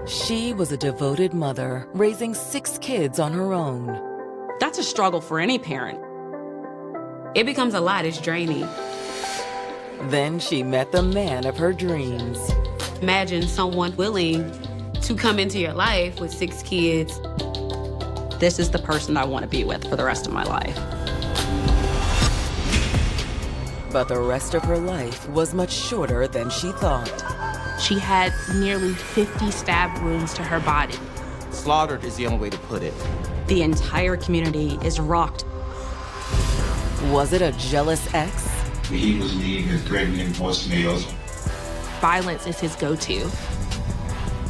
She was a devoted mother, raising 6 kids on her own. That's a struggle for any parent. It becomes a lot, it's draining. Then she met the man of her dreams. Imagine someone willing to come into your life with 6 kids. This is the person I want to be with for the rest of my life. But the rest of her life was much shorter than she thought. She had nearly 50 stab wounds to her body. Slaughtered is the only way to put it. The entire community is rocked. Was it a jealous ex? He was leaving his threatening voicemails. Violence is his go-to.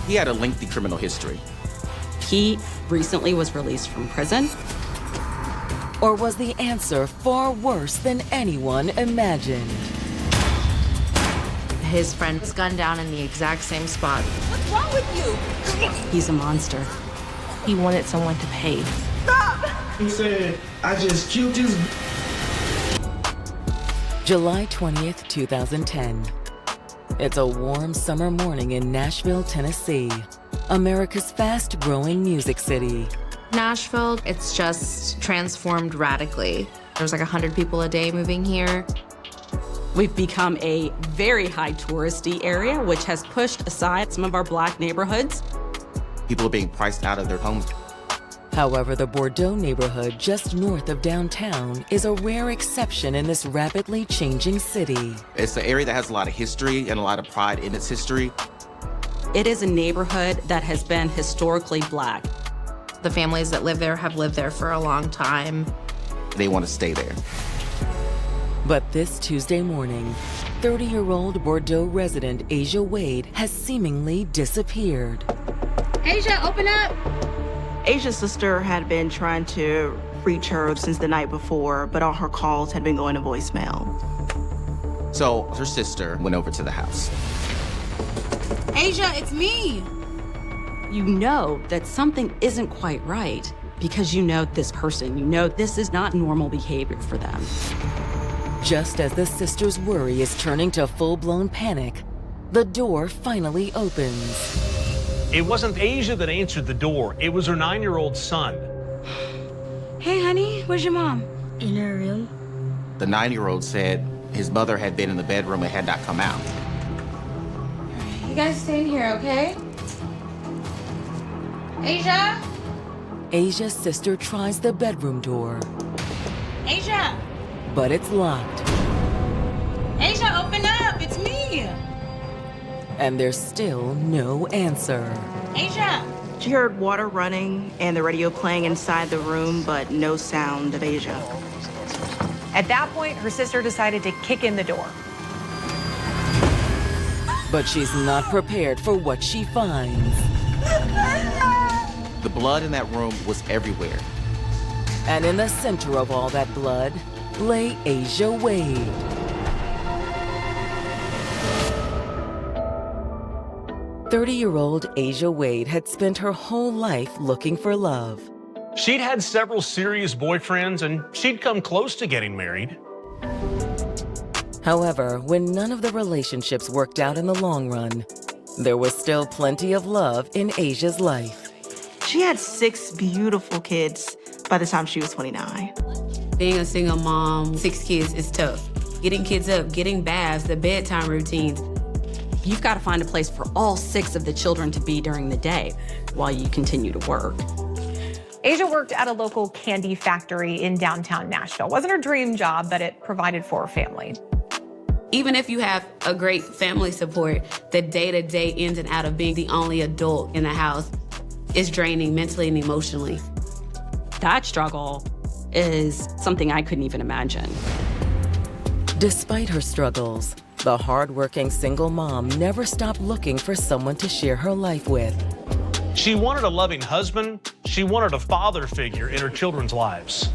He had a lengthy criminal history. He recently was released from prison. Or was the answer far worse than anyone imagined? His friend was gunned down in the exact same spot. What's wrong with you? He's a monster. He wanted someone to pay. Stop! He said, I just killed his... July 20th, 2010. It's a warm summer morning in Nashville, Tennessee, America's fast-growing music city. Nashville, it's just transformed radically. There's like 100 people a day moving here. We've become a very high touristy area, which has pushed aside some of our Black neighborhoods. People are being priced out of their homes. However, the Bordeaux neighborhood just north of downtown is a rare exception in this rapidly changing city. It's an area that has a lot of history and a lot of pride in its history. It is a neighborhood that has been historically Black. The families that live there have lived there for a long time. They want to stay there. But this Tuesday morning, 30-year-old Bordeaux resident Asia Wade has seemingly disappeared. Asia, open up! Asia's sister had been trying to reach her since the night before, but all her calls had been going to voicemail. So her sister went over to the house. Asia, it's me! You know that something isn't quite right because you know this person. You know this is not normal behavior for them. Just as the sister's worry is turning to full-blown panic, the door finally opens. It wasn't Asia that answered the door. It was her 9-year-old son. Hey, honey, where's your mom? In her room. The 9-year-old said his mother had been in the bedroom and had not come out. You guys stay in here, okay? Asia? Asia's sister tries the bedroom door, Asia! but it's locked. Asia, open up! It's me! And there's still no answer. Asia! She heard water running and the radio playing inside the room, but no sound of Asia. At that point, her sister decided to kick in the door. But she's not prepared for what she finds. The blood in that room was everywhere. And in the center of all that blood lay Asia Wade. "30-year-old Asia Wade had spent her whole life looking for love. She'd had several serious boyfriends, and she'd come close to getting married. However, when none of the relationships worked out in the long run, there was still plenty of love in Asia's life. She had 6 beautiful kids by the time she was 29. Being a single mom, 6 kids is tough. Getting kids up, getting baths, the bedtime routines. You've got to find a place for all 6 of the children to be during the day while you continue to work. Asia worked at a local candy factory in downtown Nashville. It wasn't her dream job, but it provided for her family. Even if you have a great family support, the day-to-day ins and out of being the only adult in the house is draining mentally and emotionally. That struggle is something I couldn't even imagine. Despite her struggles, the hard-working single mom never stopped looking for someone to share her life with. She wanted a loving husband. She wanted a father figure in her children's lives.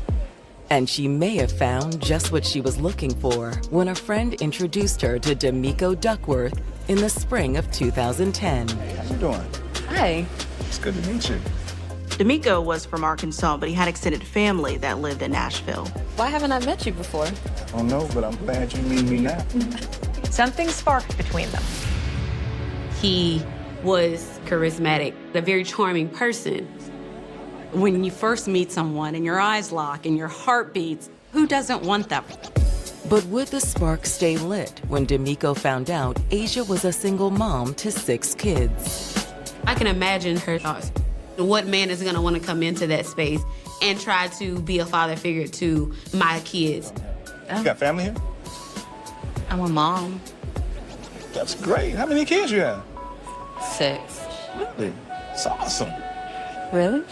And she may have found just what she was looking for when a friend introduced her to D'Amico Duckworth in the spring of 2010. Hey, how you doing? Hi. It's good to meet you. D'Amico was from Arkansas, but he had extended family that lived in Nashville. Why haven't I met you before? I don't know, but I'm glad you meet me now. Something sparked between them. He was charismatic, a very charming person. When you first meet someone and your eyes lock and your heart beats, who doesn't want that? But would the spark stay lit when D'Amico found out Asia was a single mom to 6 kids? I can imagine her thoughts. What man is gonna wanna come into that space and try to be a father figure to my kids? You got family here? I'm a mom. That's great. How many kids you have? 6. Really? It's awesome. Really?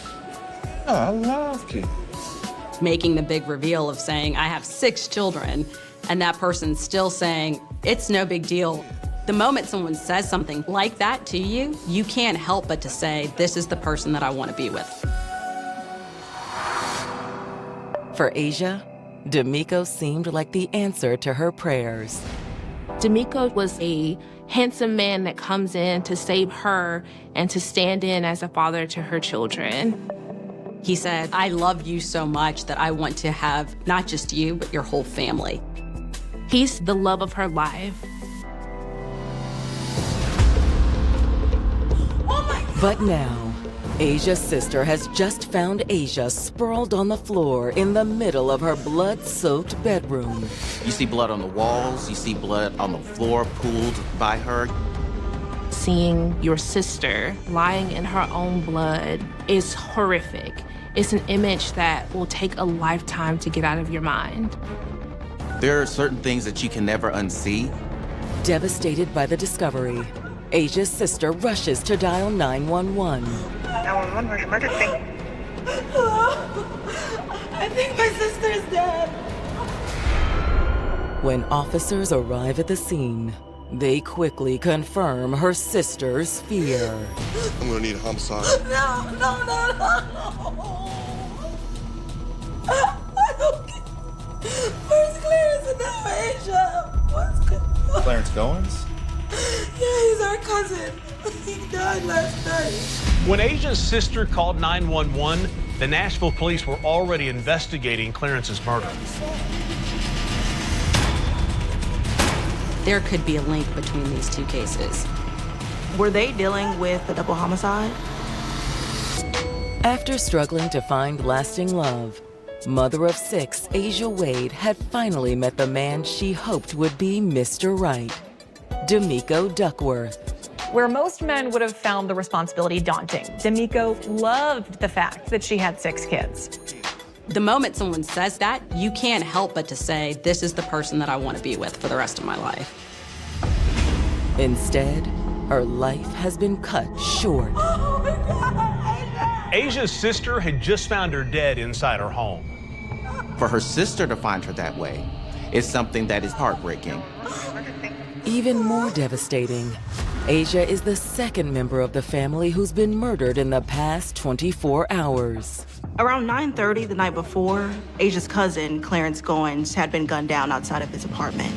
Oh, I love kids. Making the big reveal of saying, I have 6 children, and that person's still saying, it's no big deal. The moment someone says something like that to you, you can't help but to say, this is the person that I want to be with. For Asia, D'Amico seemed like the answer to her prayers. D'Amico was a handsome man that comes in to save her and to stand in as a father to her children. He said, I love you so much that I want to have not just you, but your whole family. He's the love of her life. But now, Asia's sister has just found Asia sprawled on the floor in the middle of her blood-soaked bedroom. You see blood on the walls, you see blood on the floor pooled by her. Seeing your sister lying in her own blood is horrific. It's an image that will take a lifetime to get out of your mind. There are certain things that you can never unsee. Devastated by the discovery, Asia's sister rushes to dial 911. 911, where's your emergency? I think my sister is dead. When officers arrive at the scene, they quickly confirm her sister's fear. I'm gonna need a homicide. No. Where's Clarence and now Asia? What's Clarence Goins? Yeah, he's our cousin. He died last night. When Asia's sister called 911, the Nashville police were already investigating Clarence's murder. There could be a link between these 2 cases. Were they dealing with a double homicide? After struggling to find lasting love, mother of 6 Asia Wade had finally met the man she hoped would be Mr. Right, D'Amico Duckworth. Where most men would have found the responsibility daunting, D'Amico loved the fact that she had 6 kids. The moment someone says that, you can't help but to say, this is the person that I want to be with for the rest of my life. Instead, her life has been cut short. Oh my God, Asia's sister had just found her dead inside her home. For her sister to find her that way is something that is heartbreaking. Even more devastating, Asia is the 2nd member of the family who's been murdered in the past 24 hours. Around 9:30 the night before, Asia's cousin, Clarence Goins, had been gunned down outside of his apartment.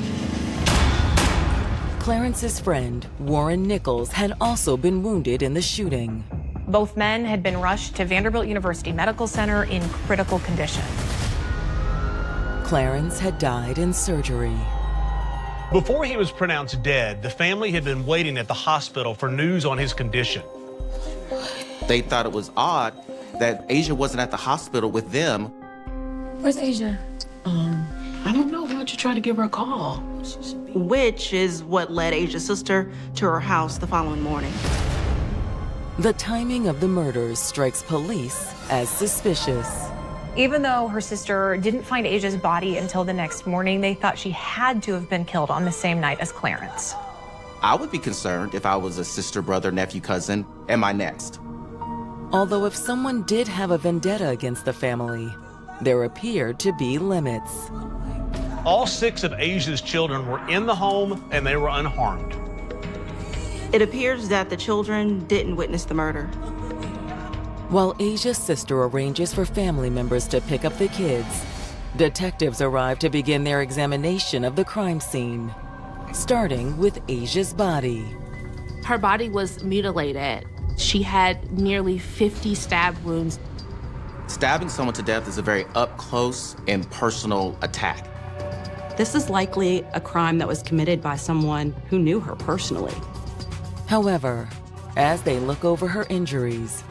Clarence's friend, Warren Nichols, had also been wounded in the shooting. Both men had been rushed to Vanderbilt University Medical Center in critical condition. Clarence had died in surgery. Before he was pronounced dead, the family had been waiting at the hospital for news on his condition. They thought it was odd that Asia wasn't at the hospital with them. Where's Asia? I don't know. Why don't you try to give her a call? Which is what led Asia's sister to her house the following morning. The timing of the murders strikes police as suspicious. Even though her sister didn't find Asia's body until the next morning, they thought she had to have been killed on the same night as Clarence. I would be concerned if I was a sister, brother, nephew, cousin. Am I next? Although if someone did have a vendetta against the family, there appeared to be limits. All 6 of Asia's children were in the home and they were unharmed. It appears that the children didn't witness the murder. While Asia's sister arranges for family members to pick up the kids, detectives arrive to begin their examination of the crime scene, starting with Asia's body. Her body was mutilated. She had nearly 50 stab wounds. Stabbing someone to death is a very up-close and personal attack. This is likely a crime that was committed by someone who knew her personally. However, As they look over her injuries,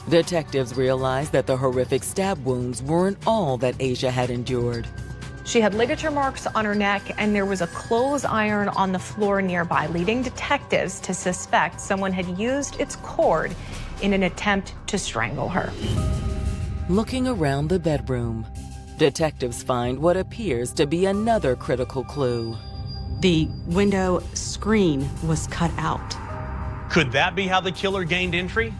detectives realize that the horrific stab wounds weren't all that Asia had endured. She had ligature marks on her neck, and there was a clothes iron on the floor nearby, leading detectives to suspect someone had used its cord in an attempt to strangle her. Looking around the bedroom, detectives find what appears to be another critical clue. The window screen was cut out. Could that be how the killer gained entry?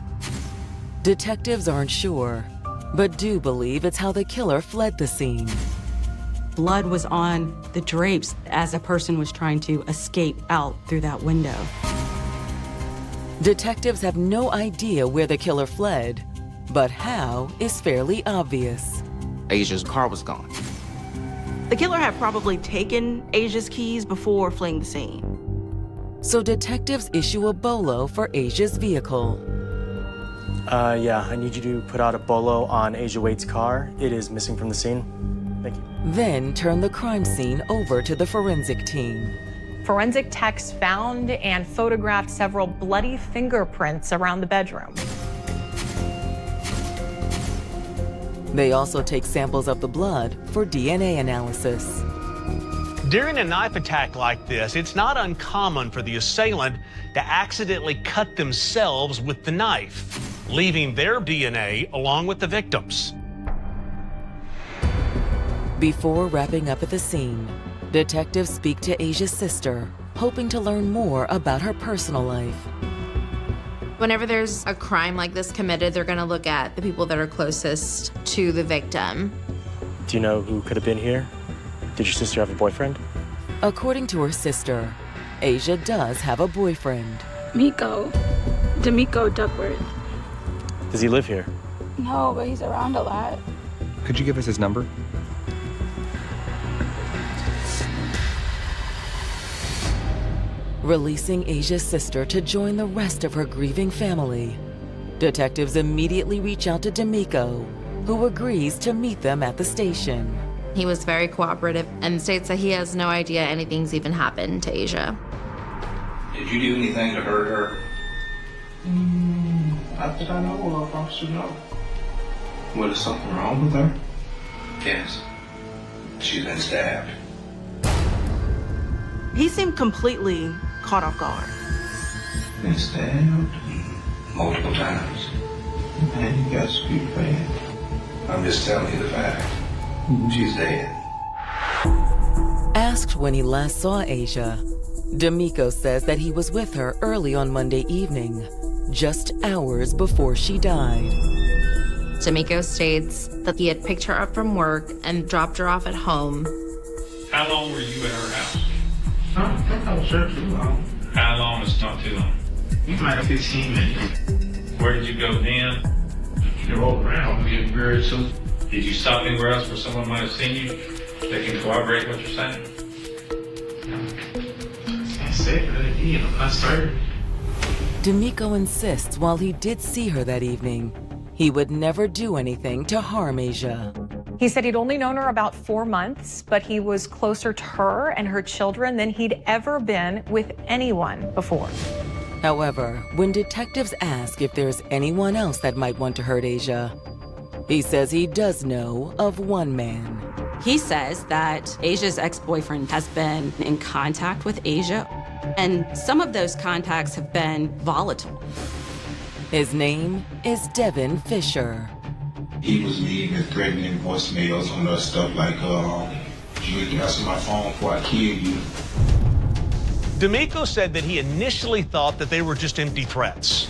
Detectives aren't sure, but do believe it's how the killer fled the scene. Blood was on the drapes as a person was trying to escape out through that window. Detectives have no idea where the killer fled, but how is fairly obvious. Asia's car was gone. The killer had probably taken Asia's keys before fleeing the scene. So detectives issue a bolo for Asia's vehicle. Yeah, I need you to put out a bolo on Asia Wade's car. It is missing from the scene. Thank you. Then turn the crime scene over to the forensic team. Forensic techs found and photographed several bloody fingerprints around the bedroom. They also take samples of the blood for DNA analysis. During a knife attack like this, it's not uncommon for the assailant to accidentally cut themselves with the knife, leaving their DNA along with the victim's. Before wrapping up at the scene, detectives speak to Asia's sister, hoping to learn more about her personal life. Whenever there's a crime like this committed, they're going to look at the people that are closest to the victim. Do you know who could have been here? Did your sister have a boyfriend? According to her sister, Asia does have a boyfriend. D'Amico Duckworth. Does he live here? No, but he's around a lot. Could you give us his number? Releasing Asia's sister to join the rest of her grieving family, detectives immediately reach out to D'Amico, who agrees to meet them at the station. He was very cooperative and states that he has no idea anything's even happened to Asia. Did you do anything to hurt her? Not that I know of, Officer, no. Was something wrong with her? Yes. She's been stabbed. He seemed completely caught off guard. Been stabbed? Multiple times. Man, you got to be bad. I'm just telling you the fact. She's dead. Asked when he last saw Asia, D'Amico says that he was with her early on Monday evening, just hours before she died. D'Amico states that he had picked her up from work and dropped her off at home. How long were you at her house? I don't think I was there too long. How long is not too long? You might have 15 minutes. Where did you go then? You rolled around, getting very soon. Did you stop anywhere else where someone might have seen you that can corroborate what you're saying? Can't say that again. I'm not certain. D'Amico insists while he did see her that evening, he would never do anything to harm Asia. He said he'd only known her about 4 months, but he was closer to her and her children than he'd ever been with anyone before. However, when detectives ask if there's anyone else that might want to hurt Asia, he says he does know of one man. He says that Asia's ex-boyfriend has been in contact with Asia, and some of those contacts have been volatile. His name is Devin Fisher. He was leaving threatening voicemails on us stuff like, you can answer my phone before I kill you. D'Amico said that he initially thought that they were just empty threats.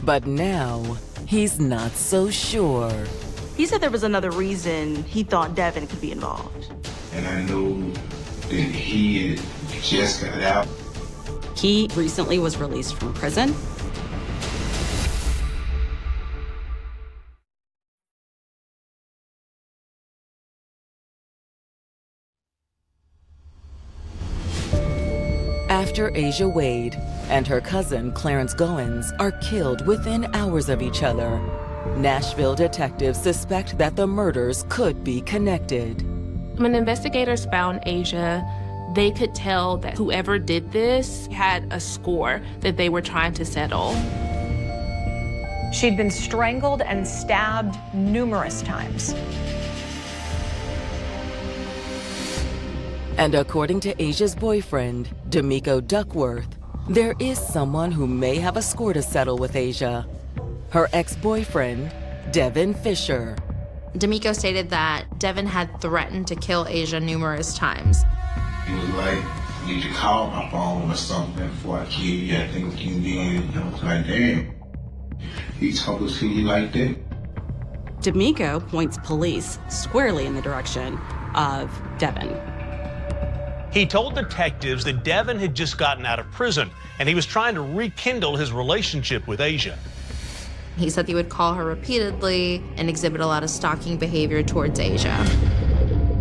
But now, he's not so sure. He said there was another reason he thought Devin could be involved. And I knew that he had just got out. He recently was released from prison. After Asia Wade and her cousin Clarence Goins are killed within hours of each other, Nashville detectives suspect that the murders could be connected. When investigators found Asia, they could tell that whoever did this had a score that they were trying to settle. She'd been strangled and stabbed numerous times. And according to Asia's boyfriend, D'Amico Duckworth, there is someone who may have a score to settle with Asia. Her ex-boyfriend, Devin Fisher. D'Amico stated that Devin had threatened to kill Asia numerous times. He was like, you need to call my phone or something before I kill you. I think you did. I was like, damn. He told us who you like that. D'Amico points police squarely in the direction of Devin. He told detectives that Devin had just gotten out of prison and he was trying to rekindle his relationship with Asia. He said he would call her repeatedly and exhibit a lot of stalking behavior towards Asia.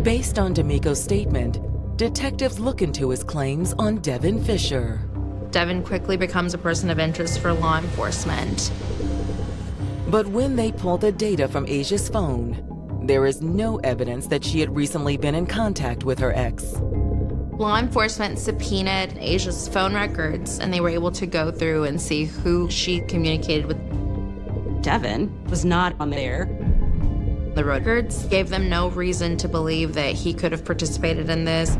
Based on D'Amico's statement, detectives look into his claims on Devin Fisher. Devin quickly becomes a person of interest for law enforcement. But when they pull the data from Asia's phone, there is no evidence that she had recently been in contact with her ex. Law enforcement subpoenaed Asia's phone records, and they were able to go through and see who she communicated with. Devin was not on there. The records gave them no reason to believe that he could have participated in this.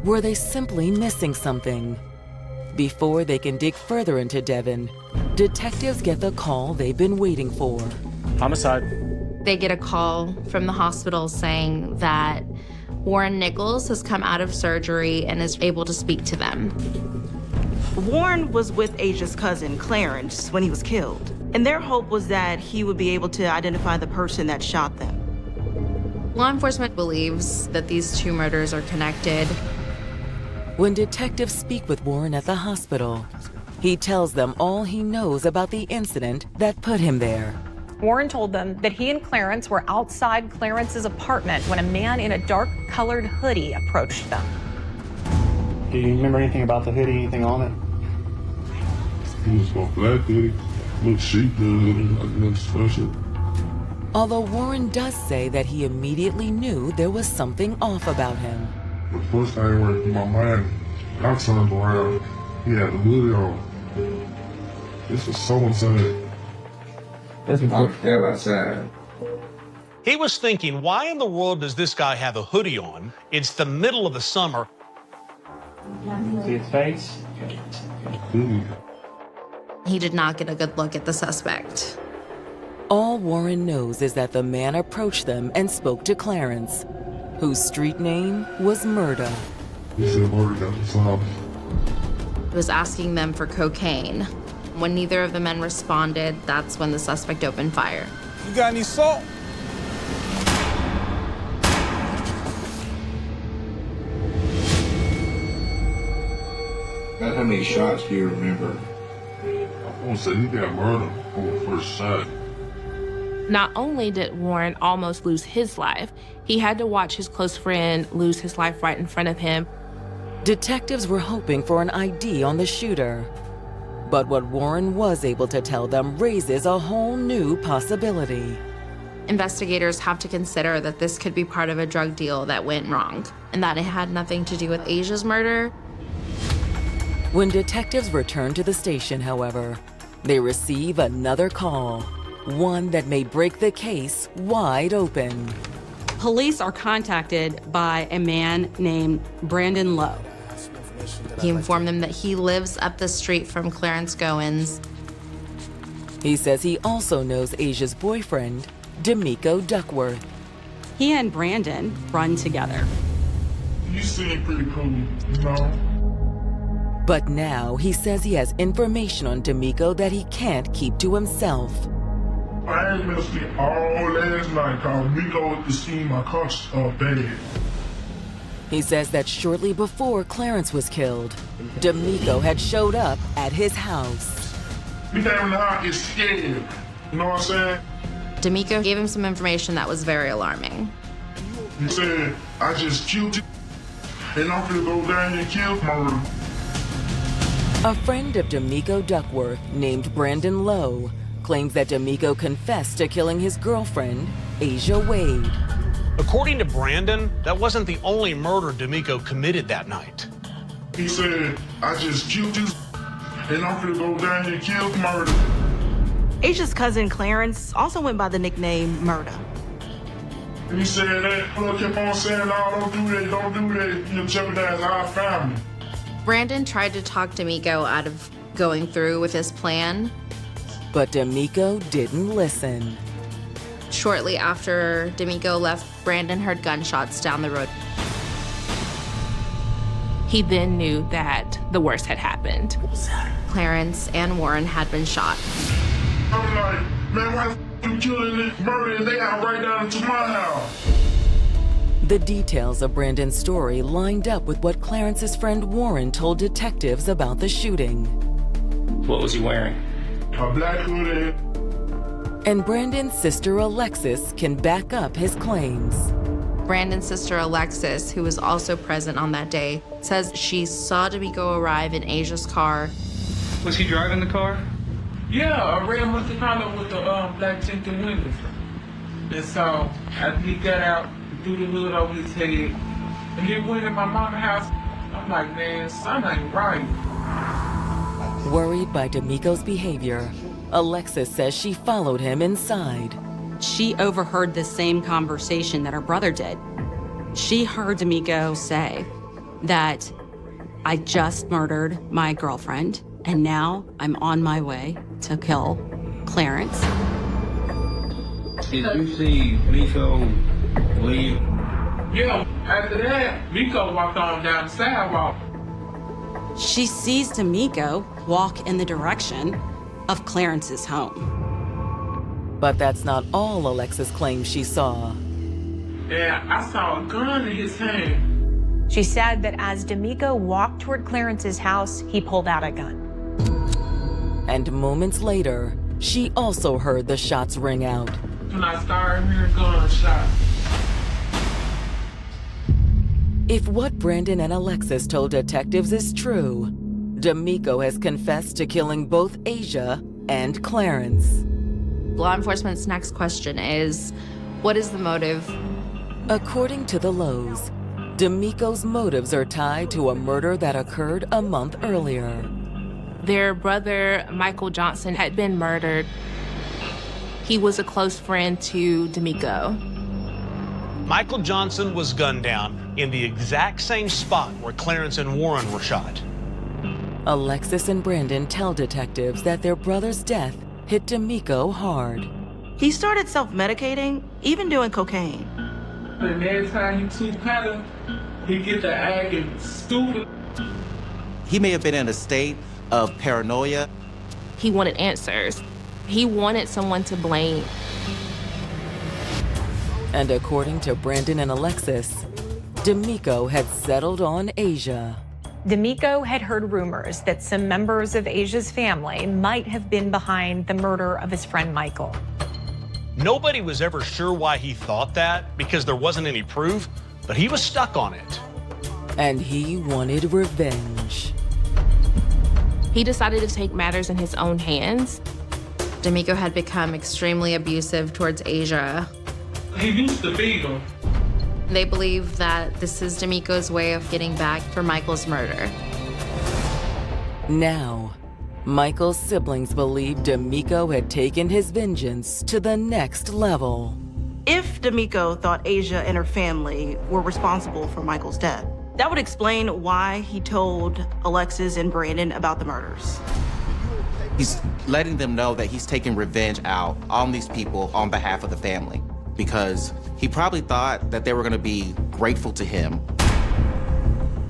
Were they simply missing something? Before they can dig further into Devin, detectives get the call they've been waiting for. Homicide. They get a call from the hospital saying that Warren Nichols has come out of surgery and is able to speak to them. Warren was with Asia's cousin, Clarence, when he was killed. And their hope was that he would be able to identify the person that shot them. Law enforcement believes that these two murders are connected. When detectives speak with Warren at the hospital, he tells them all he knows about the incident that put him there. Warren told them that he and Clarence were outside Clarence's apartment when a man in a dark-colored hoodie approached them. Do you remember anything about the hoodie, anything on it? He was a black hoodie, looked chic, nothing special. Although Warren does say that he immediately knew there was something off about him. The first thing that went through my mind, I turned around, he had the hoodie on. This was so insane. That's outside. He was thinking, why in the world does this guy have a hoodie on? It's the middle of the summer. See his face? He did not get a good look at the suspect. All Warren knows is that the man approached them and spoke to Clarence, whose street name was Murda. He said, Murda got the job. He was asking them for cocaine. When neither of the men responded, that's when the suspect opened fire. You got any salt? How many shots do you remember? I want to say he got murdered on the first shot. Not only did Warren almost lose his life, he had to watch his close friend lose his life right in front of him. Detectives were hoping for an ID on the shooter. But what Warren was able to tell them raises a whole new possibility. Investigators have to consider that this could be part of a drug deal that went wrong, and that it had nothing to do with Asia's murder. When detectives return to the station, however, they receive another call, one that may break the case wide open. Police are contacted by a man named Brandon Lowe. He informed them that he lives up the street from Clarence Goins. He says he also knows Asia's boyfriend, D'Amico Duckworth. He and Brandon run together. You seem pretty cool, you know? But now he says he has information on D'Amico that he can't keep to himself. I ain't been asleep all last night cause Miko to see my car bad. He says that shortly before Clarence was killed, D'Amico had showed up at his house. He came in the house, is scared. You know what I'm saying? D'Amico gave him some information that was very alarming. He said, I just killed you, and I'm gonna go down and kill Murda. A friend of D'Amico Duckworth, named Brandon Lowe, claims that D'Amico confessed to killing his girlfriend, Asia Wade. According to Brandon, that wasn't the only murder D'Amico committed that night. He said, I just killed you, and I'm gonna go down and kill Murda. Asia's cousin Clarence also went by the nickname Murda. He said that, Hood kept on saying, no, don't do that, you jeopardize our family. Brandon tried to talk D'Amico out of going through with his plan. But D'Amico didn't listen. Shortly after D'Amico left, Brandon heard gunshots down the road. He then knew that the worst had happened. Clarence and Warren had been shot. I'm like, man, why you killing this murder and they got right down into my house? The details of Brandon's story lined up with what Clarence's friend Warren told detectives about the shooting. What was he wearing? A black hoodie. And Brandon's sister Alexis can back up his claims. Brandon's sister Alexis, who was also present on that day, says she saw D'Amico arrive in Asia's car. Was he driving the car? Yeah, a red Monte Carlo with the black tinted windows. And so after he got out, threw the hood over his head, and he went in my mama's house. I'm like, man, something ain't right. Worried by D'Amico's behavior, Alexis says she followed him inside. She overheard the same conversation that her brother did. She heard D'Amico say that I just murdered my girlfriend, and now I'm on my way to kill Clarence. Did you see Miko leave? Yeah, after that, Miko walked on down the sidewalk. She sees D'Amico walk in the direction of Clarence's home. But that's not all Alexis claims she saw. Yeah, I saw a gun in his hand. She said that as D'Amico walked toward Clarence's house, he pulled out a gun. And moments later, she also heard the shots ring out. When I started hearing gunshots. If what Brandon and Alexis told detectives is true, D'Amico has confessed to killing both Asia and Clarence. Law enforcement's next question is, what is the motive? According to the Lowe's, D'Amico's motives are tied to a murder that occurred a month earlier. Their brother, Michael Johnson, had been murdered. He was a close friend to D'Amico. Michael Johnson was gunned down in the exact same spot where Clarence and Warren were shot. Alexis and Brandon tell detectives that their brother's death hit D'Amico hard. He started self-medicating, even doing cocaine. And every time he took powder, he get to acting stupid. He may have been in a state of paranoia. He wanted answers. He wanted someone to blame. And according to Brandon and Alexis, D'Amico had settled on Asia. D'Amico had heard rumors that some members of Asia's family might have been behind the murder of his friend Michael. Nobody was ever sure why he thought that because there wasn't any proof, but he was stuck on it. And he wanted revenge. He decided to take matters in his own hands. D'Amico had become extremely abusive towards Asia. He used to beat him. They believe that this is D'Amico's way of getting back for Michael's murder. Now, Michael's siblings believe D'Amico had taken his vengeance to the next level. If D'Amico thought Asia and her family were responsible for Michael's death, that would explain why he told Alexis and Brandon about the murders. He's letting them know that he's taking revenge out on these people on behalf of the family because he probably thought that they were going to be grateful to him.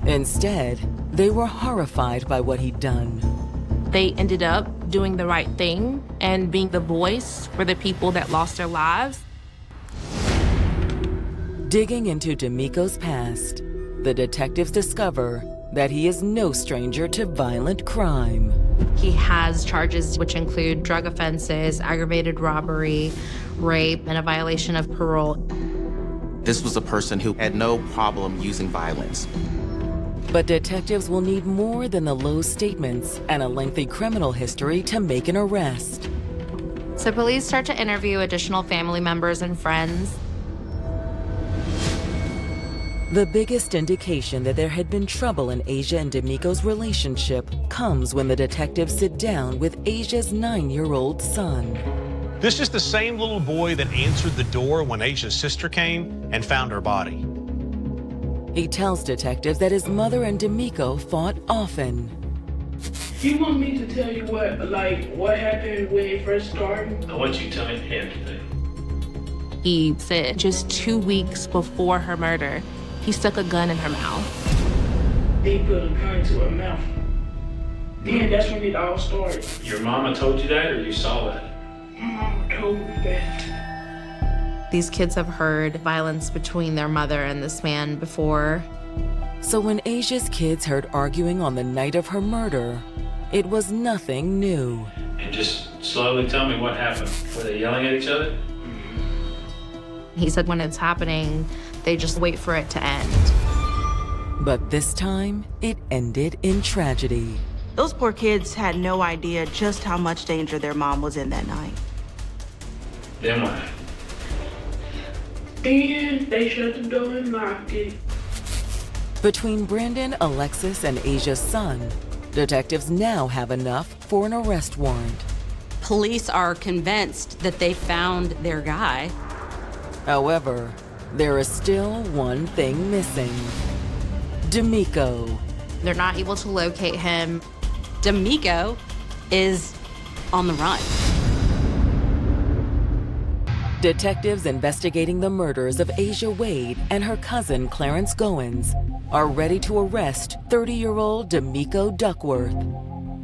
Instead, they were horrified by what he'd done. They ended up doing the right thing and being the voice for the people that lost their lives. Digging into D'Amico's past, the detectives discover that he is no stranger to violent crime. He has charges which include drug offenses, aggravated robbery, rape, and a violation of parole. This was a person who had no problem using violence. But detectives will need more than the Lowe's statements and a lengthy criminal history to make an arrest. So police start to interview additional family members and friends. The biggest indication that there had been trouble in Asia and D'Amico's relationship comes when the detectives sit down with Asia's 9-year-old son. This is the same little boy that answered the door when Asia's sister came and found her body. He tells detectives that his mother and D'Amico fought often. You want me to tell you what happened when it first started? I want you to tell me everything. He said just 2 weeks before her murder, he stuck a gun in her mouth. He put a gun to her mouth. Then that's when it all started. Your mama told you that, or you saw that? My mama told me that. These kids have heard violence between their mother and this man before. So when Asia's kids heard arguing on the night of her murder, it was nothing new. And just slowly tell me what happened. Were they yelling at each other? He said when it's happening, they just wait for it to end. But this time, it ended in tragedy. Those poor kids had no idea just how much danger their mom was in that night. Then what? Then they shut the door and locked it. Between Brandon, Alexis, and Asia's son, detectives now have enough for an arrest warrant. Police are convinced that they found their guy. However, there is still one thing missing. D'Amico. They're not able to locate him. D'Amico is on the run. Detectives investigating the murders of Asia Wade and her cousin Clarence Goins are ready to arrest 30-year-old D'Amico Duckworth.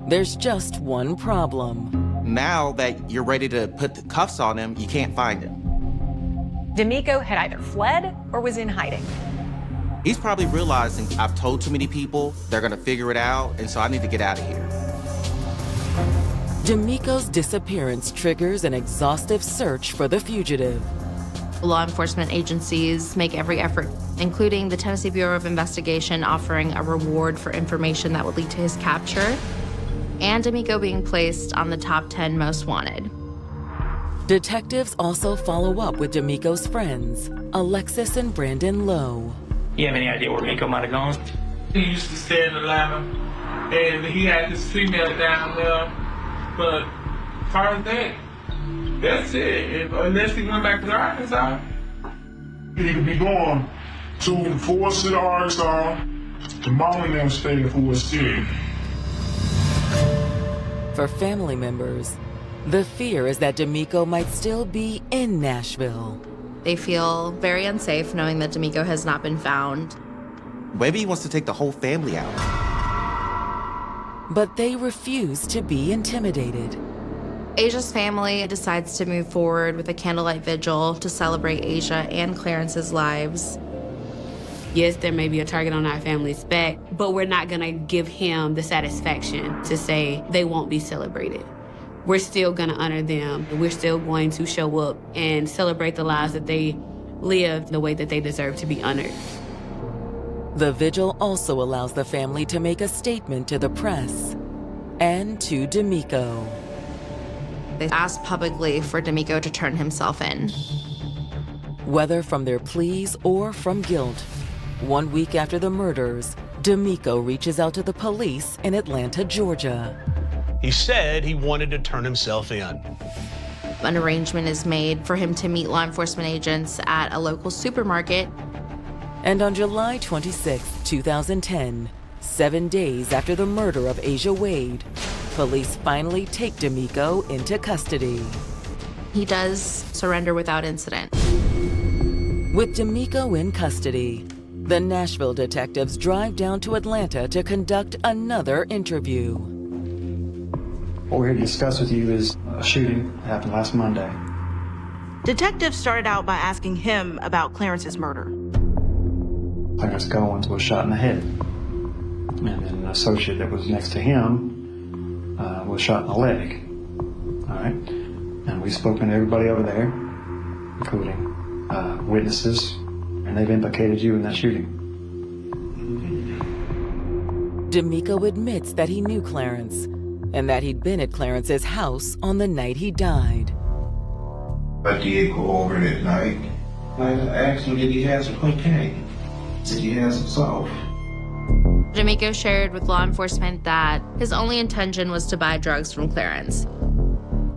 There's just one problem. Now that you're ready to put the cuffs on him, you can't find him. D'Amico had either fled or was in hiding. He's probably realizing I've told too many people, they're gonna figure it out, and so I need to get out of here. D'Amico's disappearance triggers an exhaustive search for the fugitive. Law enforcement agencies make every effort, including the Tennessee Bureau of Investigation offering a reward for information that would lead to his capture, and D'Amico being placed on the top 10 most wanted. Detectives also follow up with D'Amico's friends, Alexis and Brandon Lowe. You have any idea where Miko might have gone? He used to stay in Atlanta, and he had this female down there, but as far as that, that's it. Unless he went back to Arkansas. He could be going to Forest City, Arkansas. The mom and them stayed in Forest City. For family members, the fear is that D'Amico might still be in Nashville. They feel very unsafe knowing that D'Amico has not been found. Maybe he wants to take the whole family out. But they refuse to be intimidated. Asia's family decides to move forward with a candlelight vigil to celebrate Asia and Clarence's lives. Yes, there may be a target on our family's back, but we're not gonna give him the satisfaction to say they won't be celebrated. We're still gonna honor them. We're still going to show up and celebrate the lives that they live the way that they deserve to be honored. The vigil also allows the family to make a statement to the press and to D'Amico. They asked publicly for D'Amico to turn himself in. Whether from their pleas or from guilt, 1 week after the murders, D'Amico reaches out to the police in Atlanta, Georgia. He said he wanted to turn himself in. An arrangement is made for him to meet law enforcement agents at a local supermarket. And on July 26, 2010, 7 days after the murder of Asia Wade, police finally take D'Amico into custody. He does surrender without incident. With D'Amico in custody, the Nashville detectives drive down to Atlanta to conduct another interview. What we're here to discuss with you is a shooting that happened last Monday. Detectives started out by asking him about Clarence's murder. Clarence Goins was shot in the head. And then an associate that was next to him was shot in the leg. All right? And we've spoken to everybody over there, including witnesses, and they've implicated you in that shooting. D'Amico admits that he knew Clarence and that he'd been at Clarence's house on the night he died. I did go over that night. I asked him, did he have some cocaine? Said he has him solved. D'Amico shared with law enforcement that his only intention was to buy drugs from Clarence.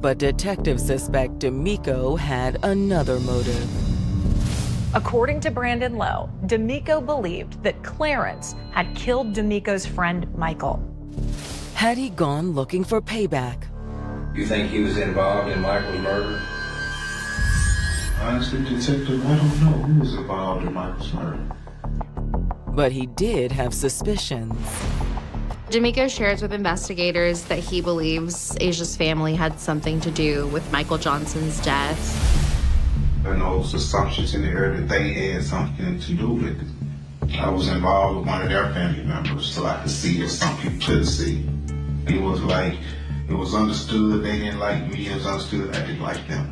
But detectives suspect D'Amico had another motive. According to Brandon Lowe, D'Amico believed that Clarence had killed D'Amico's friend, Michael. Had he gone looking for payback? You think he was involved in Michael's murder? Honestly, Detective, I don't know who was involved in Michael's murder. But he did have suspicions. D'Amico shares with investigators that he believes Asia's family had something to do with Michael Johnson's death. I know those assumptions in the air that they had something to do with it. I was involved with one of their family members, so I could see if some people couldn't see. It was like, it was understood they didn't like me, it was understood I didn't like them.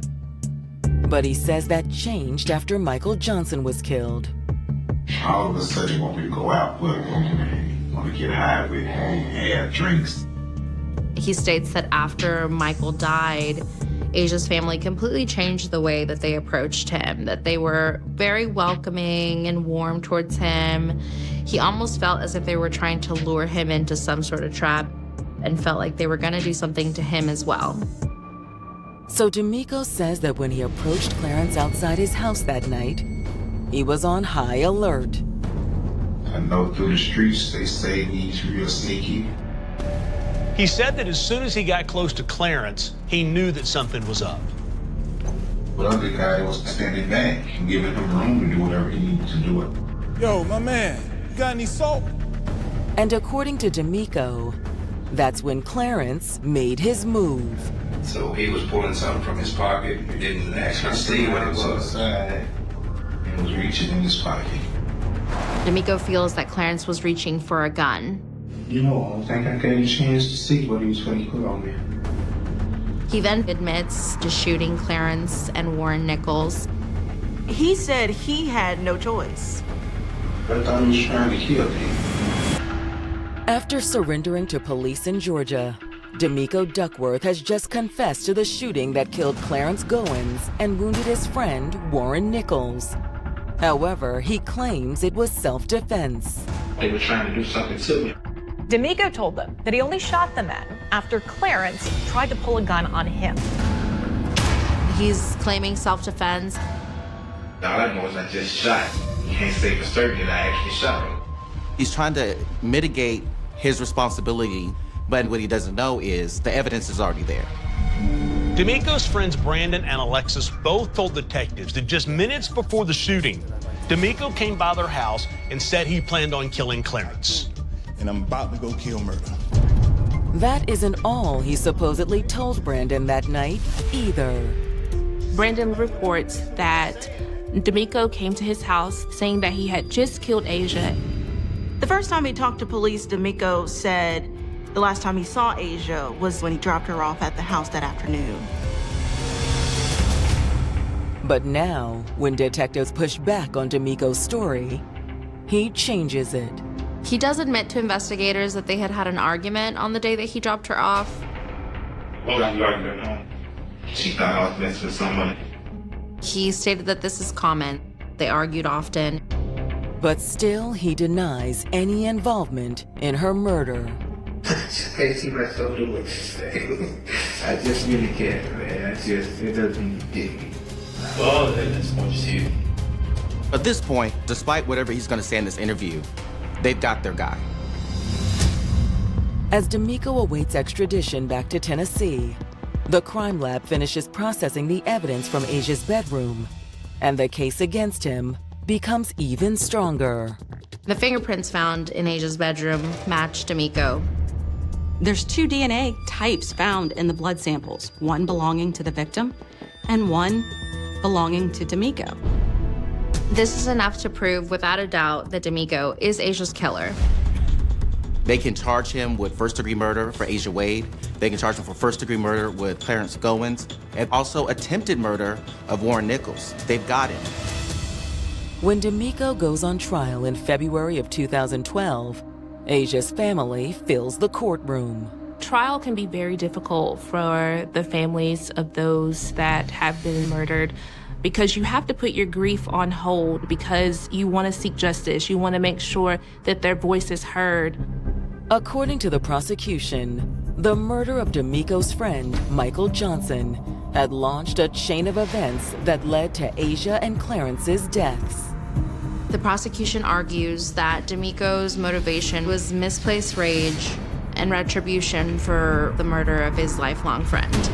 But he says that changed after Michael Johnson was killed. All of a sudden, they want me to go out with them, want to get high with them, have drinks. He states that after Michael died, Asia's family completely changed the way that they approached him, that they were very welcoming and warm towards him. He almost felt as if they were trying to lure him into some sort of trap and felt like they were going to do something to him as well. So D'Amico says that when he approached Clarence outside his house that night, he was on high alert. I know through the streets they say he's real sneaky. He said that as soon as he got close to Clarence, he knew that something was up. But other guy was standing back and giving him room to do whatever he needed to do it. Yo, my man, you got any salt? And according to D'Amico, that's when Clarence made his move. So he was pulling something from his pocket and didn't actually see what it was. And was reaching in his pocket. D'Amico feels that Clarence was reaching for a gun. You know, I don't think I got a chance to see what he was going to put on me. He then admits to shooting Clarence and Warren Nichols. He said he had no choice. I thought he was trying to kill me. After surrendering to police in Georgia, D'Amico Duckworth has just confessed to the shooting that killed Clarence Goins and wounded his friend, Warren Nichols. However, he claims it was self-defense. They were trying to do something to me. D'Amico told them that he only shot the men after Clarence tried to pull a gun on him. He's claiming self-defense. All I know is I just shot. You can't say for certain that I actually shot him. He's trying to mitigate his responsibility, but what he doesn't know is the evidence is already there. D'Amico's friends Brandon and Alexis both told detectives that just minutes before the shooting, D'Amico came by their house and said he planned on killing Clarence. And I'm about to go kill murder. That isn't all he supposedly told Brandon that night, either. Brandon reports that D'Amico came to his house saying that he had just killed Asia. The first time he talked to police, D'Amico said the last time he saw Asia was when he dropped her off at the house that afternoon. But now, when detectives push back on D'Amico's story, he changes it. He does admit to investigators that they had had an argument on the day that he dropped her off. What was the argument? She thought I was messing with someone. He stated that this is common. They argued often. But still, he denies any involvement in her murder. Just can't see myself doing what you say. I just really can't, man. It doesn't get me. Well, that's what you see. At this point, despite whatever he's going to say in this interview, they've got their guy. As D'Amico awaits extradition back to Tennessee, the crime lab finishes processing the evidence from Asia's bedroom, and the case against him becomes even stronger. The fingerprints found in Asia's bedroom matched D'Amico. There's 2 DNA types found in the blood samples, one belonging to the victim and one belonging to D'Amico. This is enough to prove without a doubt that D'Amico is Asia's killer. They can charge him with first-degree murder for Asia Wade. They can charge him for first-degree murder with Clarence Goins, and also attempted murder of Warren Nichols. They've got him. When D'Amico goes on trial in February of 2012, Asia's family fills the courtroom. Trial can be very difficult for the families of those that have been murdered. because you have to put your grief on hold because you want to seek justice. You want to make sure that their voice is heard. According to the prosecution, the murder of D'Amico's friend, Michael Johnson, had launched a chain of events that led to Asia and Clarence's deaths. The prosecution argues that D'Amico's motivation was misplaced rage and retribution for the murder of his lifelong friend.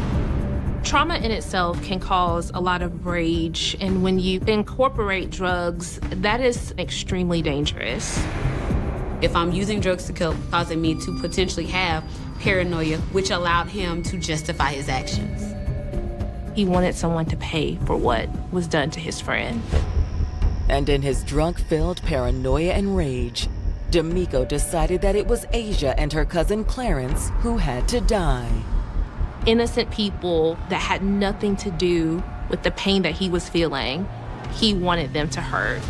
Trauma in itself can cause a lot of rage, and when you incorporate drugs, that is extremely dangerous. If I'm using drugs to kill, causing me to potentially have paranoia, which allowed him to justify his actions. He wanted someone to pay for what was done to his friend. And in his drug-filled paranoia and rage, D'Amico decided that it was Asia and her cousin Clarence who had to die. Innocent people that had nothing to do with the pain that he was feeling, he wanted them to hurt.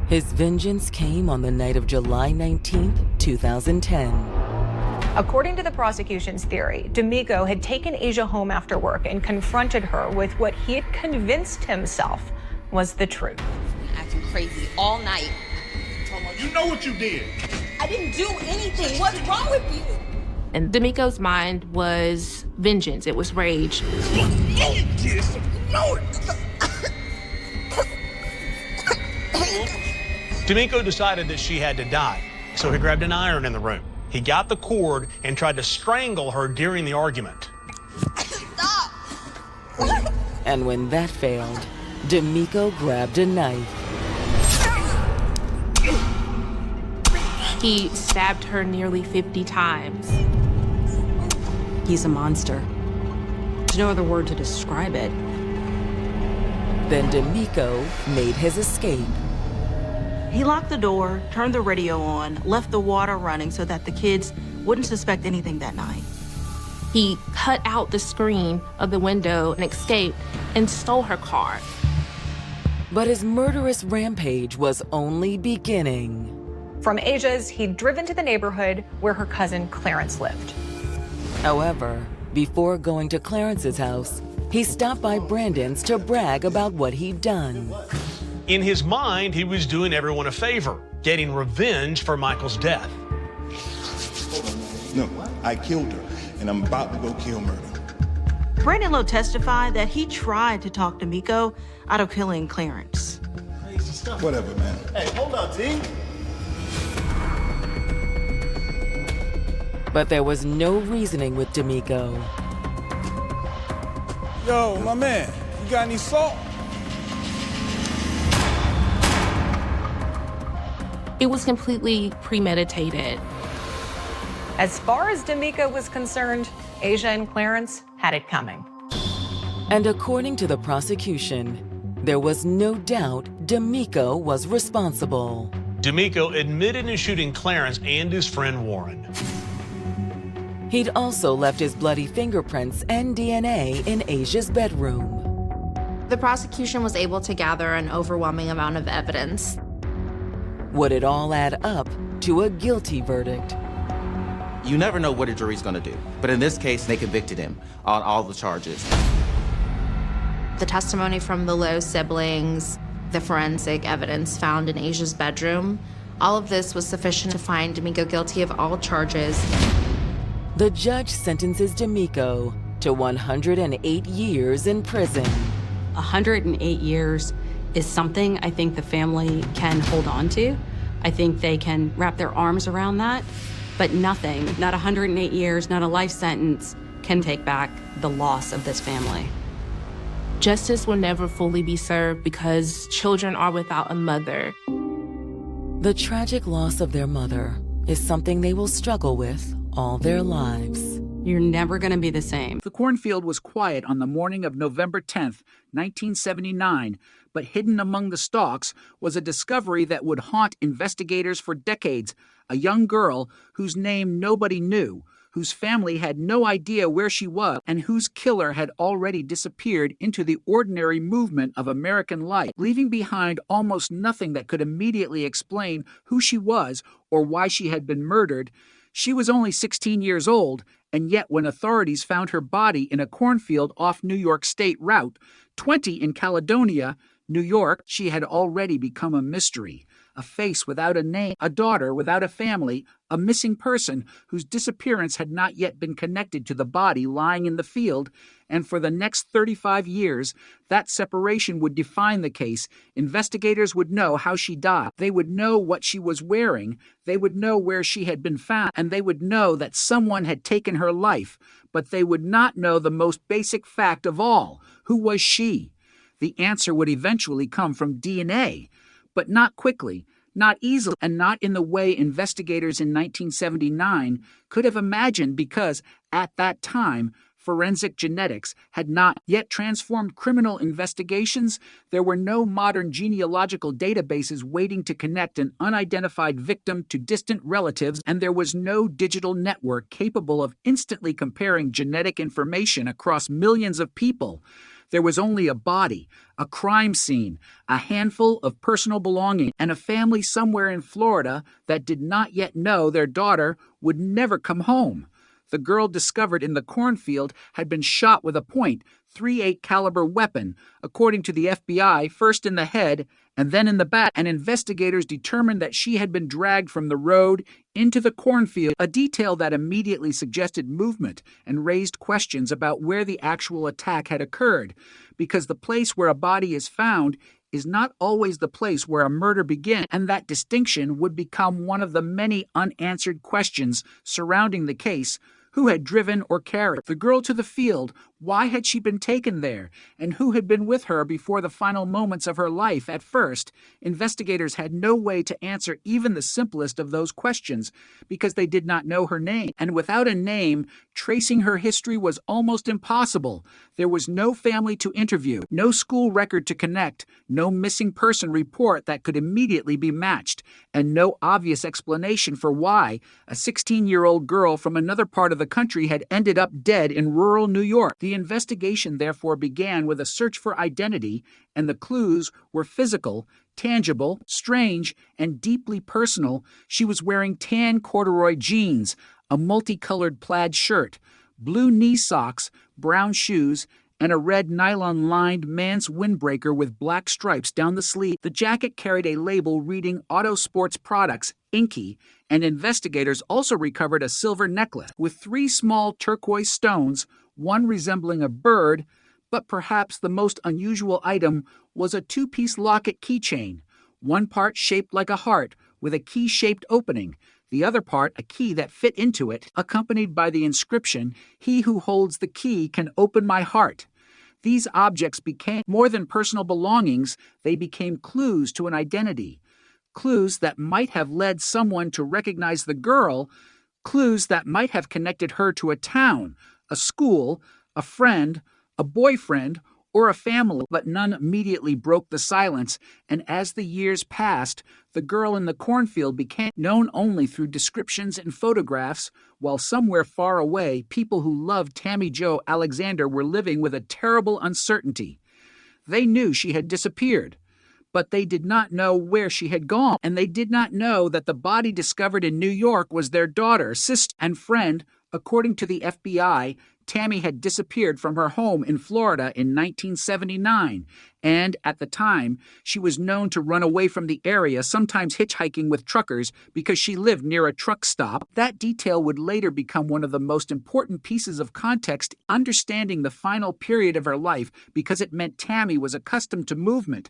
His vengeance came on the night of July 19, 2010. According to the prosecution's theory, D'Amico had taken Asia home after work and confronted her with what he had convinced himself was the truth. Acting crazy all night. You know what you did. I didn't do anything. What's wrong with you? And D'Amico's mind was vengeance. It was rage. D'Amico decided that she had to die, so he grabbed an iron in the room. He got the cord and tried to strangle her during the argument. Stop! And when that failed, D'Amico grabbed a knife. He stabbed her nearly 50 times. He's a monster. There's no other word to describe it. Then D'Amico made his escape. He locked the door, turned the radio on, left the water running so that the kids wouldn't suspect anything that night. He cut out the screen of the window and escaped and stole her car. But his murderous rampage was only beginning. From Asia's, he'd driven to the neighborhood where her cousin Clarence lived. However, before going to Clarence's house, he stopped by Brandon's to brag about what he'd done. In his mind, he was doing everyone a favor, getting revenge for Michael's death. No, I killed her, and I'm about to go kill murder. Brandon Lowe testified that he tried to talk D'Amico out of killing Clarence. Crazy stuff. Whatever, man. Hey, hold up, T. But there was no reasoning with D'Amico. Yo, my man, you got any salt? It was completely premeditated. As far as D'Amico was concerned, Asia and Clarence had it coming. And according to the prosecution, there was no doubt D'Amico was responsible. D'Amico admitted to shooting Clarence and his friend Warren. He'd also left his bloody fingerprints and DNA in Asia's bedroom. The prosecution was able to gather an overwhelming amount of evidence. Would it all add up to a guilty verdict? You never know what a jury's gonna do. But in this case, they convicted him on all the charges. The testimony from the Lowe siblings, the forensic evidence found in Asia's bedroom, all of this was sufficient to find D'Amico guilty of all charges. The judge sentences D'Amico to 108 years in prison. 108 years is something I think the family can hold on to. I think they can wrap their arms around that, but nothing, not 108 years, not a life sentence, can take back the loss of this family. Justice will never fully be served because children are without a mother. The tragic loss of their mother is something they will struggle with all their lives. You're never going to be the same. The cornfield was quiet on the morning of November 10th, 1979, but hidden among the stalks was a discovery that would haunt investigators for decades. A young girl whose name nobody knew, whose family had no idea where she was, and whose killer had already disappeared into the ordinary movement of American life, leaving behind almost nothing that could immediately explain who she was or why she had been murdered. She was only 16 years old, and yet when authorities found her body in a cornfield off New York State Route 20 in Caledonia, New York, she had already become a mystery. A face without a name, a daughter without a family, a missing person whose disappearance had not yet been connected to the body lying in the field, and for the next 35 years, that separation would define the case. Investigators would know how she died. They would know what she was wearing. They would know where she had been found, and they would know that someone had taken her life. But they would not know the most basic fact of all. Who was she? The answer would eventually come from DNA, but not quickly, not easily, and not in the way investigators in 1979 could have imagined, because at that time, forensic genetics had not yet transformed criminal investigations. There were no modern genealogical databases waiting to connect an unidentified victim to distant relatives, and there was no digital network capable of instantly comparing genetic information across millions of people. There was only a body, a crime scene, a handful of personal belongings, and a family somewhere in Florida that did not yet know their daughter would never come home. The girl discovered in the cornfield had been shot with a .38 caliber weapon, according to the FBI, first in the head and then in the back, and investigators determined that she had been dragged from the road into the cornfield, a detail that immediately suggested movement and raised questions about where the actual attack had occurred, because the place where a body is found is not always the place where a murder begins, and that distinction would become one of the many unanswered questions surrounding the case. Who had driven or carried the girl to the field? Why had she been taken there? And who had been with her before the final moments of her life? At first, investigators had no way to answer even the simplest of those questions because they did not know her name. And without a name, tracing her history was almost impossible. There was no family to interview, no school record to connect, no missing person report that could immediately be matched, and no obvious explanation for why a 16-year-old girl from another part of the country had ended up dead in rural New York. The investigation therefore began with a search for identity, and the clues were physical, tangible, strange, and deeply personal. She was wearing tan corduroy jeans, a multicolored plaid shirt, blue knee socks, brown shoes, and a red nylon-lined man's windbreaker with black stripes down the sleeve. The jacket carried a label reading Auto Sports Products, Inky, and investigators also recovered a silver necklace with 3 small turquoise stones, one resembling a bird, but perhaps the most unusual item was a 2-piece locket keychain, one part shaped like a heart with a key-shaped opening, the other part a key that fit into it, accompanied by the inscription, "He who holds the key can open my heart." These objects became more than personal belongings, they became clues to an identity. Clues that might have led someone to recognize the girl, clues that might have connected her to a town, a school, a friend, a boyfriend, or a family, but none immediately broke the silence, and as the years passed, the girl in the cornfield became known only through descriptions and photographs, while somewhere far away, people who loved Tammy Jo Alexander were living with a terrible uncertainty. They knew she had disappeared, but they did not know where she had gone, and they did not know that the body discovered in New York was their daughter, sister, and friend. According to the FBI, Tammy had disappeared from her home in Florida in 1979, and at the time, she was known to run away from the area, sometimes hitchhiking with truckers because she lived near a truck stop. That detail would later become one of the most important pieces of context, understanding the final period of her life, because it meant Tammy was accustomed to movement,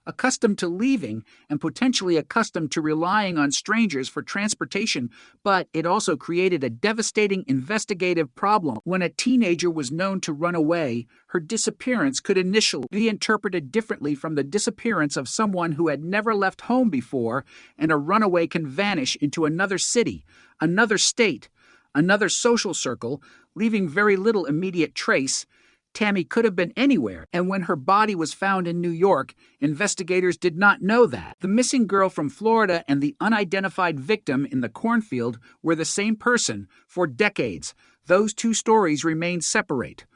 accustomed to leaving, and potentially accustomed to relying on strangers for transportation, but it also created a devastating investigative problem. When a teenager was known to run away, her disappearance could initially be interpreted differently from the disappearance of someone who had never left home before, and a runaway can vanish into another city, another state, another social circle, leaving very little immediate trace. Tammy could have been anywhere, and when her body was found in New York, investigators did not know that. The missing girl from Florida and the unidentified victim in the cornfield were the same person for decades. Those 2 stories remained separate.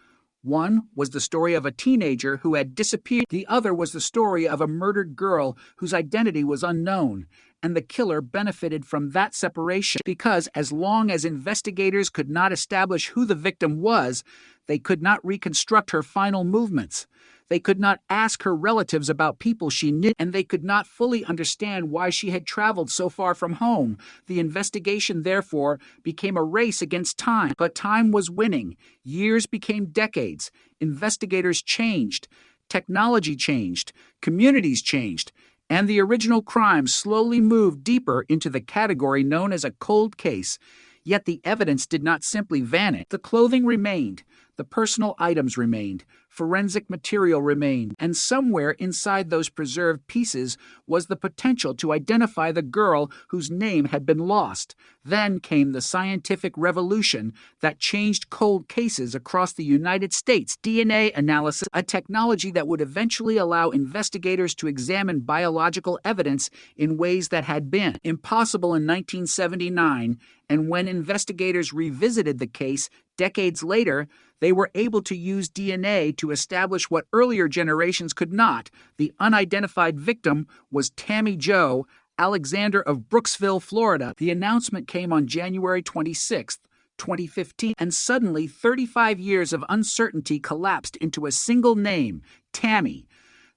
One was the story of a teenager who had disappeared. The other was the story of a murdered girl whose identity was unknown. and the killer benefited from that separation because as long as investigators could not establish who the victim was, they could not reconstruct her final movements. They could not ask her relatives about people she knew, and they could not fully understand why she had traveled so far from home. The investigation, therefore, became a race against time. But time was winning. Years became decades. Investigators changed. Technology changed. Communities changed. And the original crime slowly moved deeper into the category known as a cold case. Yet the evidence did not simply vanish. The clothing remained. The personal items remained, forensic material remained, and somewhere inside those preserved pieces was the potential to identify the girl whose name had been lost. Then came the scientific revolution that changed cold cases across the United States. DNA analysis, a technology that would eventually allow investigators to examine biological evidence in ways that had been impossible in 1979, and when investigators revisited the case decades later, they were able to use DNA to establish what earlier generations could not. The unidentified victim was Tammy Jo Alexander of Brooksville, Florida. The announcement came on January 26, 2015, and suddenly 35 years of uncertainty collapsed into a single name, Tammy.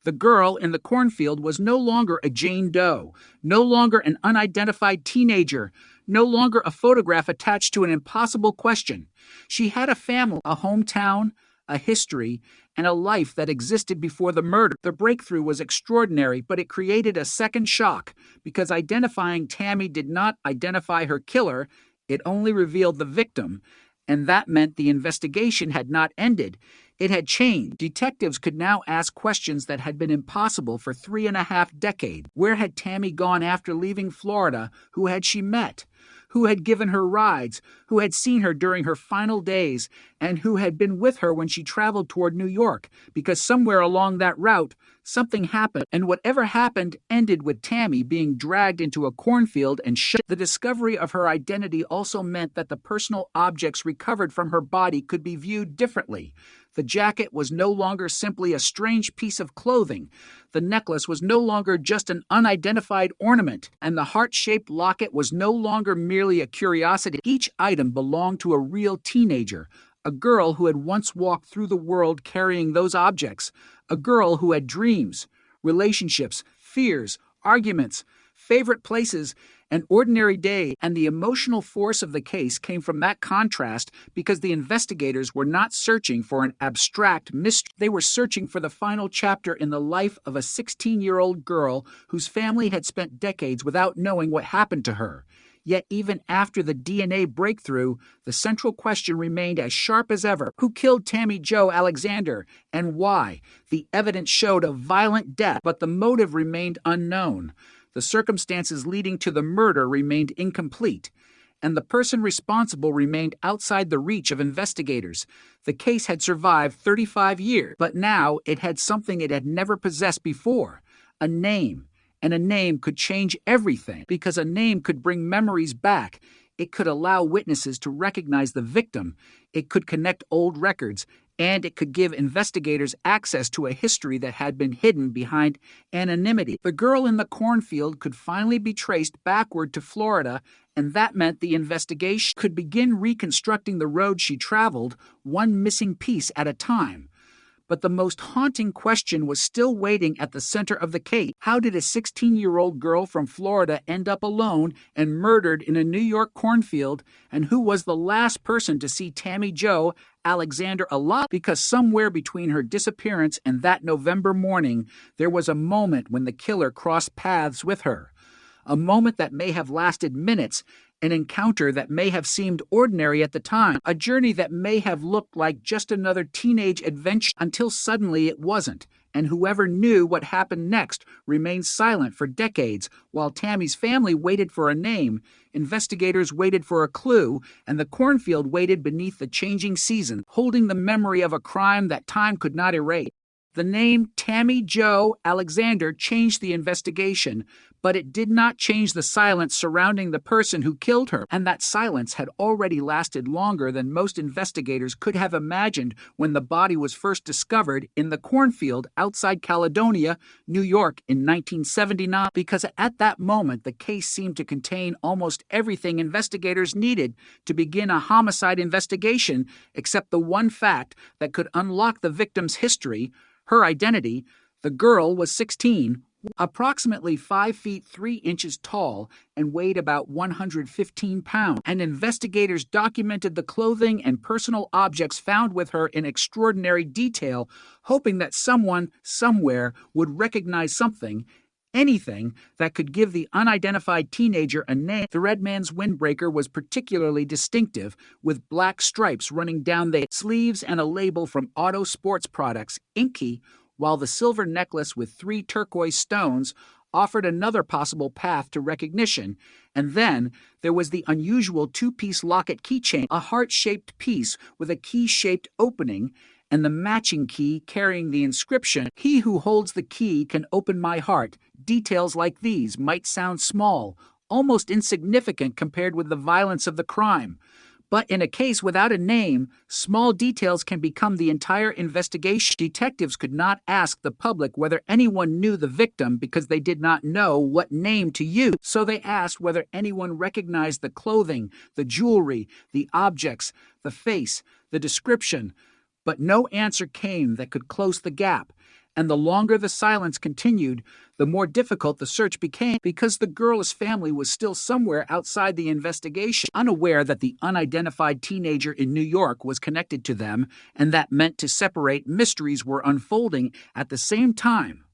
The girl in the cornfield was no longer a Jane Doe, no longer an unidentified teenager, no longer a photograph attached to an impossible question. She had a family, a hometown, a history, and a life that existed before the murder. The breakthrough was extraordinary, but it created a second shock, because identifying Tammy did not identify her killer, it only revealed the victim, and that meant the investigation had not ended. It had changed. Detectives could now ask questions that had been impossible for 3.5 decades. Where had Tammy gone after leaving Florida? Who had she met? Who had given her rides? Who had seen her during her final days? And who had been with her when she traveled toward New York? Because somewhere along that route, something happened, and whatever happened ended with Tammy being dragged into a cornfield and shot. The discovery of her identity also meant that the personal objects recovered from her body could be viewed differently. The jacket was no longer simply a strange piece of clothing. The necklace was no longer just an unidentified ornament, and the heart-shaped locket was no longer merely a curiosity. Each item belonged to a real teenager, a girl who had once walked through the world carrying those objects, a girl who had dreams, relationships, fears, arguments, favorite places, an ordinary day. And the emotional force of the case came from that contrast, because the investigators were not searching for an abstract mystery. They were searching for the final chapter in the life of a 16-year-old girl whose family had spent decades without knowing what happened to her. Yet even after the DNA breakthrough, the central question remained as sharp as ever. Who killed Tammy Jo Alexander, and why? The evidence showed a violent death, but the motive remained unknown. The circumstances leading to the murder remained incomplete, and the person responsible remained outside the reach of investigators. The case had survived 35 years, but now it had something it had never possessed before, a name. And a name could change everything, because a name could bring memories back. It could allow witnesses to recognize the victim. It could connect old records, and it could give investigators access to a history that had been hidden behind anonymity. The girl in the cornfield could finally be traced backward to Florida, and that meant the investigation could begin reconstructing the road she traveled, one missing piece at a time. But the most haunting question was still waiting at the center of the case. How did a 16-year-old girl from Florida end up alone and murdered in a New York cornfield? And who was the last person to see Tammy Jo Alexander alive? Because somewhere between her disappearance and that November morning, there was a moment when the killer crossed paths with her. A moment that may have lasted minutes, an encounter that may have seemed ordinary at the time, a journey that may have looked like just another teenage adventure until suddenly it wasn't, and whoever knew what happened next remained silent for decades. While Tammy's family waited for a name, investigators waited for a clue, and the cornfield waited beneath the changing season, holding the memory of a crime that time could not erase. The name Tammy Jo Alexander changed the investigation, But it did not change the silence surrounding the person who killed her, and that silence had already lasted longer than most investigators could have imagined when the body was first discovered in the cornfield outside Caledonia, New York in 1979, because at that moment the case seemed to contain almost everything investigators needed to begin a homicide investigation, except the one fact that could unlock the victim's history, her identity. The girl was 16, approximately 5 feet 3 inches tall, and weighed about 115 pounds, and investigators documented the clothing and personal objects found with her in extraordinary detail, hoping that someone, somewhere, would recognize something, anything, that could give the unidentified teenager a name. The red man's windbreaker was particularly distinctive, with black stripes running down the sleeves and a label from Auto Sports Products, Inky, while the silver necklace with 3 turquoise stones offered another possible path to recognition. And then there was the unusual 2-piece locket keychain, a heart-shaped piece with a key-shaped opening, and the matching key carrying the inscription, "He who holds the key can open my heart." Details like these might sound small, almost insignificant compared with the violence of the crime. But in a case without a name, small details can become the entire investigation. Detectives could not ask the public whether anyone knew the victim because they did not know what name to use. So they asked whether anyone recognized the clothing, the jewelry, the objects, the face, the description. But no answer came that could close the gap. And the longer the silence continued, the more difficult the search became, because the girl's family was still somewhere outside the investigation, unaware that the unidentified teenager in New York was connected to them, and that meant to separate mysteries were unfolding at the same time.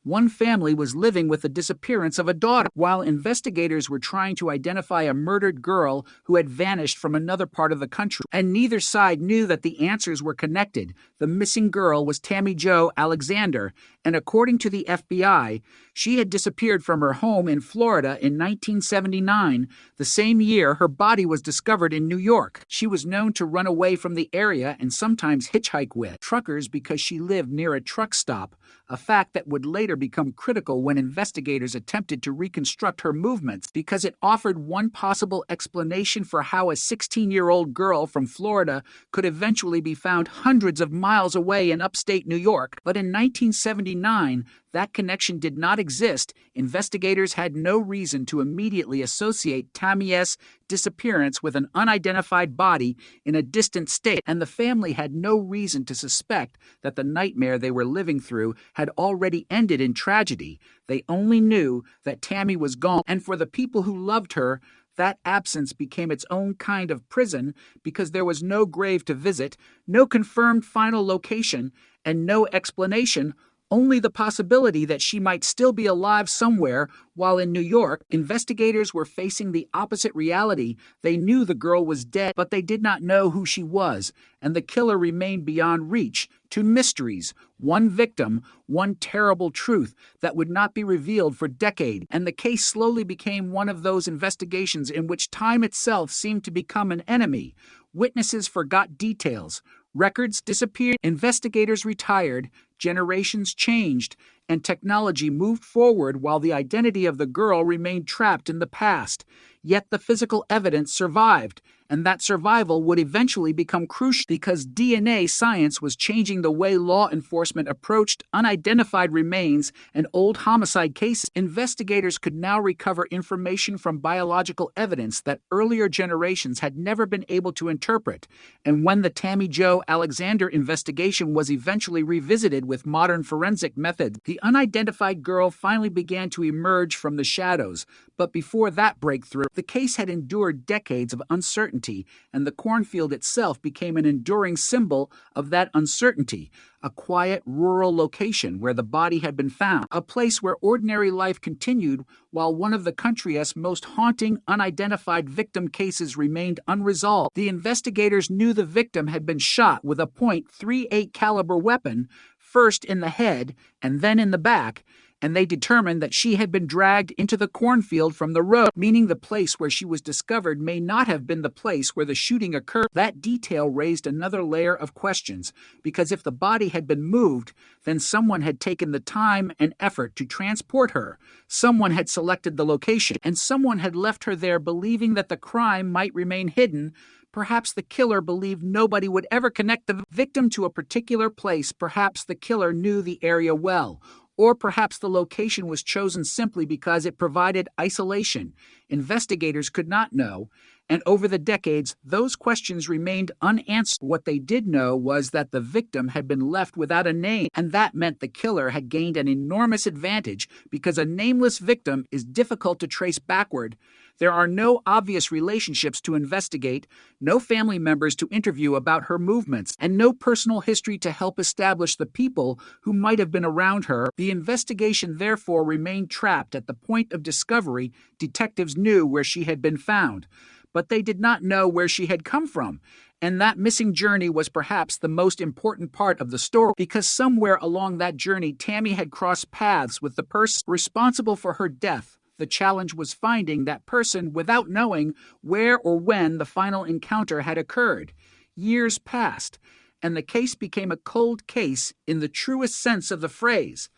One family was living with the disappearance of a daughter, while investigators were trying to identify a murdered girl who had vanished from another part of the country. And neither side knew that the answers were connected. The missing girl was Tammy Jo Alexander, and according to the FBI, she had disappeared from her home in Florida in 1979, the same year her body was discovered in New York. She was known to run away from the area and sometimes hitchhike with truckers because she lived near a truck stop, a fact that would later become critical when investigators attempted to reconstruct her movements, because it offered one possible explanation for how a 16-year-old girl from Florida could eventually be found hundreds of miles away in upstate New York. But in 1979, that connection did not exist. Investigators had no reason to immediately associate Tammy's disappearance with an unidentified body in a distant state, and the family had no reason to suspect that the nightmare they were living through had already ended in tragedy. They only knew that Tammy was gone, and for the people who loved her, that absence became its own kind of prison, because there was no grave to visit, no confirmed final location, and no explanation, only the possibility that she might still be alive somewhere. While in New York, investigators were facing the opposite reality. They knew the girl was dead, but they did not know who she was, and the killer remained beyond reach. Two mysteries, one victim, one terrible truth that would not be revealed for decades. And the case slowly became one of those investigations in which time itself seemed to become an enemy. Witnesses forgot details. Records disappeared. Investigators retired. Generations changed, and technology moved forward while the identity of the girl remained trapped in the past. Yet the physical evidence survived, and that survival would eventually become crucial because DNA science was changing the way law enforcement approached unidentified remains and old homicide cases. Investigators could now recover information from biological evidence that earlier generations had never been able to interpret. And when the Tammy Jo Alexander investigation was eventually revisited with modern forensic methods, the unidentified girl finally began to emerge from the shadows. But before that breakthrough, the case had endured decades of uncertainty, and the cornfield itself became an enduring symbol of that uncertainty. A quiet, rural location where the body had been found, a place where ordinary life continued while one of the country's most haunting unidentified victim cases remained unresolved. The investigators knew the victim had been shot with a .38 caliber weapon, first in the head and then in the back, and they determined that she had been dragged into the cornfield from the road, meaning the place where she was discovered may not have been the place where the shooting occurred. That detail raised another layer of questions, because if the body had been moved, then someone had taken the time and effort to transport her. Someone had selected the location, and someone had left her there believing that the crime might remain hidden. Perhaps the killer believed nobody would ever connect the victim to a particular place. Perhaps the killer knew the area well. Or perhaps the location was chosen simply because it provided isolation. Investigators could not know, and over the decades, those questions remained unanswered. What they did know was that the victim had been left without a name, and that meant the killer had gained an enormous advantage because a nameless victim is difficult to trace backward. There are no obvious relationships to investigate, no family members to interview about her movements, and no personal history to help establish the people who might have been around her. The investigation therefore remained trapped at the point of discovery. Detectives knew where she had been found, but they did not know where she had come from. And that missing journey was perhaps the most important part of the story, because somewhere along that journey, Tammy had crossed paths with the person responsible for her death. The challenge was finding that person without knowing where or when the final encounter had occurred. Years passed, and the case became a cold case in the truest sense of the phrase.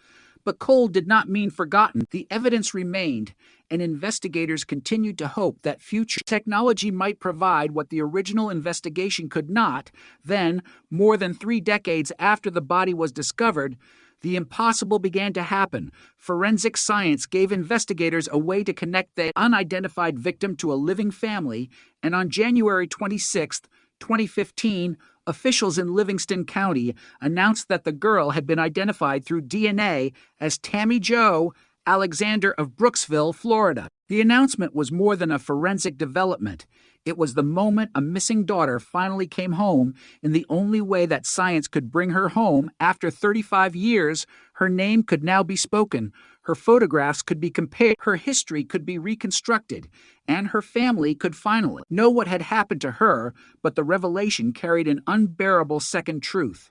But cold did not mean forgotten. The evidence remained, and investigators continued to hope that future technology might provide what the original investigation could not. Then, more than 3 decades after the body was discovered, the impossible began to happen. Forensic science gave investigators a way to connect the unidentified victim to a living family, and on January 26, 2015, officials in Livingston County announced that the girl had been identified through DNA as Tammy Jo Alexander of Brooksville, Florida. The announcement was more than a forensic development. It was the moment a missing daughter finally came home in the only way that science could bring her home. After 35 years, her name could now be spoken, her photographs could be compared, her history could be reconstructed, and her family could finally know what had happened to her. But the revelation carried an unbearable second truth.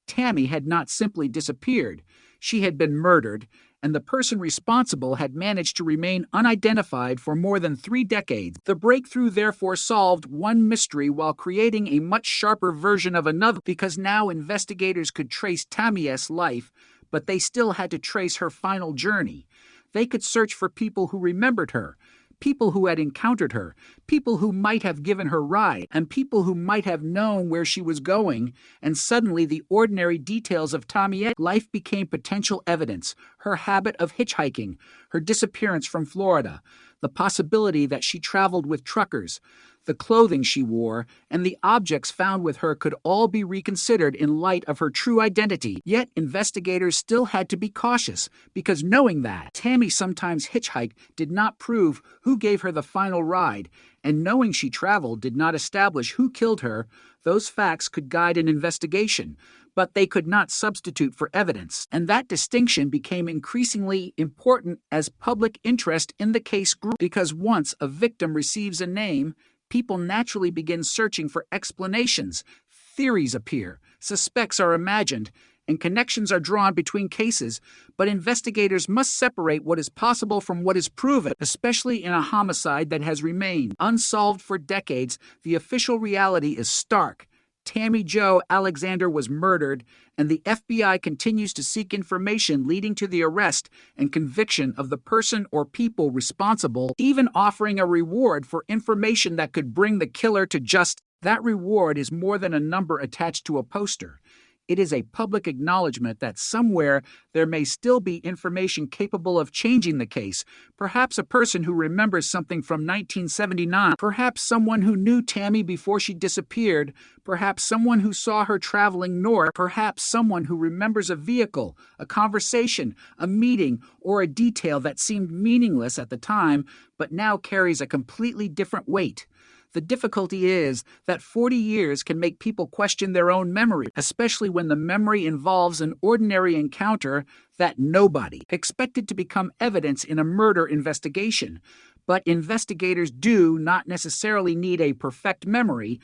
Tammy had not simply disappeared. She had been murdered, and the person responsible had managed to remain unidentified for more than 3 decades. The breakthrough therefore solved one mystery while creating a much sharper version of another, because now investigators could trace Tammy's life, but they still had to trace her final journey. They could search for people who remembered her, people who had encountered her, people who might have given her ride, and people who might have known where she was going. And suddenly the ordinary details of Tammy's life became potential evidence. Her habit of hitchhiking, her disappearance from Florida, the possibility that she traveled with truckers, the clothing she wore, and the objects found with her could all be reconsidered in light of her true identity. Yet investigators still had to be cautious, because knowing that Tammy sometimes hitchhiked did not prove who gave her the final ride, and knowing she traveled did not establish who killed her. Those facts could guide an investigation, but they could not substitute for evidence. And that distinction became increasingly important as public interest in the case grew, because once a victim receives a name, people naturally begin searching for explanations. Theories appear, suspects are imagined, and connections are drawn between cases. But investigators must separate what is possible from what is proven, especially in a homicide that has remained unsolved for decades. The official reality is stark. Tammy Jo Alexander was murdered, and the FBI continues to seek information leading to the arrest and conviction of the person or people responsible, even offering a reward for information that could bring the killer to justice. That reward is more than a number attached to a poster. It is a public acknowledgement that somewhere there may still be information capable of changing the case. Perhaps a person who remembers something from 1979. Perhaps someone who knew Tammy before she disappeared. Perhaps someone who saw her traveling north. Perhaps someone who remembers a vehicle, a conversation, a meeting, or a detail that seemed meaningless at the time, but now carries a completely different weight. The difficulty is that 40 years can make people question their own memory, especially when the memory involves an ordinary encounter that nobody expected to become evidence in a murder investigation. But investigators do not necessarily need a perfect memory.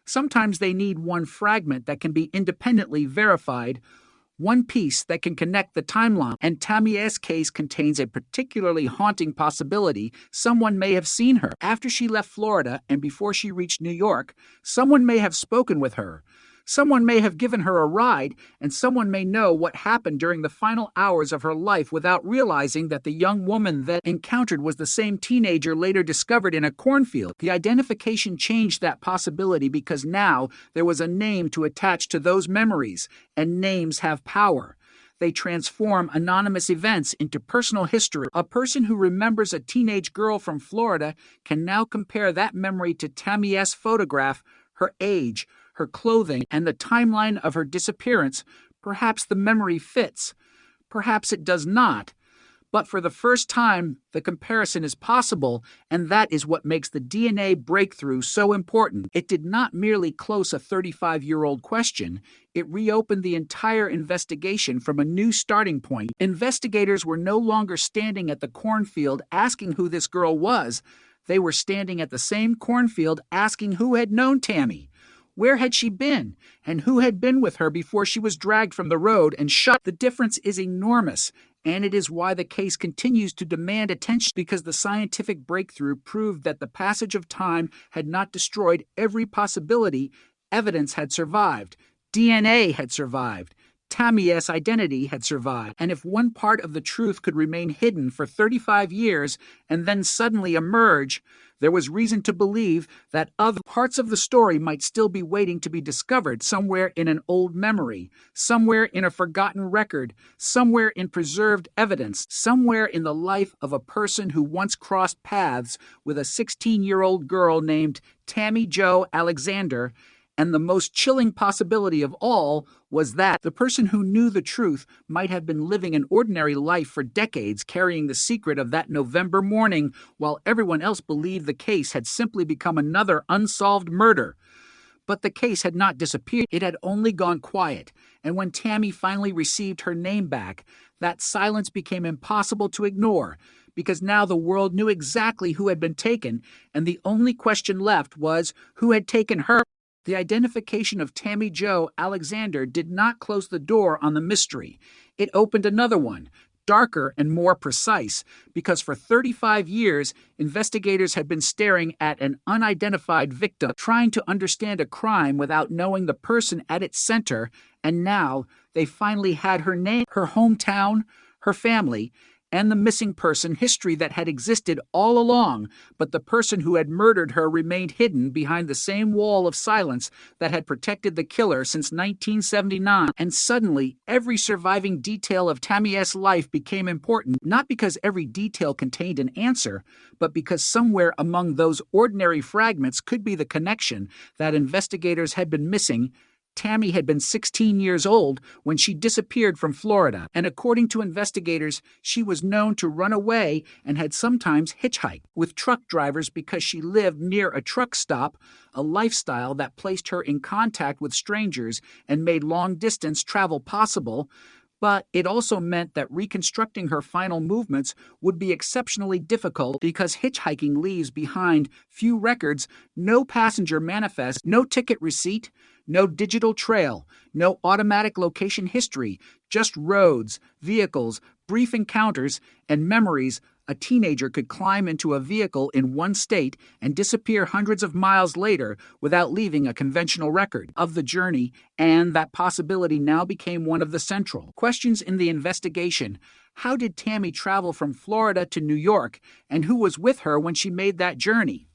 Sometimes they need one fragment that can be independently verified, one piece that can connect the timeline. And Tammy S. case contains a particularly haunting possibility. Someone may have seen her. After she left Florida and before she reached New York, someone may have spoken with her. Someone may have given her a ride, and someone may know what happened during the final hours of her life without realizing that the young woman that encountered was the same teenager later discovered in a cornfield. The identification changed that possibility because now there was a name to attach to those memories, and names have power. They transform anonymous events into personal history. A person who remembers a teenage girl from Florida can now compare that memory to Tammy S.'s photograph, her age, her clothing, and the timeline of her disappearance. Perhaps the memory fits. Perhaps it does not. But for the first time, the comparison is possible, and that is what makes the DNA breakthrough so important. It did not merely close a 35-year-old question. It reopened the entire investigation from a new starting point. Investigators were no longer standing at the cornfield asking who this girl was. They were standing at the same cornfield asking who had known Tammy. Where had she been, and who had been with her before she was dragged from the road and shot? The difference is enormous, and it is why the case continues to demand attention, because the scientific breakthrough proved that the passage of time had not destroyed every possibility. Evidence had survived. DNA had survived. Tammy's identity had survived. And if one part of the truth could remain hidden for 35 years and then suddenly emerge, there was reason to believe that other parts of the story might still be waiting to be discovered somewhere in an old memory, somewhere in a forgotten record, somewhere in preserved evidence, somewhere in the life of a person who once crossed paths with a 16-year-old girl named Tammy Jo Alexander. And the most chilling possibility of all was that the person who knew the truth might have been living an ordinary life for decades, carrying the secret of that November morning, while everyone else believed the case had simply become another unsolved murder. But the case had not disappeared. It had only gone quiet. And when Tammy finally received her name back, that silence became impossible to ignore, because now the world knew exactly who had been taken, and the only question left was who had taken her. The identification of Tammy Jo Alexander did not close the door on the mystery. It opened another one, darker and more precise, because for 35 years, investigators had been staring at an unidentified victim, trying to understand a crime without knowing the person at its center, and now they finally had her name, her hometown, her family, and the missing person history that had existed all along, but the person who had murdered her remained hidden behind the same wall of silence that had protected the killer since 1979. And suddenly, every surviving detail of Tammy S.'s life became important, not because every detail contained an answer, but because somewhere among those ordinary fragments could be the connection that investigators had been missing. Tammy had been 16 years old when she disappeared from Florida, and according to investigators, she was known to run away and had sometimes hitchhiked with truck drivers because she lived near a truck stop, a lifestyle that placed her in contact with strangers and made long-distance travel possible. But it also meant that reconstructing her final movements would be exceptionally difficult because hitchhiking leaves behind few records, no passenger manifest, no ticket receipt, no digital trail, no automatic location history, just roads, vehicles, brief encounters, and memories. A teenager could climb into a vehicle in one state and disappear hundreds of miles later without leaving a conventional record of the journey, and that possibility now became one of the central questions in the investigation. How did Tammy travel from Florida to New York, and who was with her when she made that journey?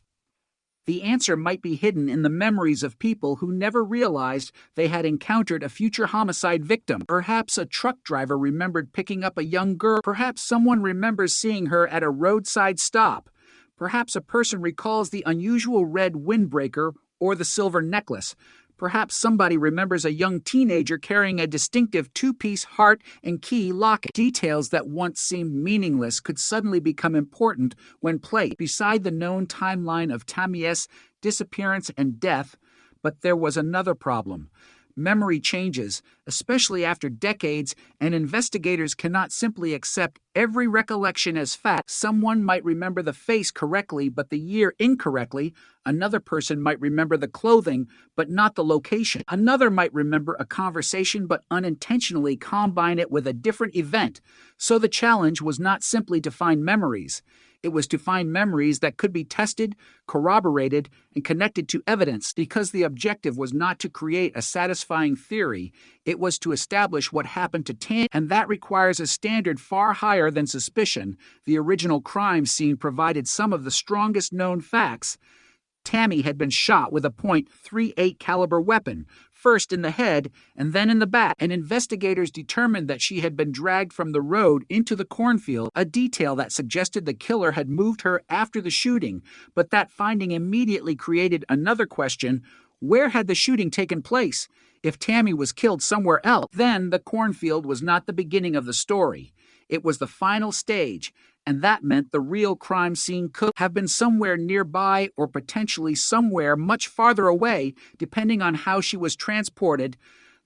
The answer might be hidden in the memories of people who never realized they had encountered a future homicide victim. Perhaps a truck driver remembered picking up a young girl. Perhaps someone remembers seeing her at a roadside stop. Perhaps a person recalls the unusual red windbreaker or the silver necklace. Perhaps somebody remembers a young teenager carrying a distinctive two-piece heart and key locket. Details that once seemed meaningless could suddenly become important when placed beside the known timeline of Tammy's disappearance and death. But there was another problem. Memory changes, especially after decades, and investigators cannot simply accept every recollection as fact. Someone might remember the face correctly, but the year incorrectly. Another person might remember the clothing, but not the location. Another might remember a conversation, but unintentionally combine it with a different event. So the challenge was not simply to find memories. It was to find memories that could be tested, corroborated, and connected to evidence. Because the objective was not to create a satisfying theory, it was to establish what happened to Tammy, and that requires a standard far higher than suspicion. The original crime scene provided some of the strongest known facts. Tammy had been shot with a .38 caliber weapon, first in the head and then in the back, and investigators determined that she had been dragged from the road into the cornfield, a detail that suggested the killer had moved her after the shooting. But that finding immediately created another question: where had the shooting taken place? If Tammy was killed somewhere else, then the cornfield was not the beginning of the story. It was the final stage, and that meant the real crime scene could have been somewhere nearby or potentially somewhere much farther away, depending on how she was transported.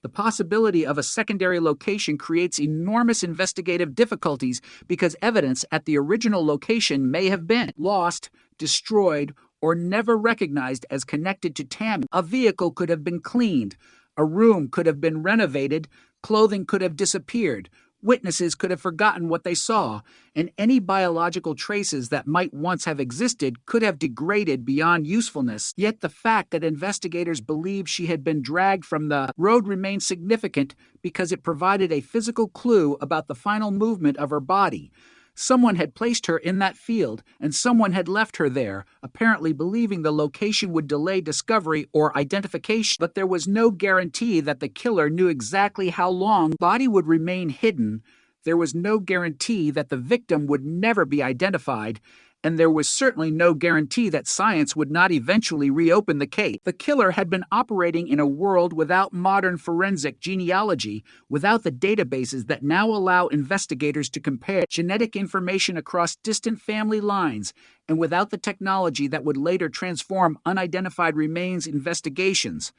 The possibility of a secondary location creates enormous investigative difficulties because evidence at the original location may have been lost, destroyed, or never recognized as connected to Tammy. A vehicle could have been cleaned, a room could have been renovated, clothing could have disappeared. Witnesses could have forgotten what they saw, and any biological traces that might once have existed could have degraded beyond usefulness. Yet the fact that investigators believed she had been dragged from the road remained significant because it provided a physical clue about the final movement of her body. Someone had placed her in that field, and someone had left her there, apparently believing the location would delay discovery or identification. But there was no guarantee that the killer knew exactly how long the body would remain hidden. There was no guarantee that the victim would never be identified, and there was certainly no guarantee that science would not eventually reopen the case. The killer had been operating in a world without modern forensic genealogy, without the databases that now allow investigators to compare genetic information across distant family lines, and without the technology that would later transform unidentified remains investigations.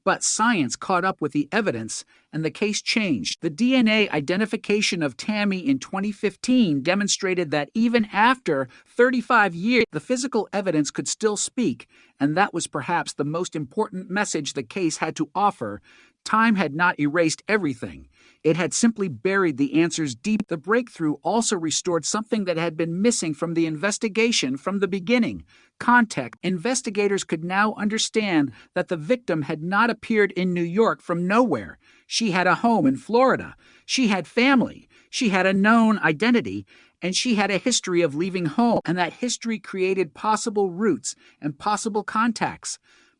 But science caught up with the evidence, and the case changed. The DNA identification of Tammy in 2015 demonstrated that even after 35 years, the physical evidence could still speak, and that was perhaps the most important message the case had to offer. Time had not erased everything. It had simply buried the answers deep. The breakthrough also restored something that had been missing from the investigation from the beginning: context. Investigators could now understand that the victim had not appeared in New York from nowhere. She had a home in Florida. She had family. She had a known identity, and she had a history of leaving home, and that history created possible routes and possible contacts.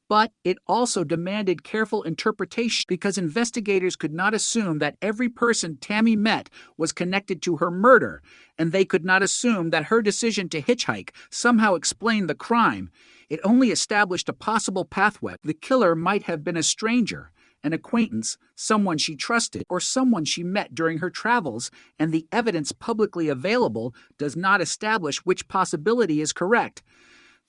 But it also demanded careful interpretation because investigators could not assume that every person Tammy met was connected to her murder, and they could not assume that her decision to hitchhike somehow explained the crime. It only established a possible pathway. The killer might have been a stranger, an acquaintance, someone she trusted, or someone she met during her travels, and the evidence publicly available does not establish which possibility is correct.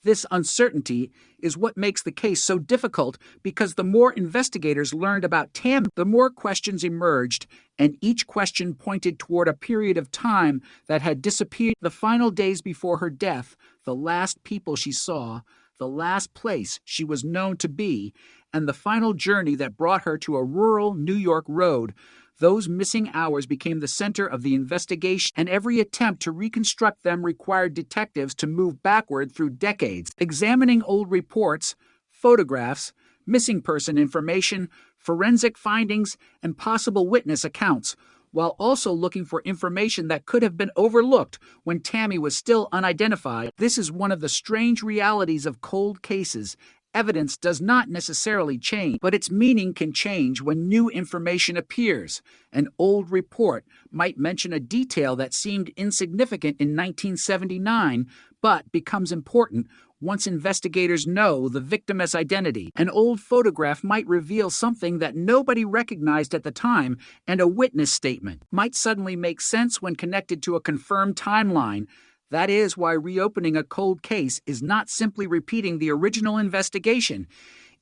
This uncertainty is what makes the case so difficult because the more investigators learned about Tammy, the more questions emerged, and each question pointed toward a period of time that had disappeared. The final days before her death, the last people she saw, the last place she was known to be, and the final journey that brought her to a rural New York road. Those missing hours became the center of the investigation, and every attempt to reconstruct them required detectives to move backward through decades, examining old reports, photographs, missing person information, forensic findings, and possible witness accounts, while also looking for information that could have been overlooked when Tammy was still unidentified. This is one of the strange realities of cold cases. Evidence does not necessarily change, but its meaning can change when new information appears. An old report might mention a detail that seemed insignificant in 1979, but becomes important once investigators know the victim's identity. An old photograph might reveal something that nobody recognized at the time, and a witness statement might suddenly make sense when connected to a confirmed timeline. That is why reopening a cold case is not simply repeating the original investigation.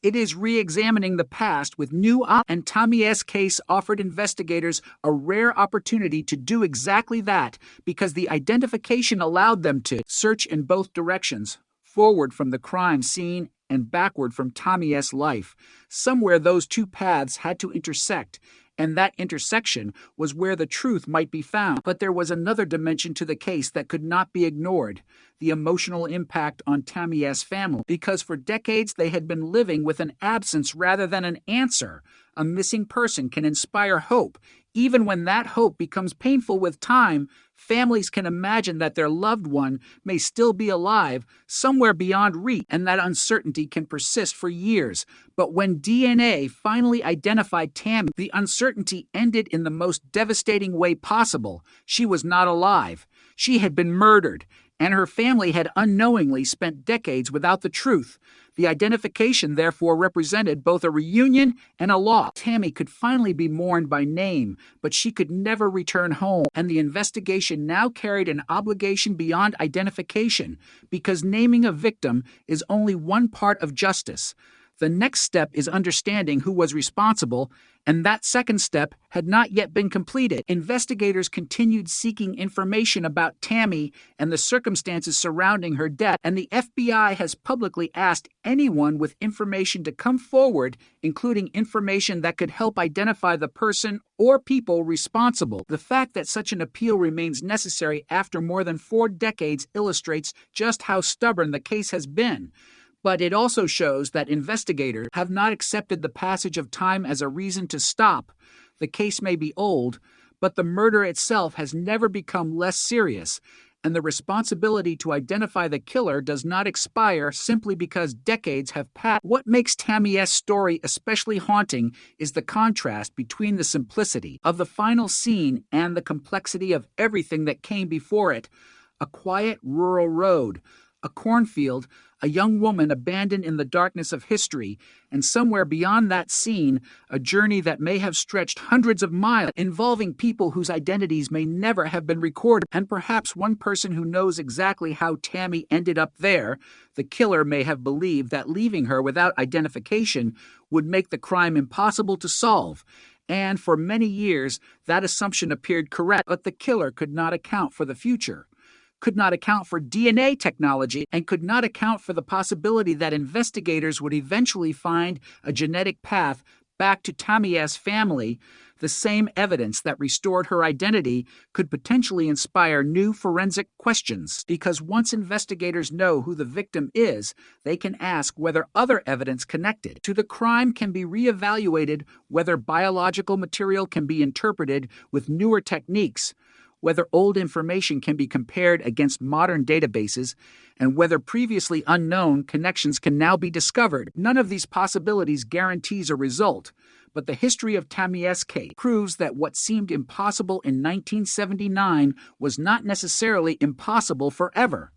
It is re-examining the past with new and Tommy S. case offered investigators a rare opportunity to do exactly that because the identification allowed them to search in both directions, forward from the crime scene and backward from Tommy S. life. Somewhere those two paths had to intersect, and that intersection was where the truth might be found. But there was another dimension to the case that could not be ignored: the emotional impact on Tommy S. family, because for decades they had been living with an absence rather than an answer. A missing person can inspire hope. Even when that hope becomes painful with time, families can imagine that their loved one may still be alive somewhere beyond reach, and that uncertainty can persist for years. But when DNA finally identified Tammy, the uncertainty ended in the most devastating way possible. She was not alive. She had been murdered, and her family had unknowingly spent decades without the truth. The identification, therefore, represented both a reunion and a loss. Tammy could finally be mourned by name, but she could never return home, and the investigation now carried an obligation beyond identification, because naming a victim is only one part of justice. The next step is understanding who was responsible, and that second step had not yet been completed. Investigators continued seeking information about Tammy and the circumstances surrounding her death, and the FBI has publicly asked anyone with information to come forward, including information that could help identify the person or people responsible. The fact that such an appeal remains necessary after more than 4 decades illustrates just how stubborn the case has been. But it also shows that investigators have not accepted the passage of time as a reason to stop. The case may be old, but the murder itself has never become less serious, and the responsibility to identify the killer does not expire simply because decades have passed. What makes Tammy S.'s story especially haunting is the contrast between the simplicity of the final scene and the complexity of everything that came before it. A quiet rural road, a cornfield, a young woman abandoned in the darkness of history, and somewhere beyond that scene, a journey that may have stretched hundreds of miles, involving people whose identities may never have been recorded, and perhaps one person who knows exactly how Tammy ended up there. The killer may have believed that leaving her without identification would make the crime impossible to solve. And for many years, that assumption appeared correct, but the killer could not account for the future, could not account for DNA technology, and could not account for the possibility that investigators would eventually find a genetic path back to Tammy S.'s family. The same evidence that restored her identity could potentially inspire new forensic questions, because once investigators know who the victim is, they can ask whether other evidence connected to the crime can be reevaluated, whether biological material can be interpreted with newer techniques, whether old information can be compared against modern databases, and whether previously unknown connections can now be discovered. None of these possibilities guarantees a result, but the history of Tammy S.'s case proves that what seemed impossible in 1979 was not necessarily impossible forever.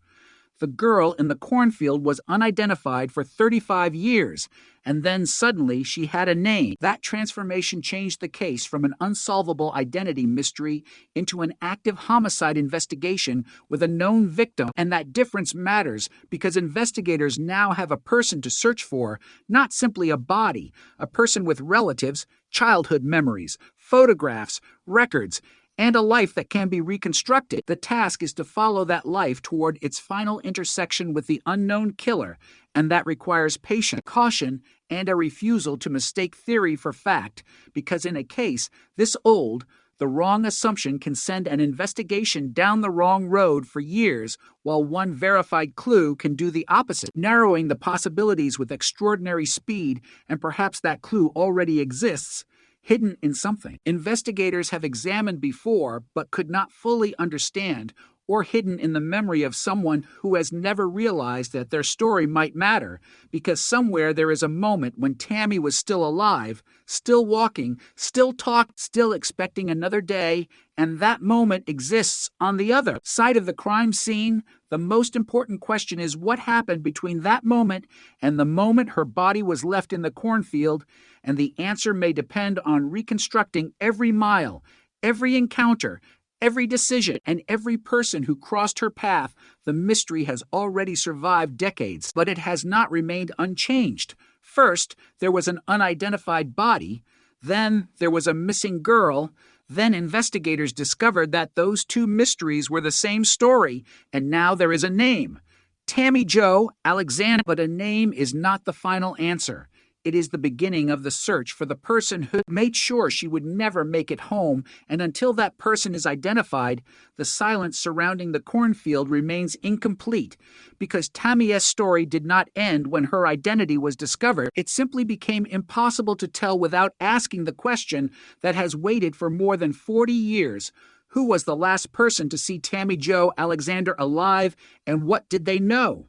The girl in the cornfield was unidentified for 35 years, and then suddenly she had a name. That transformation changed the case from an unsolvable identity mystery into an active homicide investigation with a known victim. And that difference matters because investigators now have a person to search for, not simply a body, a person with relatives, childhood memories, photographs, records, and a life that can be reconstructed. The task is to follow that life toward its final intersection with the unknown killer, and that requires patience, caution, and a refusal to mistake theory for fact, because in a case this old, the wrong assumption can send an investigation down the wrong road for years, while one verified clue can do the opposite, narrowing the possibilities with extraordinary speed, and perhaps that clue already exists, hidden in something investigators have examined before but could not fully understand, or hidden in the memory of someone who has never realized that their story might matter, because somewhere there is a moment when Tammy was still alive, still walking, still talking, still expecting another day, and that moment exists on the other side of the crime scene. The most important question is what happened between that moment and the moment her body was left in the cornfield, and the answer may depend on reconstructing every mile, every encounter, every decision, and every person who crossed her path. The mystery has already survived decades, but it has not remained unchanged. First, there was an unidentified body. Then there was a missing girl. Then investigators discovered that those two mysteries were the same story, and now there is a name. Tammy Jo Alexander. But a name is not the final answer. It is the beginning of the search for the person who made sure she would never make it home, and until that person is identified, the silence surrounding the cornfield remains incomplete. Because Tammy S.'s story did not end when her identity was discovered, it simply became impossible to tell without asking the question that has waited for more than 40 years. Who was the last person to see Tammy Jo Alexander alive, and what did they know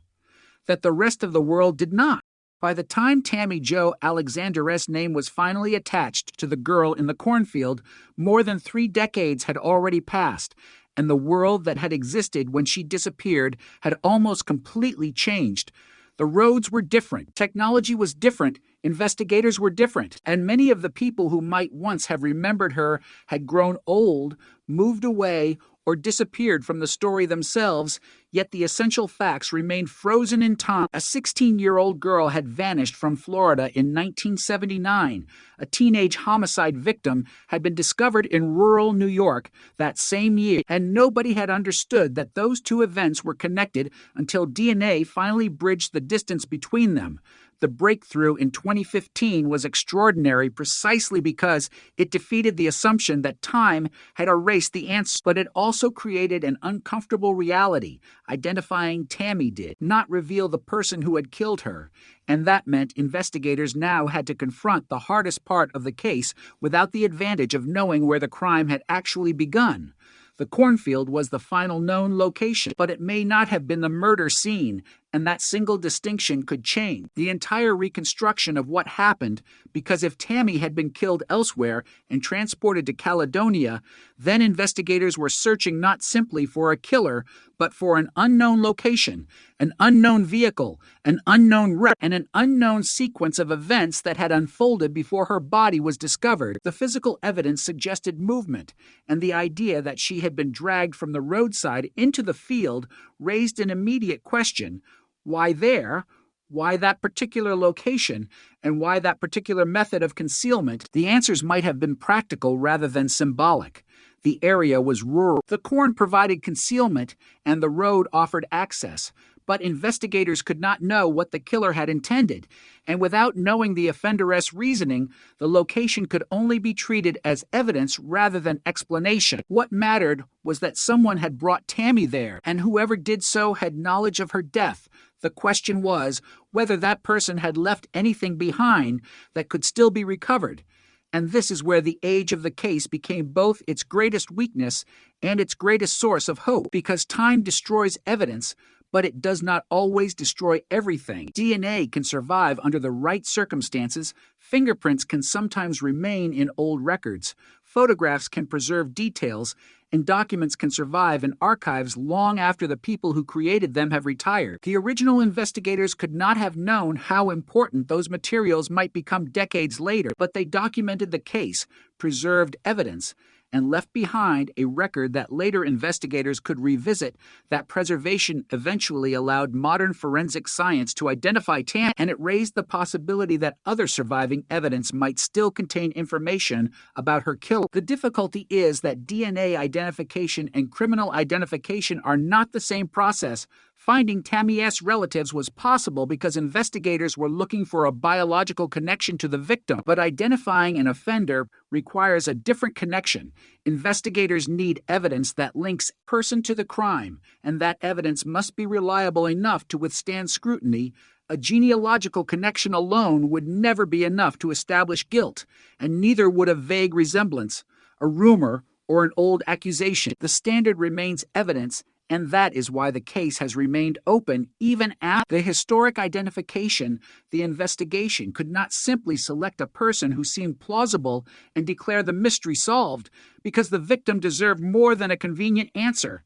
that the rest of the world did not? By the time Tammy Jo Alexander's name was finally attached to the girl in the cornfield, more than 3 decades had already passed, and the world that had existed when she disappeared had almost completely changed. The roads were different, technology was different, investigators were different, and many of the people who might once have remembered her had grown old, moved away, or disappeared from the story themselves, yet the essential facts remained frozen in time. A 16-year-old girl had vanished from Florida in 1979. A teenage homicide victim had been discovered in rural New York that same year, and nobody had understood that those two events were connected until DNA finally bridged the distance between them. The breakthrough in 2015 was extraordinary precisely because it defeated the assumption that time had erased the answer, but it also created an uncomfortable reality. Identifying Tammy did not reveal the person who had killed her, and that meant investigators now had to confront the hardest part of the case without the advantage of knowing where the crime had actually begun. The cornfield was the final known location, but it may not have been the murder scene, and that single distinction could change the entire reconstruction of what happened, because if Tammy had been killed elsewhere and transported to Caledonia, then investigators were searching not simply for a killer, but for an unknown location, an unknown vehicle, an unknown route, and an unknown sequence of events that had unfolded before her body was discovered. The physical evidence suggested movement, and the idea that she had been dragged from the roadside into the field raised an immediate question. Why there? Why that particular location? And why that particular method of concealment? The answers might have been practical rather than symbolic. The area was rural. The corn provided concealment, and the road offered access. But investigators could not know what the killer had intended, and without knowing the offender's reasoning, the location could only be treated as evidence rather than explanation. What mattered was that someone had brought Tammy there, and whoever did so had knowledge of her death. The question was whether that person had left anything behind that could still be recovered. And this is where the age of the case became both its greatest weakness and its greatest source of hope, because time destroys evidence, but it does not always destroy everything. DNA can survive under the right circumstances. Fingerprints can sometimes remain in old records. Photographs can preserve details, and documents can survive in archives long after the people who created them have retired. The original investigators could not have known how important those materials might become decades later, but they documented the case, preserved evidence, and left behind a record that later investigators could revisit. That preservation eventually allowed modern forensic science to identify Tammy, and it raised the possibility that other surviving evidence might still contain information about her killer. The difficulty is that DNA identification and criminal identification are not the same process. Finding Tammy S. relatives was possible because investigators were looking for a biological connection to the victim, but identifying an offender requires a different connection. Investigators need evidence that links a person to the crime, and that evidence must be reliable enough to withstand scrutiny. A genealogical connection alone would never be enough to establish guilt, and neither would a vague resemblance, a rumor, or an old accusation. The standard remains evidence, and that is why the case has remained open even after the historic identification. The investigation could not simply select a person who seemed plausible and declare the mystery solved, because the victim deserved more than a convenient answer.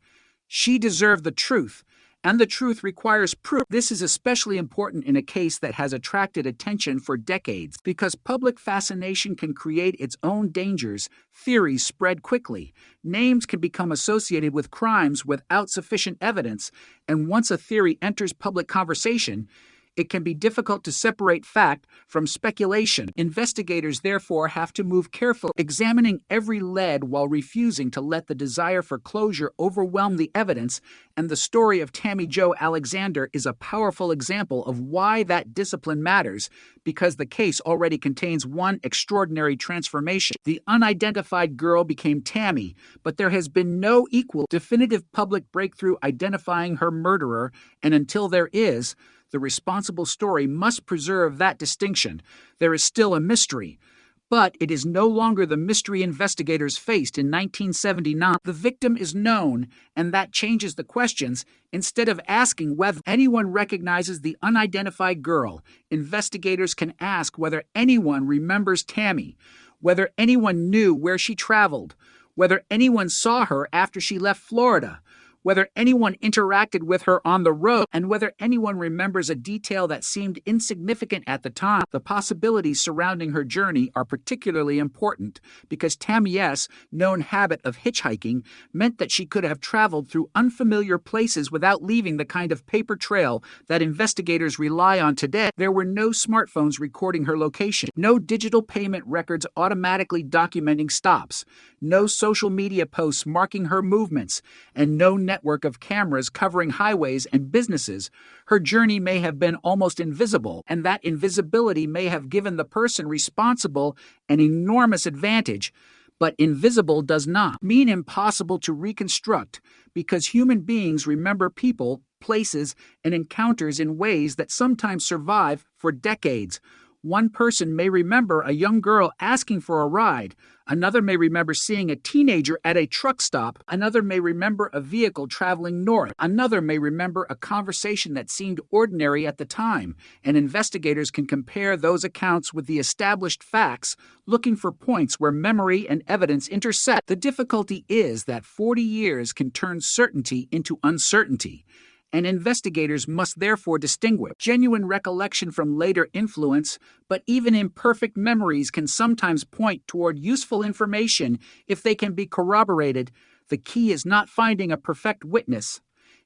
She deserved the truth, and the truth requires proof. This is especially important in a case that has attracted attention for decades, because public fascination can create its own dangers. Theories spread quickly. Names can become associated with crimes without sufficient evidence, and once a theory enters public conversation, it can be difficult to separate fact from speculation. Investigators therefore have to move carefully, examining every lead while refusing to let the desire for closure overwhelm the evidence, and the story of Tammy Jo Alexander is a powerful example of why that discipline matters, because the case already contains one extraordinary transformation. The unidentified girl became Tammy, but there has been no equal definitive public breakthrough identifying her murderer, and until there is, the responsible story must preserve that distinction. There is still a mystery, but it is no longer the mystery investigators faced in 1979. The victim is known, and that changes the questions. Instead of asking whether anyone recognizes the unidentified girl, investigators can ask whether anyone remembers Tammy, whether anyone knew where she traveled, whether anyone saw her after she left Florida, whether anyone interacted with her on the road, and whether anyone remembers a detail that seemed insignificant at the time. The possibilities surrounding her journey are particularly important because Tammy's known habit of hitchhiking meant that she could have traveled through unfamiliar places without leaving the kind of paper trail that investigators rely on today. There were no smartphones recording her location, no digital payment records automatically documenting stops, no social media posts marking her movements, and no network of cameras covering highways and businesses. Her journey may have been almost invisible, and that invisibility may have given the person responsible an enormous advantage. But invisible does not mean impossible to reconstruct, because human beings remember people, places, and encounters in ways that sometimes survive for decades. One person may remember a young girl asking for a ride. Another may remember seeing a teenager at a truck stop. Another may remember a vehicle traveling north. Another may remember a conversation that seemed ordinary at the time. And investigators can compare those accounts with the established facts, looking for points where memory and evidence intersect. The difficulty is that 40 years can turn certainty into uncertainty, and investigators must therefore distinguish genuine recollection from later influence, but even imperfect memories can sometimes point toward useful information if they can be corroborated. The key is not finding a perfect witness.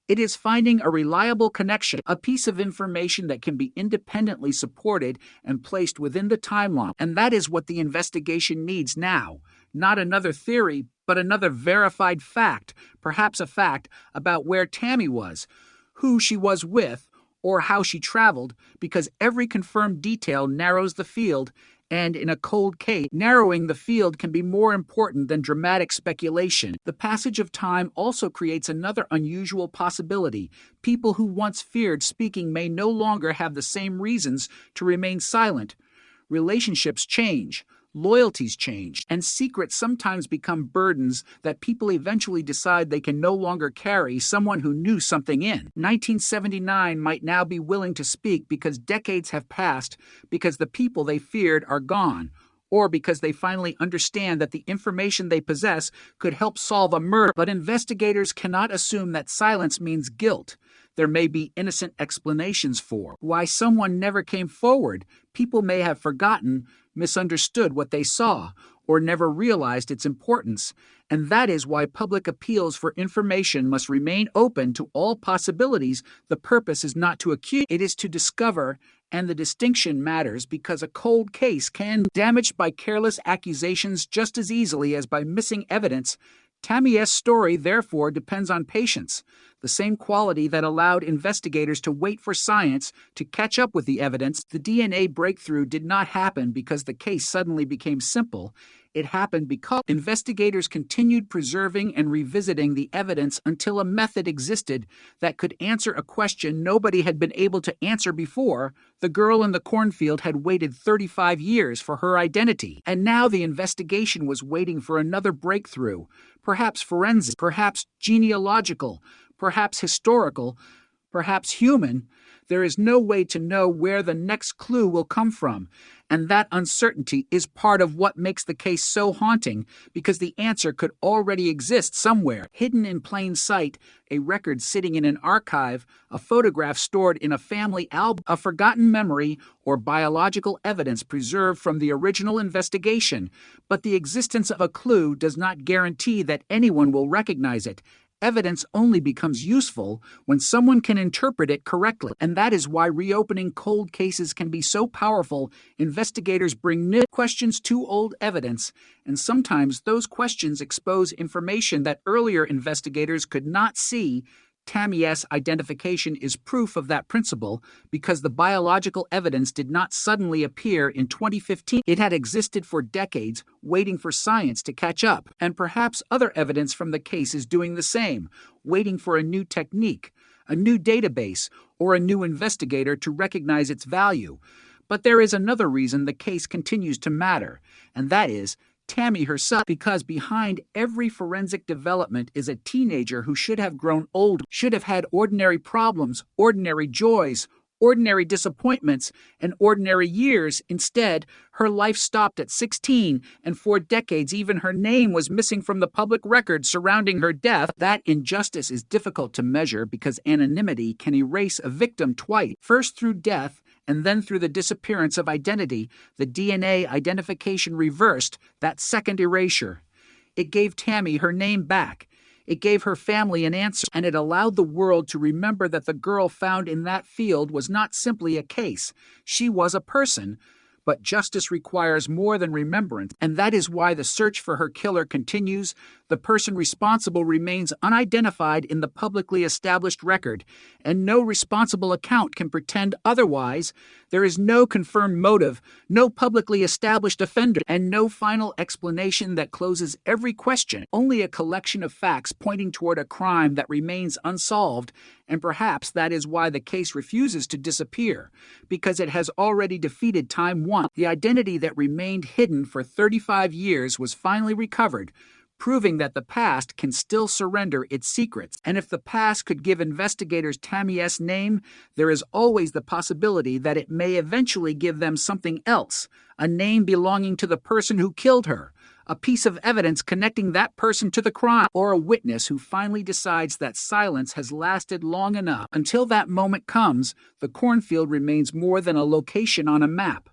It is finding a reliable connection, a piece of information that can be independently supported and placed within the timeline. And that is what the investigation needs now. Not another theory, but another verified fact, perhaps a fact about where Tammy was, who she was with, or how she traveled, because every confirmed detail narrows the field, and in a cold case, narrowing the field can be more important than dramatic speculation. The passage of time also creates another unusual possibility. People who once feared speaking may no longer have the same reasons to remain silent. Relationships change. Loyalties change, and secrets sometimes become burdens that people eventually decide they can no longer carry. Someone who knew something in 1979 might now be willing to speak because decades have passed, because the people they feared are gone, or because they finally understand that the information they possess could help solve a murder. But investigators cannot assume that silence means guilt. There may be innocent explanations for why someone never came forward. People may have forgotten, misunderstood what they saw, or never realized its importance. And that is why public appeals for information must remain open to all possibilities. The purpose is not to accuse, it is to discover, and the distinction matters because a cold case can be damaged by careless accusations just as easily as by missing evidence. Tammy's story, therefore, depends on patience, the same quality that allowed investigators to wait for science to catch up with the evidence. The DNA breakthrough did not happen because the case suddenly became simple. It happened because investigators continued preserving and revisiting the evidence until a method existed that could answer a question nobody had been able to answer before. The girl in the cornfield had waited 35 years for her identity, and now the investigation was waiting for another breakthrough, perhaps forensic, perhaps genealogical, perhaps historical, perhaps human. There is no way to know where the next clue will come from, and that uncertainty is part of what makes the case so haunting, because the answer could already exist somewhere, hidden in plain sight, a record sitting in an archive, a photograph stored in a family album, a forgotten memory, or biological evidence preserved from the original investigation. But the existence of a clue does not guarantee that anyone will recognize it. Evidence only becomes useful when someone can interpret it correctly, and that is why reopening cold cases can be so powerful. Investigators bring new questions to old evidence, and sometimes those questions expose information that earlier investigators could not see. Tammy S. identification is proof of that principle because the biological evidence did not suddenly appear in 2015. It had existed for decades, waiting for science to catch up. And perhaps other evidence from the case is doing the same, waiting for a new technique, a new database, or a new investigator to recognize its value. But there is another reason the case continues to matter, and that is Tammy herself, because behind every forensic development is a teenager who should have grown old, should have had ordinary problems, ordinary joys, ordinary disappointments, and ordinary years. Instead, her life stopped at 16, and for decades even her name was missing from the public record surrounding her death. That injustice is difficult to measure because anonymity can erase a victim twice, first through death, and then through the disappearance of identity. The DNA identification reversed that second erasure. It gave Tammy her name back. It gave her family an answer, and it allowed the world to remember that the girl found in that field was not simply a case. She was a person. But justice requires more than remembrance, and that is why the search for her killer continues. The person responsible remains unidentified in the publicly established record, and no responsible account can pretend otherwise. There is no confirmed motive, no publicly established offender, and no final explanation that closes every question. Only a collection of facts pointing toward a crime that remains unsolved, and perhaps that is why the case refuses to disappear, because it has already defeated time once. The identity that remained hidden for 35 years was finally recovered, proving that the past can still surrender its secrets. And if the past could give investigators Tammy S. name, there is always the possibility that it may eventually give them something else, a name belonging to the person who killed her, a piece of evidence connecting that person to the crime, or a witness who finally decides that silence has lasted long enough. Until that moment comes, the cornfield remains more than a location on a map.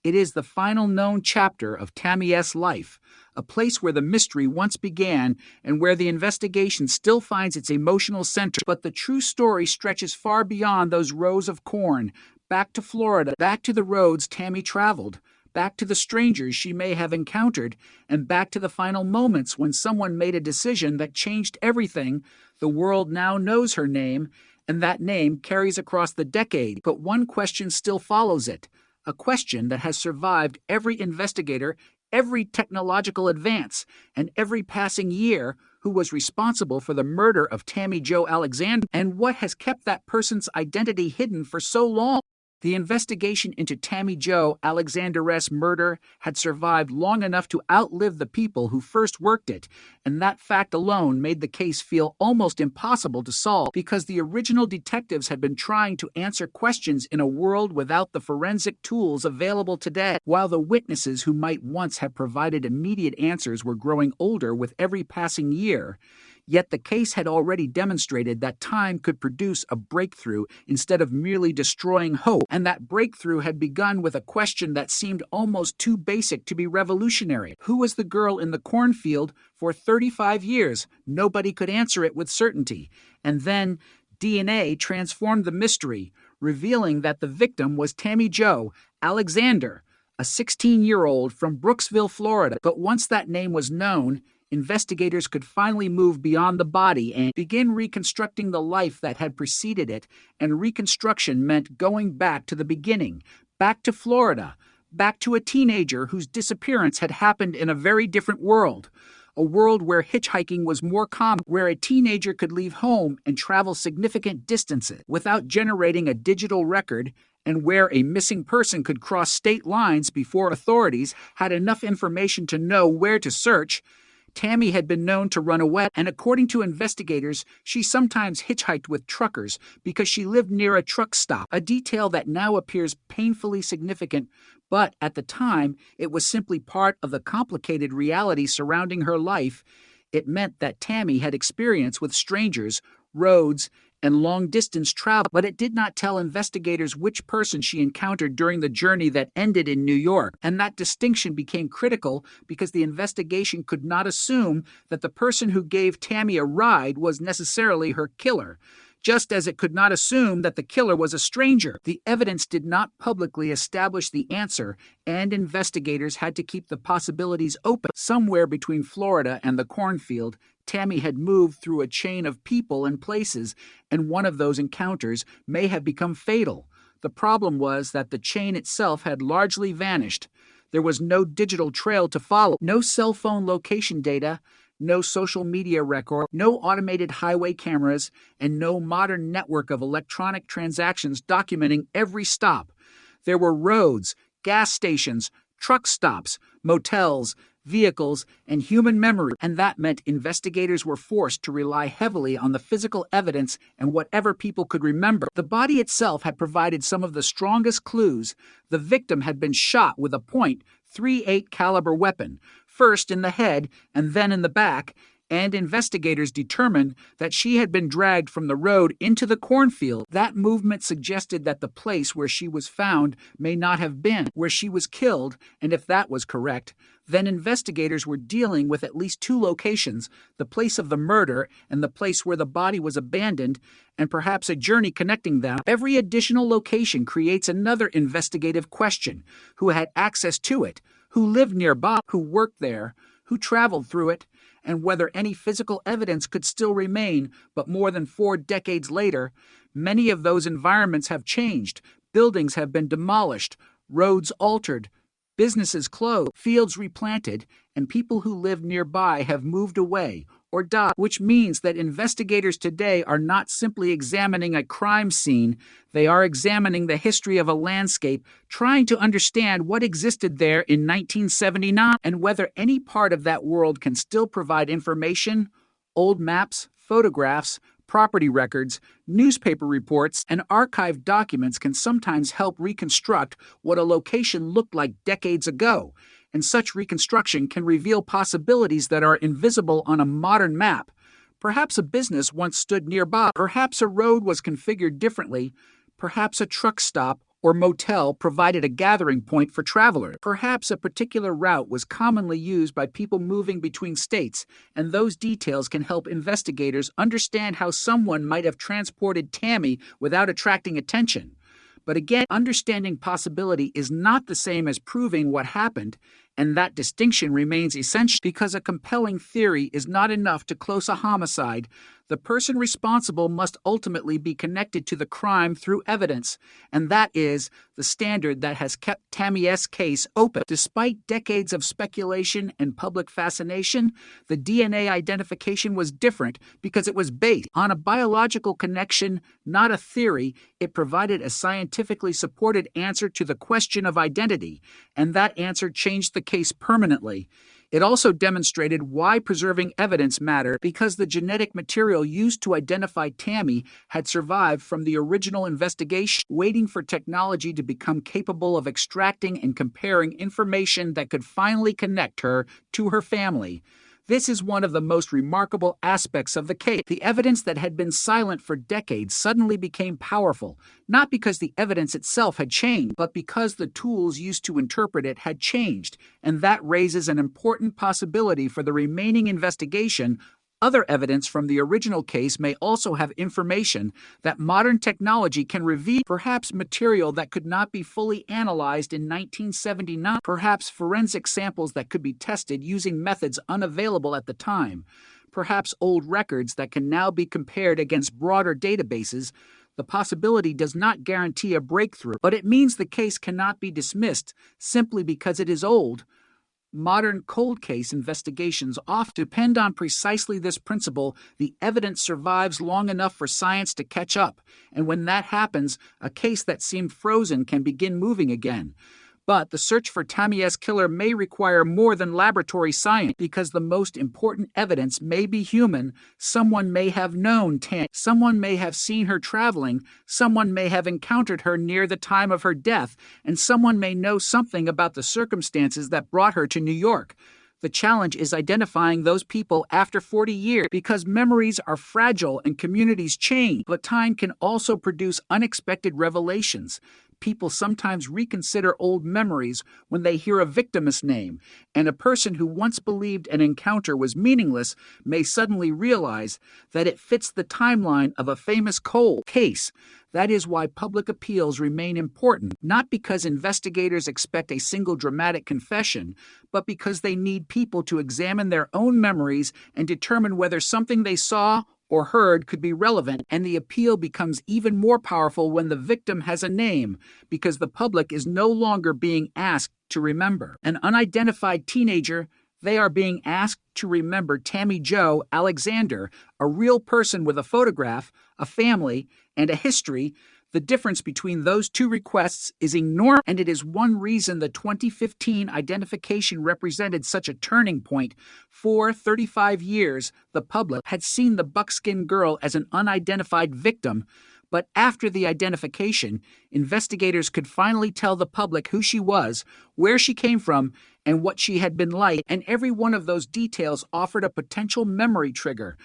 It is the final known chapter of Tammy S.'s life, a place where the mystery once began and where the investigation still finds its emotional center. But the true story stretches far beyond those rows of corn, back to Florida, back to the roads Tammy traveled, back to the strangers she may have encountered, and back to the final moments when someone made a decision that changed everything. The world now knows her name, and that name carries across the decade. But one question still follows it, a question that has survived every investigator, every technological advance, and every passing year. Who was responsible for the murder of Tammy Jo Alexander, and what has kept that person's identity hidden for so long? The investigation into Tammy Jo Alexander's murder had survived long enough to outlive the people who first worked it, and that fact alone made the case feel almost impossible to solve, because the original detectives had been trying to answer questions in a world without the forensic tools available today, while the witnesses who might once have provided immediate answers were growing older with every passing year. Yet the case had already demonstrated that time could produce a breakthrough instead of merely destroying hope, and that breakthrough had begun with a question that seemed almost too basic to be revolutionary. Who was the girl in the cornfield for 35 years? Nobody could answer it with certainty. And then DNA transformed the mystery, revealing that the victim was Tammy Jo Alexander, a 16-year-old from Brooksville, Florida. But once that name was known, investigators could finally move beyond the body and begin reconstructing the life that had preceded it, and reconstruction meant going back to the beginning, back to Florida, back to a teenager whose disappearance had happened in a very different world, a world where hitchhiking was more common, where a teenager could leave home and travel significant distances without generating a digital record, and where a missing person could cross state lines before authorities had enough information to know where to search. Tammy had been known to run away, and according to investigators, she sometimes hitchhiked with truckers because she lived near a truck stop, a detail that now appears painfully significant, but at the time, it was simply part of the complicated reality surrounding her life. It meant that Tammy had experience with strangers, roads, and long-distance travel, but it did not tell investigators which person she encountered during the journey that ended in New York. And that distinction became critical because the investigation could not assume that the person who gave Tammy a ride was necessarily her killer, just as it could not assume that the killer was a stranger. The evidence did not publicly establish the answer, and investigators had to keep the possibilities open. Somewhere between Florida and the cornfield, Tammy had moved through a chain of people and places, and one of those encounters may have become fatal. The problem was that the chain itself had largely vanished. There was no digital trail to follow, no cell phone location data, no social media record, no automated highway cameras, and no modern network of electronic transactions documenting every stop. There were roads, gas stations, truck stops, motels, vehicles, and human memory, and that meant investigators were forced to rely heavily on the physical evidence and whatever people could remember. The body itself had provided some of the strongest clues. The victim had been shot with a .38 caliber weapon, first in the head and then in the back, and investigators determined that she had been dragged from the road into the cornfield. That movement suggested that the place where she was found may not have been where she was killed, and if that was correct, then investigators were dealing with at least two locations, the place of the murder and the place where the body was abandoned, and perhaps a journey connecting them. Every additional location creates another investigative question: who had access to it, who lived nearby, who worked there, who traveled through it, and whether any physical evidence could still remain. But more than 4 decades later, many of those environments have changed. Buildings have been demolished, roads altered, businesses closed, fields replanted, and people who lived nearby have moved away or died, which means that investigators today are not simply examining a crime scene, they are examining the history of a landscape, trying to understand what existed there in 1979 and whether any part of that world can still provide information. Old maps, photographs, property records, newspaper reports, and archived documents can sometimes help reconstruct what a location looked like decades ago, and such reconstruction can reveal possibilities that are invisible on a modern map. Perhaps a business once stood nearby, perhaps a road was configured differently, perhaps a truck stop or motel provided a gathering point for travelers. Perhaps a particular route was commonly used by people moving between states, and those details can help investigators understand how someone might have transported Tammy without attracting attention. But again, understanding possibility is not the same as proving what happened, and that distinction remains essential because a compelling theory is not enough to close a homicide. The person responsible must ultimately be connected to the crime through evidence, and that is the standard that has kept Tammy S. case open. Despite decades of speculation and public fascination, the DNA identification was different because it was based on a biological connection, not a theory. It provided a scientifically supported answer to the question of identity, and that answer changed the case permanently. It also demonstrated why preserving evidence mattered, because the genetic material used to identify Tammy had survived from the original investigation, waiting for technology to become capable of extracting and comparing information that could finally connect her to her family. This is one of the most remarkable aspects of the case. The evidence that had been silent for decades suddenly became powerful, not because the evidence itself had changed, but because the tools used to interpret it had changed, and that raises an important possibility for the remaining investigation. Other evidence from the original case may also have information that modern technology can reveal, perhaps material that could not be fully analyzed in 1979, perhaps forensic samples that could be tested using methods unavailable at the time, perhaps old records that can now be compared against broader databases. The possibility does not guarantee a breakthrough, but it means the case cannot be dismissed simply because it is old. Modern cold case investigations often depend on precisely this principle. The evidence survives long enough for science to catch up, and when that happens, a case that seemed frozen can begin moving again. But the search for Tammy S. killer may require more than laboratory science, because the most important evidence may be human. Someone may have known Tammy. Someone may have seen her traveling. Someone may have encountered her near the time of her death. And someone may know something about the circumstances that brought her to New York. The challenge is identifying those people after 40 years because memories are fragile and communities change, but time can also produce unexpected revelations. People sometimes reconsider old memories when they hear a victim's name, and a person who once believed an encounter was meaningless may suddenly realize that it fits the timeline of a famous cold case. That is why public appeals remain important, not because investigators expect a single dramatic confession, but because they need people to examine their own memories and determine whether something they saw or heard could be relevant, and the appeal becomes even more powerful when the victim has a name, because the public is no longer being asked to remember. An unidentified teenager, they are being asked to remember Tammy Jo Alexander, a real person with a photograph, a family, and a history. The difference between those two requests is enormous, and it is one reason the 2015 identification represented such a turning point. For 35 years, the public had seen the buckskin girl as an unidentified victim, but after the identification, investigators could finally tell the public who she was, where she came from, and what she had been like, and every one of those details offered a potential memory trigger.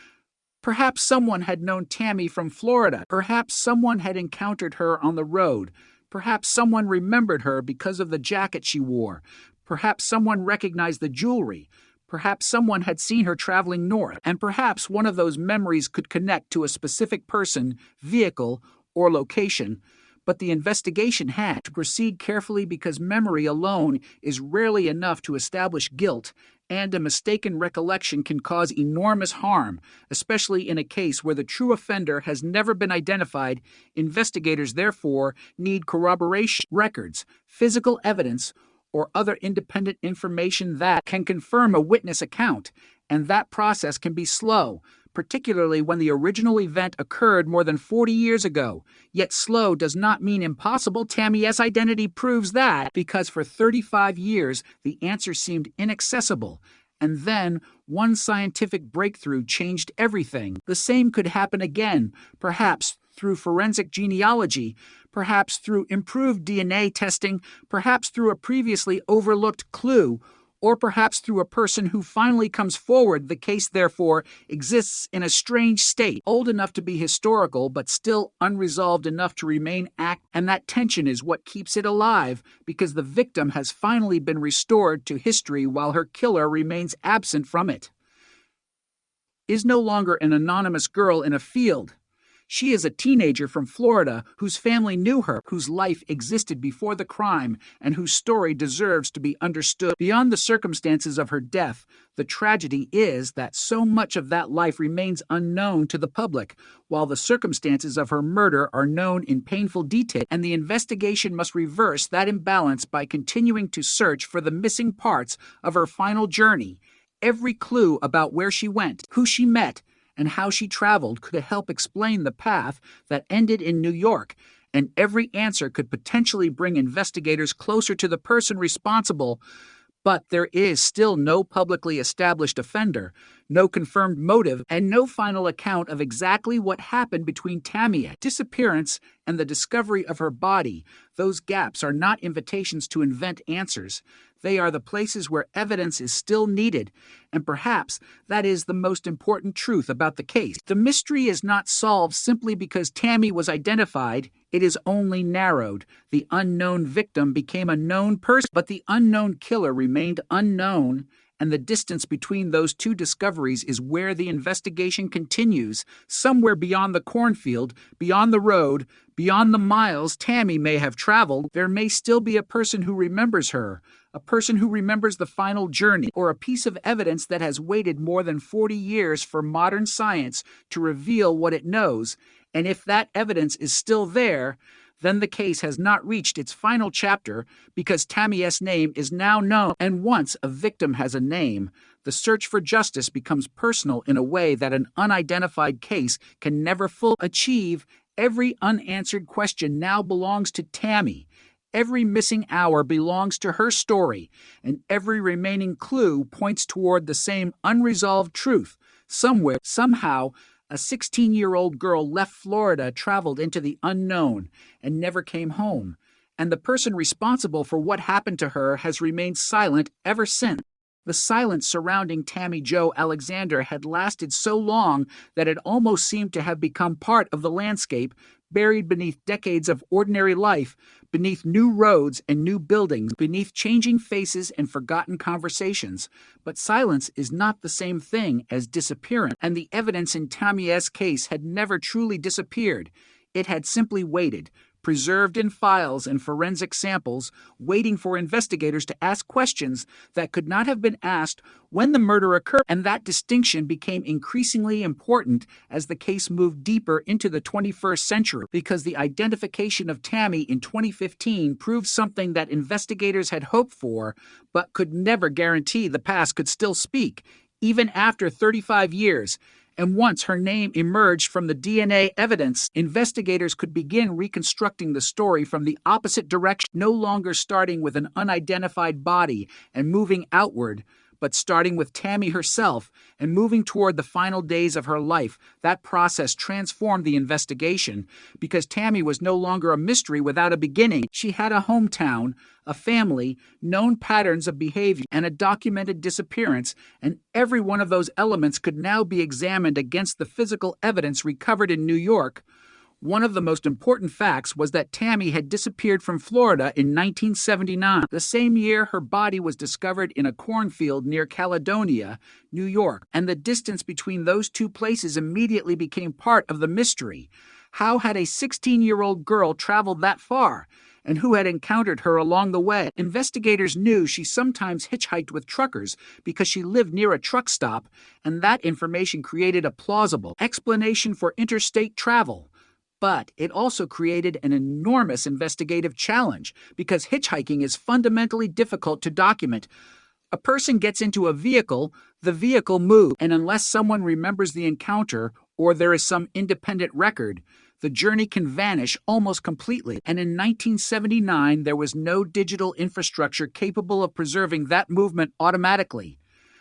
Perhaps someone had known Tammy from Florida. Perhaps someone had encountered her on the road. Perhaps someone remembered her because of the jacket she wore. Perhaps someone recognized the jewelry. Perhaps someone had seen her traveling north. And perhaps one of those memories could connect to a specific person, vehicle, or location. But the investigation had to proceed carefully because memory alone is rarely enough to establish guilt, and a mistaken recollection can cause enormous harm, especially in a case where the true offender has never been identified. Investigators, therefore, need corroboration, records, physical evidence, or other independent information that can confirm a witness account, and that process can be slow, particularly when the original event occurred more than 40 years ago. Yet slow does not mean impossible. Tammy's identity proves that, because for 35 years the answer seemed inaccessible. And then one scientific breakthrough changed everything. The same could happen again, perhaps through forensic genealogy, perhaps through improved DNA testing, perhaps through a previously overlooked clue, or perhaps through a person who finally comes forward. The case, therefore, exists in a strange state, old enough to be historical, but still unresolved enough to remain and that tension is what keeps it alive, because the victim has finally been restored to history while her killer remains absent from it. Is no longer an anonymous girl in a field. She is a teenager from Florida whose family knew her, whose life existed before the crime, and whose story deserves to be understood. Beyond the circumstances of her death, the tragedy is that so much of that life remains unknown to the public, while the circumstances of her murder are known in painful detail, and the investigation must reverse that imbalance by continuing to search for the missing parts of her final journey. Every clue about where she went, who she met, and how she traveled could help explain the path that ended in New York, and every answer could potentially bring investigators closer to the person responsible. But there is still no publicly established offender, no confirmed motive, and no final account of exactly what happened between Tammy's disappearance and the discovery of her body. Those gaps are not invitations to invent answers. They are the places where evidence is still needed, and perhaps that is the most important truth about the case. The mystery is not solved simply because Tammy was identified. It is only narrowed. The unknown victim became a known person, but the unknown killer remained unknown, and the distance between those two discoveries is where the investigation continues. Somewhere beyond the cornfield, beyond the road, beyond the miles Tammy may have traveled, there may still be a person who remembers her, a person who remembers the final journey, or a piece of evidence that has waited more than 40 years for modern science to reveal what it knows. And if that evidence is still there, then the case has not reached its final chapter, because Tammy's name is now known. And once a victim has a name, the search for justice becomes personal in a way that an unidentified case can never fully achieve. Every unanswered question now belongs to Tammy. Every missing hour belongs to her story, and every remaining clue points toward the same unresolved truth. Somewhere, somehow, a 16-year-old girl left Florida, traveled into the unknown, and never came home. And the person responsible for what happened to her has remained silent ever since. The silence surrounding Tammy Jo Alexander had lasted so long that it almost seemed to have become part of the landscape, buried beneath decades of ordinary life, beneath new roads and new buildings, beneath changing faces and forgotten conversations. But silence is not the same thing as disappearance, and the evidence in Tammy S. case had never truly disappeared. It had simply waited, preserved in files and forensic samples, waiting for investigators to ask questions that could not have been asked when the murder occurred, and that distinction became increasingly important as the case moved deeper into the 21st century, because the identification of Tammy in 2015 proved something that investigators had hoped for, but could never guarantee the past could still speak, even after 35 years. And once her name emerged from the DNA evidence, investigators could begin reconstructing the story from the opposite direction, no longer starting with an unidentified body and moving outward, but starting with Tammy herself and moving toward the final days of her life. That process transformed the investigation because Tammy was no longer a mystery without a beginning. She had a hometown, a family, known patterns of behavior, and a documented disappearance, and every one of those elements could now be examined against the physical evidence recovered in New York. One of the most important facts was that Tammy had disappeared from Florida in 1979. The same year, her body was discovered in a cornfield near Caledonia, New York, and the distance between those two places immediately became part of the mystery. How had a 16-year-old girl traveled that far? And who had encountered her along the way? Investigators knew she sometimes hitchhiked with truckers because she lived near a truck stop, and that information created a plausible explanation for interstate travel. But it also created an enormous investigative challenge because hitchhiking is fundamentally difficult to document. A person gets into a vehicle, the vehicle moves, and unless someone remembers the encounter or there is some independent record, the journey can vanish almost completely. And in 1979, there was no digital infrastructure capable of preserving that movement automatically.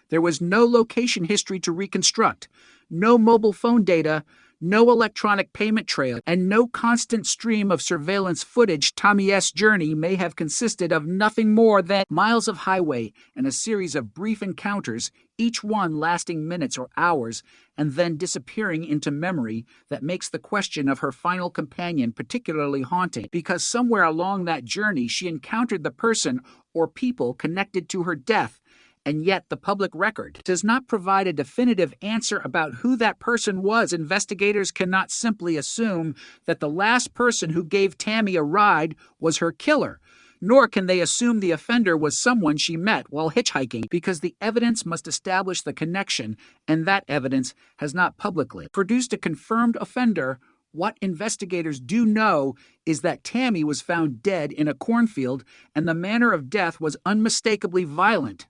There was no location history to reconstruct, no mobile phone data, no electronic payment trail, and no constant stream of surveillance footage. Tammy S.'s journey may have consisted of nothing more than miles of highway and a series of brief encounters, each one lasting minutes or hours, and then disappearing into memory. That makes the question of her final companion particularly haunting, because somewhere along that journey she encountered the person or people connected to her death. And yet the public record does not provide a definitive answer about who that person was. Investigators cannot simply assume that the last person who gave Tammy a ride was her killer, nor can they assume the offender was someone she met while hitchhiking, because the evidence must establish the connection, and that evidence has not publicly produced a confirmed offender. What investigators do know is that Tammy was found dead in a cornfield, and the manner of death was unmistakably violent.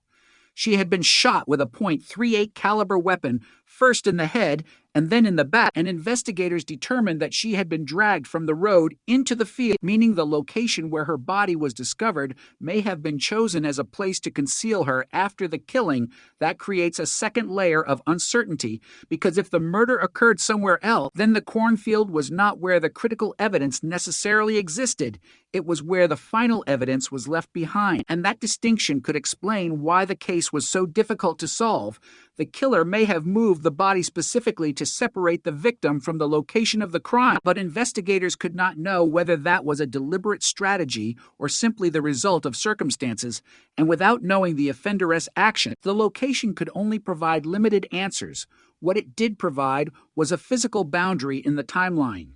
She had been shot with a .38 caliber weapon, first in the head and then in the back, and investigators determined that she had been dragged from the road into the field, meaning the location where her body was discovered may have been chosen as a place to conceal her after the killing. That creates a second layer of uncertainty, because if the murder occurred somewhere else, then the cornfield was not where the critical evidence necessarily existed. It was where the final evidence was left behind, and that distinction could explain why the case was so difficult to solve. The killer may have moved the body specifically to separate the victim from the location of the crime, but investigators could not know whether that was a deliberate strategy or simply the result of circumstances, and without knowing the offender's action, the location could only provide limited answers. What it did provide was a physical boundary in the timeline.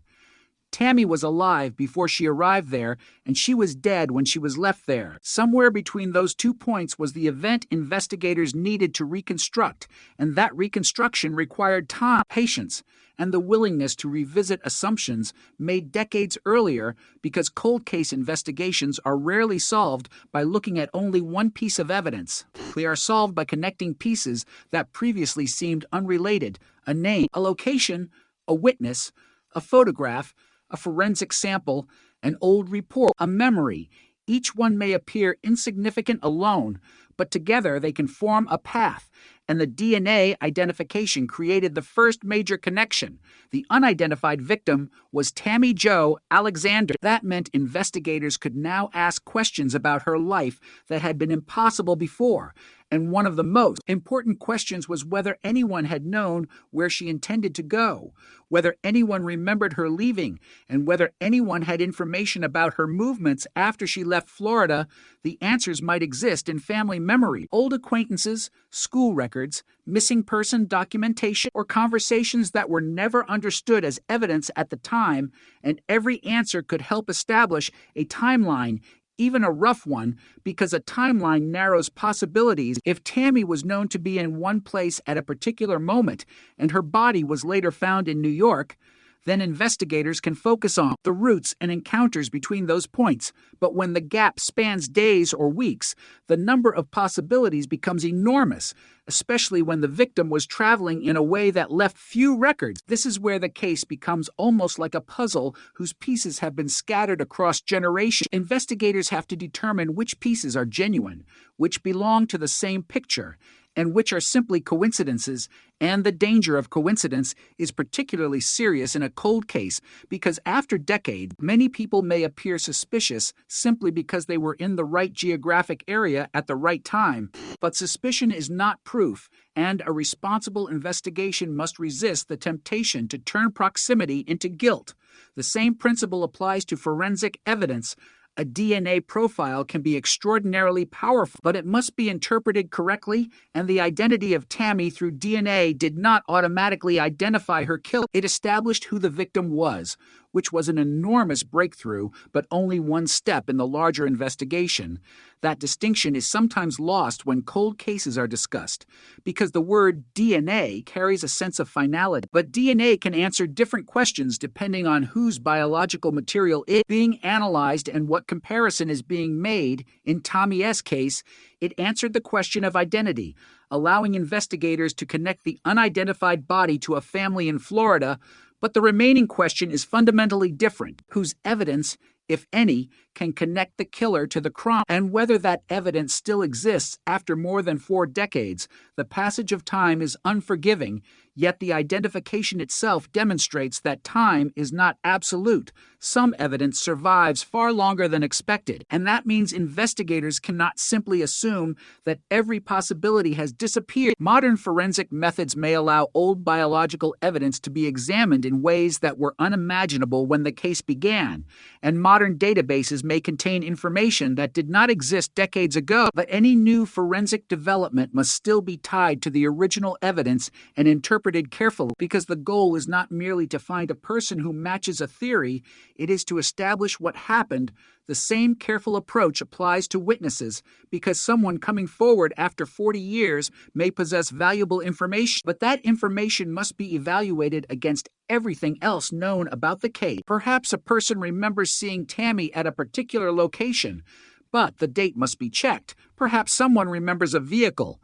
Tammy was alive before she arrived there, and she was dead when she was left there. Somewhere between those 2 points was the event investigators needed to reconstruct, and that reconstruction required time, patience, and the willingness to revisit assumptions made decades earlier, because cold case investigations are rarely solved by looking at only one piece of evidence. They are solved by connecting pieces that previously seemed unrelated: a name, a location, a witness, a photograph, a forensic sample, an old report, a memory. Each one may appear insignificant alone, but together they can form a path, and the DNA identification created the first major connection. The unidentified victim was Tammy Jo Alexander. That meant investigators could now ask questions about her life that had been impossible before, And one of the most important questions was whether anyone had known where she intended to go, whether anyone remembered her leaving, and whether anyone had information about her movements after she left Florida. The answers might exist in family memory, old acquaintances, school records, missing person documentation, or conversations that were never understood as evidence at the time, and every answer could help establish a timeline, even a rough one, because a timeline narrows possibilities. If Tammy was known to be in one place at a particular moment and her body was later found in New York, then investigators can focus on the routes and encounters between those points. But when the gap spans days or weeks, the number of possibilities becomes enormous, especially when the victim was traveling in a way that left few records. This is where the case becomes almost like a puzzle whose pieces have been scattered across generations. Investigators have to determine which pieces are genuine, which belong to the same picture, and which are simply coincidences. And the danger of coincidence is particularly serious in a cold case because after decades, many people may appear suspicious simply because they were in the right geographic area at the right time. But suspicion is not proof, and a responsible investigation must resist the temptation to turn proximity into guilt. The same principle applies to forensic evidence. A DNA profile can be extraordinarily powerful, but it must be interpreted correctly, and the identity of Tammy through DNA did not automatically identify her killer. It established who the victim was, which was an enormous breakthrough, but only one step in the larger investigation. That distinction is sometimes lost when cold cases are discussed, because the word DNA carries a sense of finality. But DNA can answer different questions depending on whose biological material is being analyzed and what comparison is being made. In Tommy S.'s case, it answered the question of identity, allowing investigators to connect the unidentified body to a family in Florida. But the remaining question is fundamentally different: whose evidence, if any, can connect the killer to the crime, and whether that evidence still exists after more than 4 decades. The passage of time is unforgiving, yet the identification itself demonstrates that time is not absolute. Some evidence survives far longer than expected, and that means investigators cannot simply assume that every possibility has disappeared. Modern forensic methods may allow old biological evidence to be examined in ways that were unimaginable when the case began, and modern databases may contain information that did not exist decades ago. But any new forensic development must still be tied to the original evidence and interpreted carefully, because the goal is not merely to find a person who matches a theory, it is to establish what happened. The same careful approach applies to witnesses, because someone coming forward after 40 years may possess valuable information, but that information must be evaluated against everything else known about the case. Perhaps a person remembers seeing Tammy at a particular location, but the date must be checked. Perhaps someone remembers a vehicle,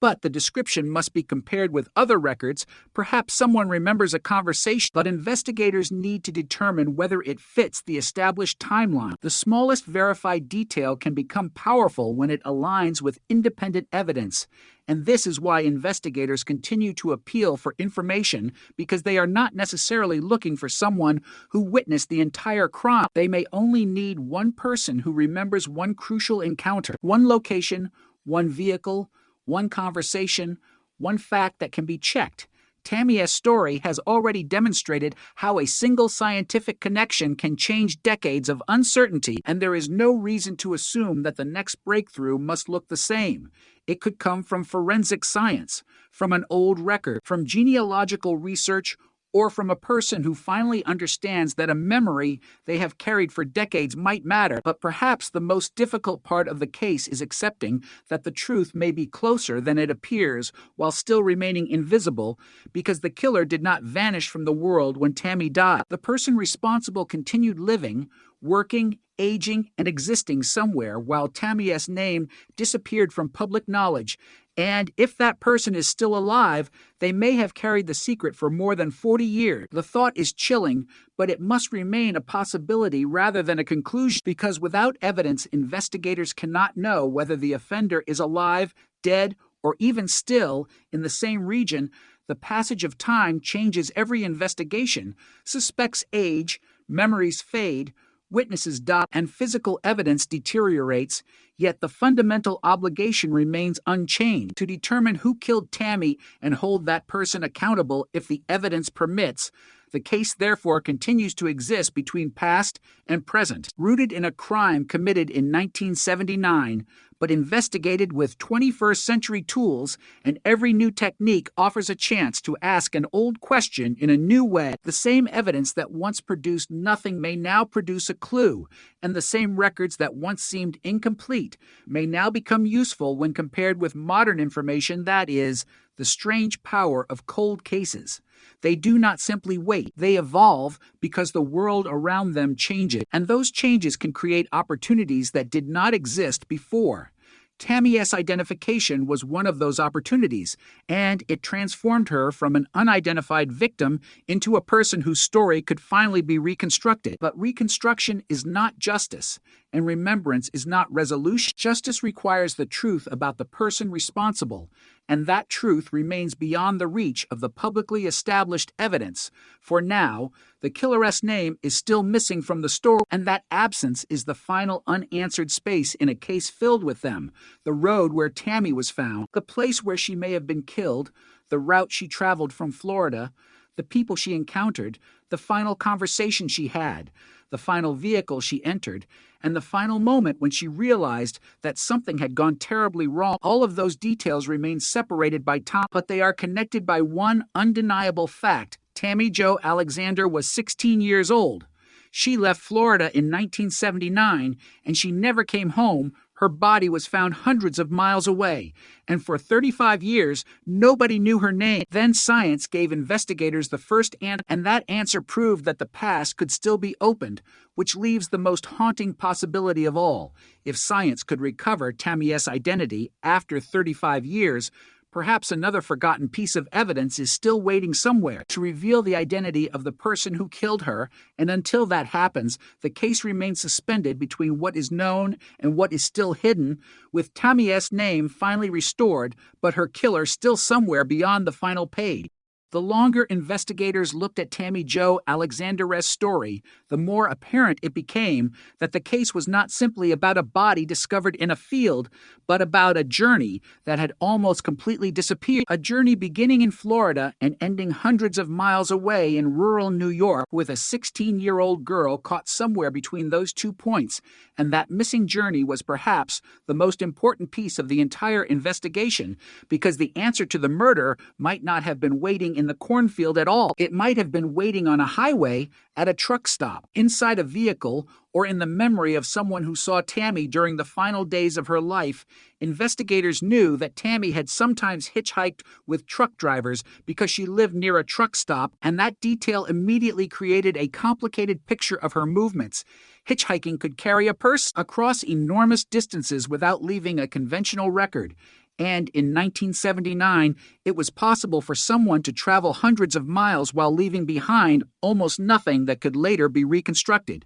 but the description must be compared with other records. Perhaps someone remembers a conversation, but investigators need to determine whether it fits the established timeline. The smallest verified detail can become powerful when it aligns with independent evidence, and this is why investigators continue to appeal for information, because they are not necessarily looking for someone who witnessed the entire crime. They may only need one person who remembers one crucial encounter, one location, one vehicle, one conversation, one fact that can be checked. Tammy's story has already demonstrated how a single scientific connection can change decades of uncertainty, and there is no reason to assume that the next breakthrough must look the same. It could come from forensic science, from an old record, from genealogical research, or from a person who finally understands that a memory they have carried for decades might matter. But perhaps the most difficult part of the case is accepting that the truth may be closer than it appears while still remaining invisible, because the killer did not vanish from the world when Tammy died. The person responsible continued living, working, aging, and existing somewhere while Tammy's name disappeared from public knowledge. And if that person is still alive, they may have carried the secret for more than 40 years. The thought is chilling, but it must remain a possibility rather than a conclusion, because without evidence, investigators cannot know whether the offender is alive, dead, or even still in the same region. The passage of time changes every investigation. Suspects age, memories fade, witnesses die, and physical evidence deteriorates. Yet the fundamental obligation remains unchanged to determine who killed Tammy and hold that person accountable if the evidence permits. The case therefore continues to exist between past and present, rooted in a crime committed in 1979, but investigated with 21st century tools, and every new technique offers a chance to ask an old question in a new way. The same evidence that once produced nothing may now produce a clue, and the same records that once seemed incomplete may now become useful when compared with modern information. That is the strange power of cold cases. They do not simply wait, they evolve because the world around them changes, and those changes can create opportunities that did not exist before. Tammy S. identification was one of those opportunities, and it transformed her from an unidentified victim into a person whose story could finally be reconstructed. But reconstruction is not justice, and remembrance is not resolution. Justice requires the truth about the person responsible, and that truth remains beyond the reach of the publicly established evidence. For now, the killer's name is still missing from the story, and that absence is the final unanswered space in a case filled with them. The road where Tammy was found, the place where she may have been killed, the route she traveled from Florida, the people she encountered, the final conversation she had, the final vehicle she entered, and the final moment when she realized that something had gone terribly wrong. All of those details remain separated by time, but they are connected by one undeniable fact. Tammy Jo Alexander was 16 years old. She left Florida in 1979, and she never came home. Her body was found hundreds of miles away, and for 35 years, nobody knew her name. Then science gave investigators the first answer, and that answer proved that the past could still be opened, which leaves the most haunting possibility of all. If science could recover Tammy's identity after 35 years, perhaps another forgotten piece of evidence is still waiting somewhere to reveal the identity of the person who killed her, and until that happens, the case remains suspended between what is known and what is still hidden, with Tammy's name finally restored, but her killer still somewhere beyond the final page. The longer investigators looked at Tammy Jo Alexander's story, the more apparent it became that the case was not simply about a body discovered in a field, but about a journey that had almost completely disappeared. A journey beginning in Florida and ending hundreds of miles away in rural New York, with a 16-year-old girl caught somewhere between those 2 points. And that missing journey was perhaps the most important piece of the entire investigation, because the answer to the murder might not have been waiting in the cornfield at all. It might have been waiting on a highway, at a truck stop, inside a vehicle, or in the memory of someone who saw Tammy during the final days of her life. Investigators knew that Tammy had sometimes hitchhiked with truck drivers because she lived near a truck stop, and that detail immediately created a complicated picture of her movements. Hitchhiking could carry a person across enormous distances without leaving a conventional record. And in 1979, it was possible for someone to travel hundreds of miles while leaving behind almost nothing that could later be reconstructed.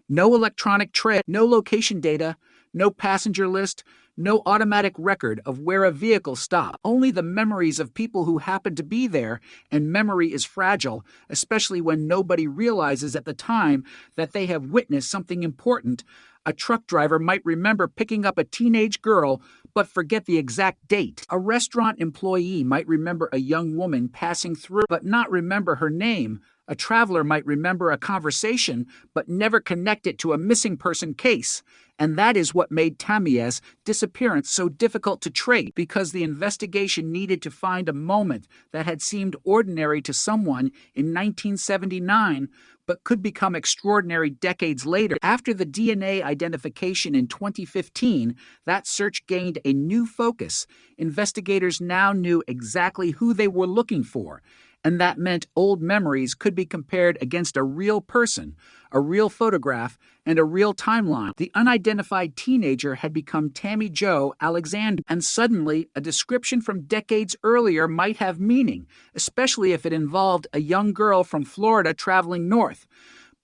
No electronic trail, no location data, no passenger list, no automatic record of where a vehicle stopped. Only the memories of people who happened to be there, and memory is fragile, especially when nobody realizes at the time that they have witnessed something important. A truck driver might remember picking up a teenage girl, but forget the exact date. A restaurant employee might remember a young woman passing through, but not remember her name. A traveler might remember a conversation, but never connect it to a missing person case. And that is what made Tammy's disappearance so difficult to trace, because the investigation needed to find a moment that had seemed ordinary to someone in 1979, but could become extraordinary decades later. After the DNA identification in 2015, that search gained a new focus. Investigators now knew exactly who they were looking for, and that meant old memories could be compared against a real person, a real photograph, and a real timeline. The unidentified teenager had become Tammy Jo Alexander, and suddenly a description from decades earlier might have meaning, especially if it involved a young girl from Florida traveling north.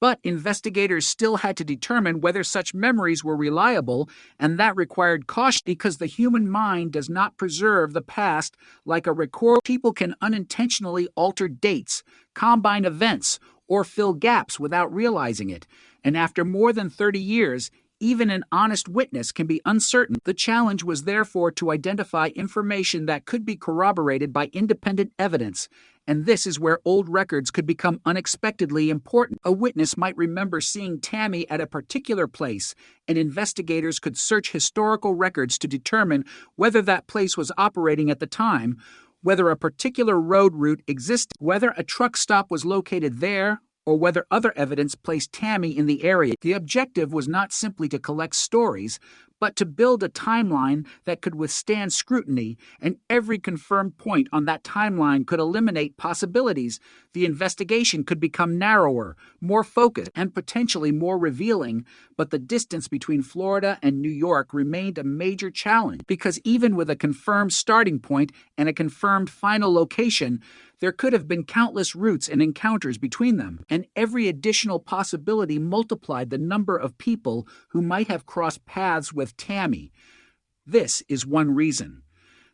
But investigators still had to determine whether such memories were reliable, and that required caution, because the human mind does not preserve the past like a record. People can unintentionally alter dates, combine events, or fill gaps without realizing it. And after more than 30 years, Even an honest witness can be uncertain. The challenge was therefore to identify information that could be corroborated by independent evidence, and this is where old records could become unexpectedly important. A witness might remember seeing Tammy at a particular place, and investigators could search historical records to determine whether that place was operating at the time, whether a particular road route existed, whether a truck stop was located there, or whether other evidence placed Tammy in the area. The objective was not simply to collect stories, but to build a timeline that could withstand scrutiny, and every confirmed point on that timeline could eliminate possibilities. The investigation could become narrower, more focused, and potentially more revealing, but the distance between Florida and New York remained a major challenge, because even with a confirmed starting point and a confirmed final location, there could have been countless routes and encounters between them, and every additional possibility multiplied the number of people who might have crossed paths with Tammy. This is one reason.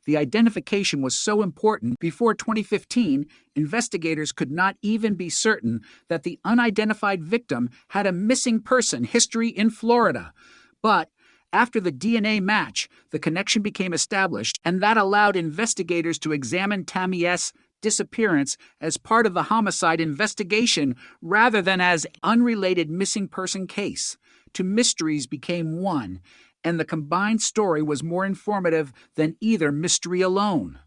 The identification was so important. Before 2015, investigators could not even be certain that the unidentified victim had a missing person history in Florida. But after the DNA match, the connection became established, and that allowed investigators to examine Tammy's disappearance as part of the homicide investigation rather than as unrelated missing person case. Two mysteries became one, and the combined story was more informative than either mystery alone.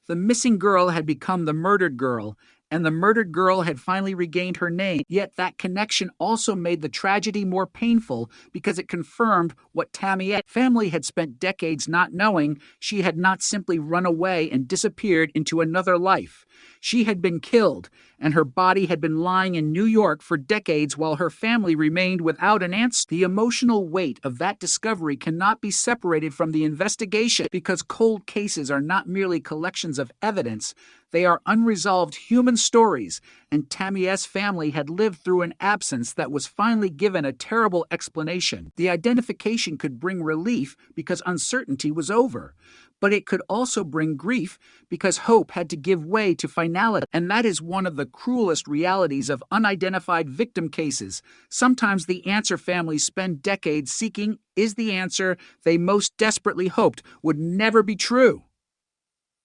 The missing girl had become the murdered girl, and the murdered girl had finally regained her name. Yet that connection also made the tragedy more painful because it confirmed what Tammy's family had spent decades not knowing. She had not simply run away and disappeared into another life. She had been killed, and her body had been lying in New York for decades while her family remained without an answer. The emotional weight of that discovery cannot be separated from the investigation, because cold cases are not merely collections of evidence. They are unresolved human stories, and Tammy's family had lived through an absence that was finally given a terrible explanation. The identification could bring relief because uncertainty was over, but it could also bring grief because hope had to give way to finality. And that is one of the cruelest realities of unidentified victim cases. Sometimes the answer families spend decades seeking is the answer they most desperately hoped would never be true.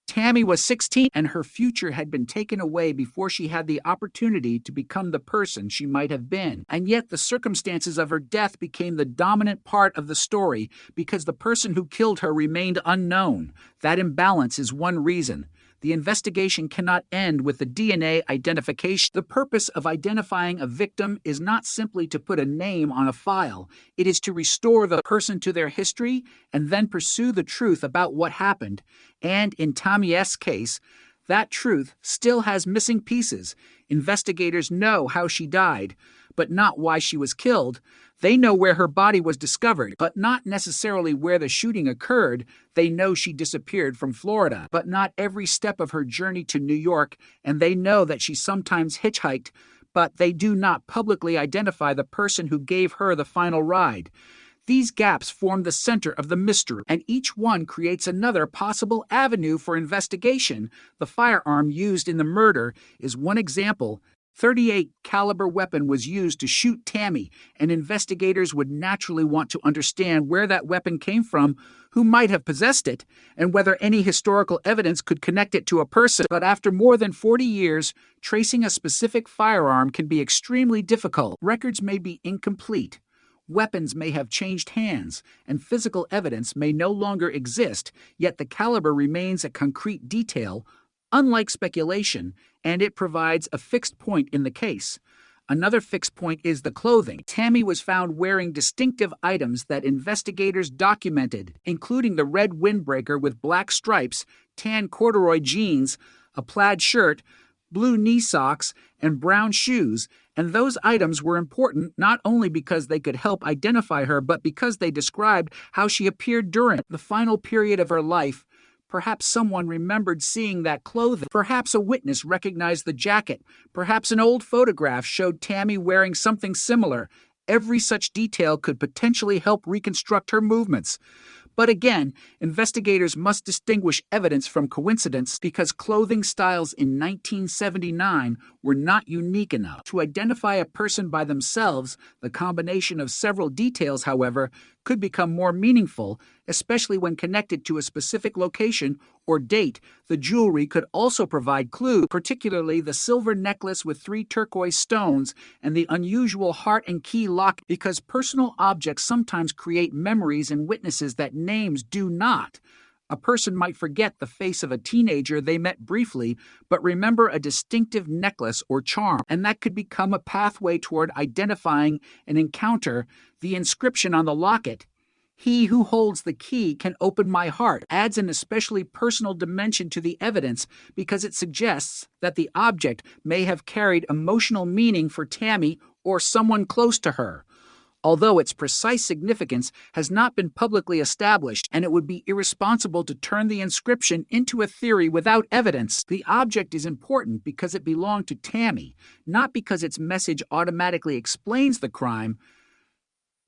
Tammy was 16, and her future had been taken away before she had the opportunity to become the person she might have been. And yet the circumstances of her death became the dominant part of the story because the person who killed her remained unknown. That imbalance is one reason. The investigation cannot end with the DNA identification. The purpose of identifying a victim is not simply to put a name on a file. It is to restore the person to their history and then pursue the truth about what happened. And in Tammy's case, that truth still has missing pieces. Investigators know how she died, but not why she was killed. They know where her body was discovered, but not necessarily where the shooting occurred. They know she disappeared from Florida, but not every step of her journey to New York, and they know that she sometimes hitchhiked, but they do not publicly identify the person who gave her the final ride. These gaps form the center of the mystery, and each one creates another possible avenue for investigation. The firearm used in the murder is one example. .38 caliber weapon was used to shoot Tammy, and investigators would naturally want to understand where that weapon came from, who might have possessed it, and whether any historical evidence could connect it to a person. But after more than 40 years, tracing a specific firearm can be extremely difficult. Records may be incomplete. Weapons may have changed hands, and physical evidence may no longer exist, yet the caliber remains a concrete detail, unlike speculation, and it provides a fixed point in the case. Another fixed point is the clothing. Tammy was found wearing distinctive items that investigators documented, including the red windbreaker with black stripes, tan corduroy jeans, a plaid shirt, blue knee socks, and brown shoes, and those items were important not only because they could help identify her, but because they described how she appeared during the final period of her life. Perhaps someone remembered seeing that clothing. Perhaps a witness recognized the jacket. Perhaps an old photograph showed Tammy wearing something similar. Every such detail could potentially help reconstruct her movements. But again, investigators must distinguish evidence from coincidence because clothing styles in 1979 were not unique enough. To identify a person by themselves, the combination of several details, however, could become more meaningful, especially when connected to a specific location or date. The jewelry could also provide clues, particularly the silver necklace with 3 turquoise stones and the unusual heart and key lock, because personal objects sometimes create memories and witnesses that names do not. A person might forget the face of a teenager they met briefly, but remember a distinctive necklace or charm, and that could become a pathway toward identifying an encounter. The inscription on the locket, "He who holds the key can open my heart," adds an especially personal dimension to the evidence because it suggests that the object may have carried emotional meaning for Tammy or someone close to her. Although its precise significance has not been publicly established, and it would be irresponsible to turn the inscription into a theory without evidence, the object is important because it belonged to Tammy, not because its message automatically explains the crime.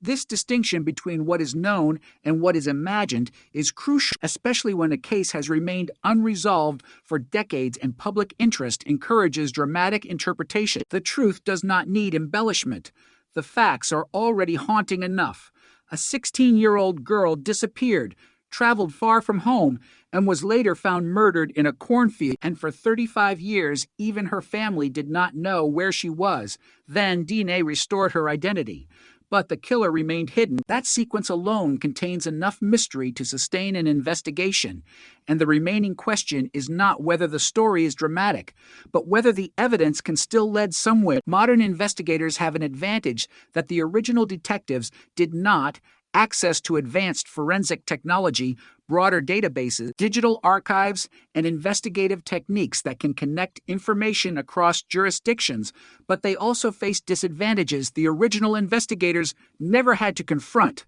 This distinction between what is known and what is imagined is crucial, especially when a case has remained unresolved for decades and public interest encourages dramatic interpretation. The truth does not need embellishment. The facts are already haunting enough. A 16-year-old girl disappeared, traveled far from home, and was later found murdered in a cornfield, and for 35 years even her family did not know where she was. Then DNA restored her identity. But the killer remained hidden. That sequence alone contains enough mystery to sustain an investigation, and the remaining question is not whether the story is dramatic, but whether the evidence can still lead somewhere. Modern investigators have an advantage that the original detectives did not: access to advanced forensic technology, broader databases, digital archives, and investigative techniques that can connect information across jurisdictions, but they also face disadvantages the original investigators never had to confront: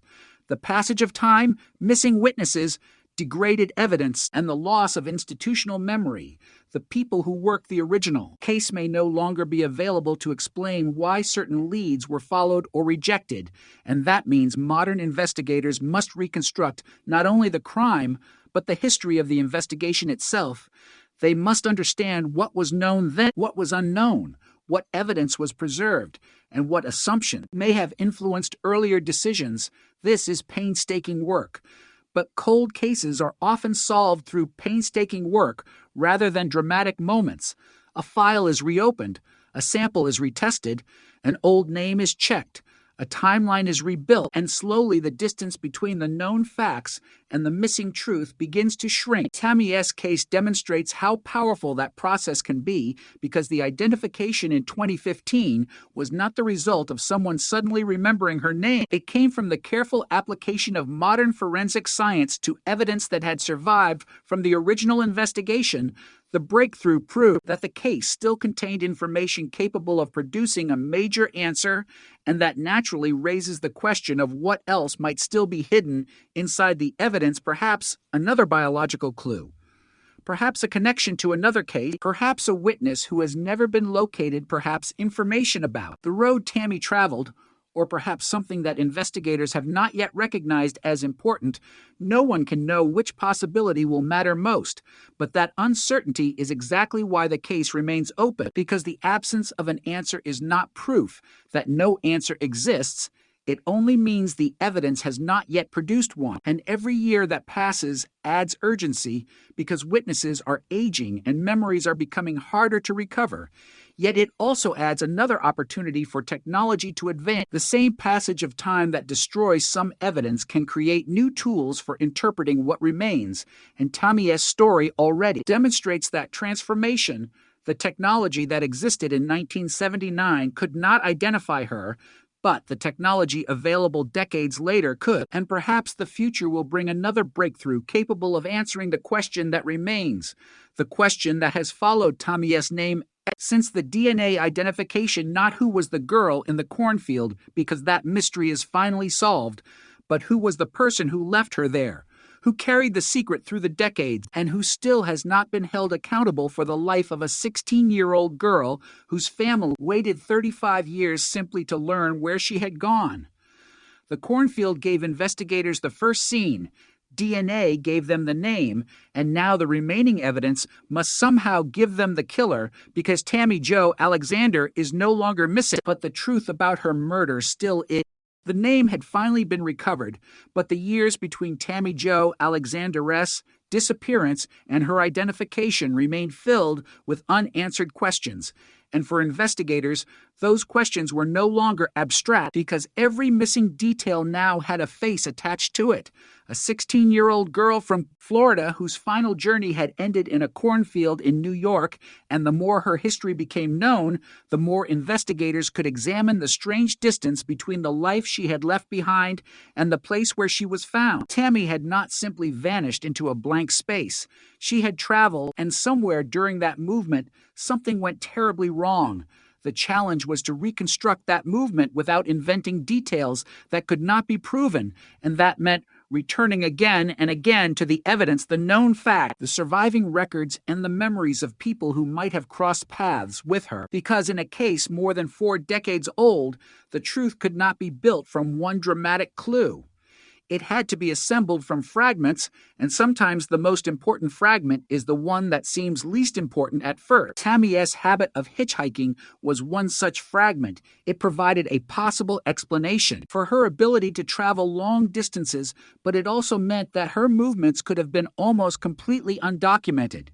the passage of time, missing witnesses, degraded evidence, and the loss of institutional memory. The people who worked the original case may no longer be available to explain why certain leads were followed or rejected, and that means modern investigators must reconstruct not only the crime, but the history of the investigation itself. They must understand what was known then, what was unknown, what evidence was preserved, and what assumption may have influenced earlier decisions. This is painstaking work. But cold cases are often solved through painstaking work rather than dramatic moments. A file is reopened, a sample is retested, an old name is checked, a timeline is rebuilt, and slowly the distance between the known facts and the missing truth begins to shrink. Tammy S. case demonstrates how powerful that process can be because the identification in 2015 was not the result of someone suddenly remembering her name. It came from the careful application of modern forensic science to evidence that had survived from the original investigation. The breakthrough proved that the case still contained information capable of producing a major answer, and that naturally raises the question of what else might still be hidden inside the evidence, perhaps another biological clue, perhaps a connection to another case, perhaps a witness who has never been located, perhaps information about the road Tammy traveled, or perhaps something that investigators have not yet recognized as important. No one can know which possibility will matter most, but that uncertainty is exactly why the case remains open, because the absence of an answer is not proof that no answer exists. It only means the evidence has not yet produced one, and every year that passes adds urgency because witnesses are aging and memories are becoming harder to recover. Yet it also adds another opportunity for technology to advance. The same passage of time that destroys some evidence can create new tools for interpreting what remains, and Tammy S. story already demonstrates that transformation. The technology that existed in 1979 could not identify her, but the technology available decades later could, and perhaps the future will bring another breakthrough capable of answering the question that remains, the question that has followed Tammy S. name since the DNA identification, not who was the girl in the cornfield, because that mystery is finally solved, but who was the person who left her there, who carried the secret through the decades, and who still has not been held accountable for the life of a 16-year-old girl whose family waited 35 years simply to learn where she had gone. The cornfield gave investigators the first scene, DNA gave them the name, and now the remaining evidence must somehow give them the killer because Tammy Jo Alexander is no longer missing, but the truth about her murder still is. The name had finally been recovered, but the years between Tammy Jo Alexander's disappearance and her identification remained filled with unanswered questions. And for investigators, those questions were no longer abstract because every missing detail now had a face attached to it. A 16-year-old girl from Florida whose final journey had ended in a cornfield in New York, and the more her history became known, the more investigators could examine the strange distance between the life she had left behind and the place where she was found. Tammy had not simply vanished into a blank space. She had traveled, and somewhere during that movement, something went terribly wrong. The challenge was to reconstruct that movement without inventing details that could not be proven, and that meant returning again and again to the evidence, the known fact, the surviving records, and the memories of people who might have crossed paths with her. Because in a case more than 4 decades old, the truth could not be built from one dramatic clue. It had to be assembled from fragments, and sometimes the most important fragment is the one that seems least important at first. Tammy's habit of hitchhiking was one such fragment. It provided a possible explanation for her ability to travel long distances, but it also meant that her movements could have been almost completely undocumented.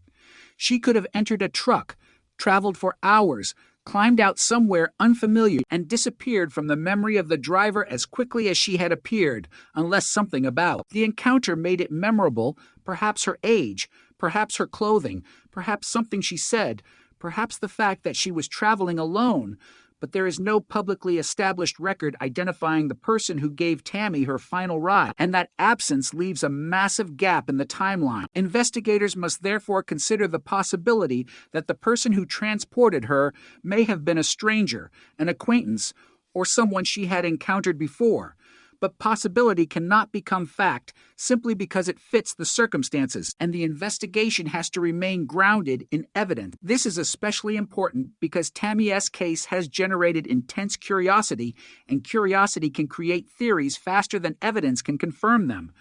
She could have entered a truck, traveled for hours, climbed out somewhere unfamiliar, and disappeared from the memory of the driver as quickly as she had appeared, unless something about the encounter made it memorable, perhaps her age, perhaps her clothing, perhaps something she said, perhaps the fact that she was traveling alone. But there is no publicly established record identifying the person who gave Tammy her final ride, and that absence leaves a massive gap in the timeline. Investigators must therefore consider the possibility that the person who transported her may have been a stranger, an acquaintance, or someone she had encountered before. But possibility cannot become fact simply because it fits the circumstances, and the investigation has to remain grounded in evidence. This is especially important because Tammy's case has generated intense curiosity, and curiosity can create theories faster than evidence can confirm them.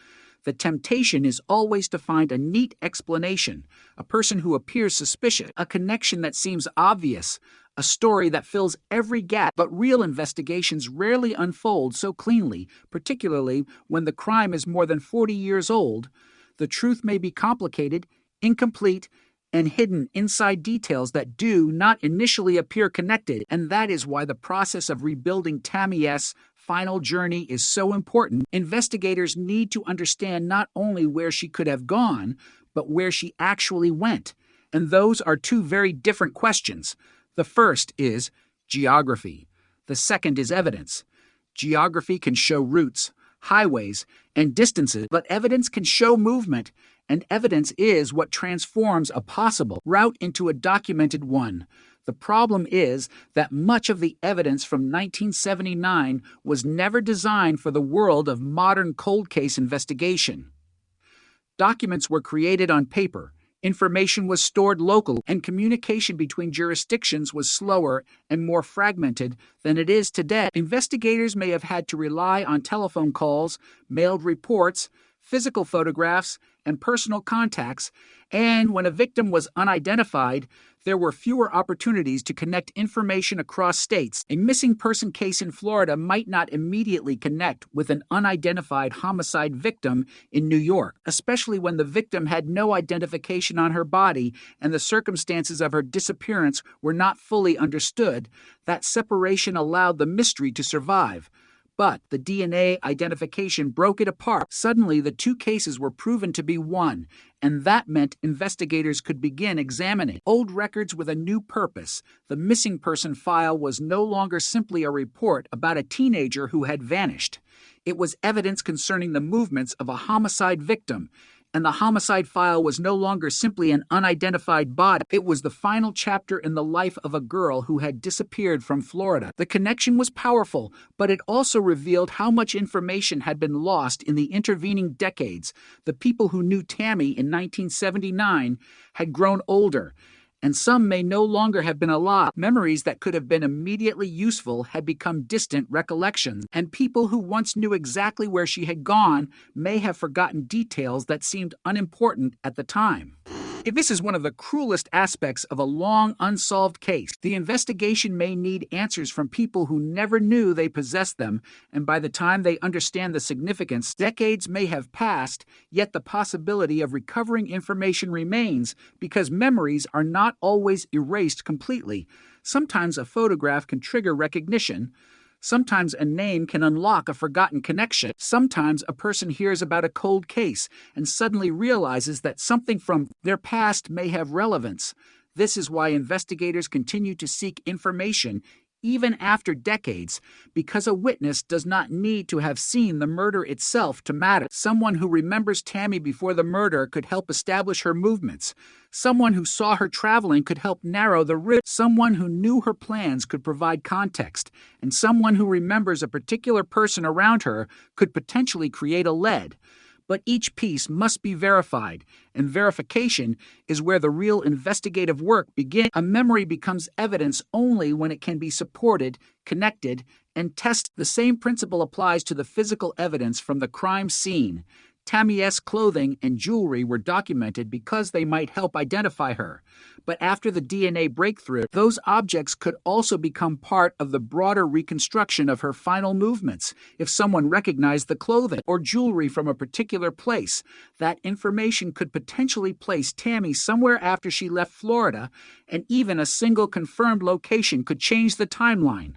The temptation is always to find a neat explanation, a person who appears suspicious, a connection that seems obvious, a story that fills every gap, but real investigations rarely unfold so cleanly, particularly when the crime is more than 40 years old. The truth may be complicated, incomplete, and hidden inside details that do not initially appear connected, and that is why the process of rebuilding Tammy's final journey is so important. Investigators need to understand not only where she could have gone, but where she actually went, and those are two very different questions. The first is geography. The second is evidence. Geography can show routes, highways, and distances, but evidence can show movement, and evidence is what transforms a possible route into a documented one. The problem is that much of the evidence from 1979 was never designed for the world of modern cold case investigation. Documents were created on paper. Information was stored locally, and communication between jurisdictions was slower and more fragmented than it is today. Investigators may have had to rely on telephone calls, mailed reports, physical photographs, and personal contacts, and when a victim was unidentified, there were fewer opportunities to connect information across states. A missing person case in Florida might not immediately connect with an unidentified homicide victim in New York, especially when the victim had no identification on her body and the circumstances of her disappearance were not fully understood. That separation allowed the mystery to survive. But the DNA identification broke it apart. Suddenly, the two cases were proven to be one, and that meant investigators could begin examining old records with a new purpose. The missing person file was no longer simply a report about a teenager who had vanished. It was evidence concerning the movements of a homicide victim, and the homicide file was no longer simply an unidentified body. It was the final chapter in the life of a girl who had disappeared from Florida. The connection was powerful, but it also revealed how much information had been lost in the intervening decades. The people who knew Tammy in 1979 had grown older, and some may no longer have been alive. Memories that could have been immediately useful had become distant recollections, and people who once knew exactly where she had gone may have forgotten details that seemed unimportant at the time. This is one of the cruelest aspects of a long unsolved case. The investigation may need answers from people who never knew they possessed them, and by the time they understand the significance, decades may have passed, yet the possibility of recovering information remains because memories are not always erased completely. Sometimes a photograph can trigger recognition. Sometimes a name can unlock a forgotten connection. Sometimes a person hears about a cold case and suddenly realizes that something from their past may have relevance. This is why investigators continue to seek information even after decades, because a witness does not need to have seen the murder itself to matter. Someone who remembers Tammy before the murder could help establish her movements. Someone who saw her traveling could help narrow the risk. Someone who knew her plans could provide context. And someone who remembers a particular person around her could potentially create a lead. But each piece must be verified, and verification is where the real investigative work begins. A memory becomes evidence only when it can be supported, connected, and tested. The same principle applies to the physical evidence from the crime scene. Tammy's clothing and jewelry were documented because they might help identify her. But after the DNA breakthrough, those objects could also become part of the broader reconstruction of her final movements. If someone recognized the clothing or jewelry from a particular place, that information could potentially place Tammy somewhere after she left Florida, and even a single confirmed location could change the timeline.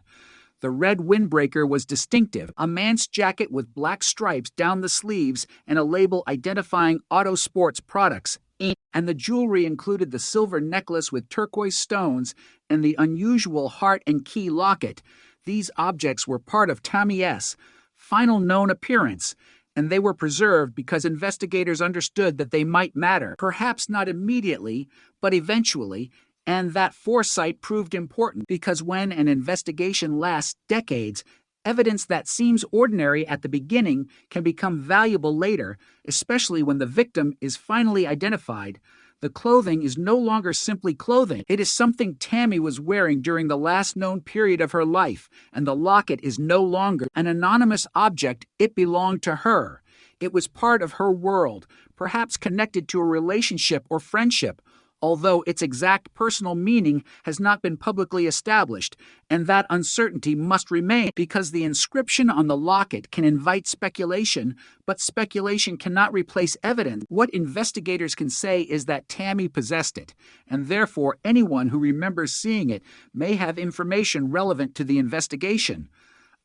The red windbreaker was distinctive, a man's jacket with black stripes down the sleeves and a label identifying Auto Sports products, Inc. And the jewelry included the silver necklace with turquoise stones and the unusual heart and key locket. These objects were part of Tammy's final known appearance, and they were preserved because investigators understood that they might matter, perhaps not immediately, but eventually. And that foresight proved important because when an investigation lasts decades, evidence that seems ordinary at the beginning can become valuable later, especially when the victim is finally identified. The clothing is no longer simply clothing. It is something Tammy was wearing during the last known period of her life, and the locket is no longer an anonymous object. It belonged to her. It was part of her world, perhaps connected to a relationship or friendship, although its exact personal meaning has not been publicly established, and that uncertainty must remain because the inscription on the locket can invite speculation, but speculation cannot replace evidence. What investigators can say is that Tammy possessed it, and therefore anyone who remembers seeing it may have information relevant to the investigation.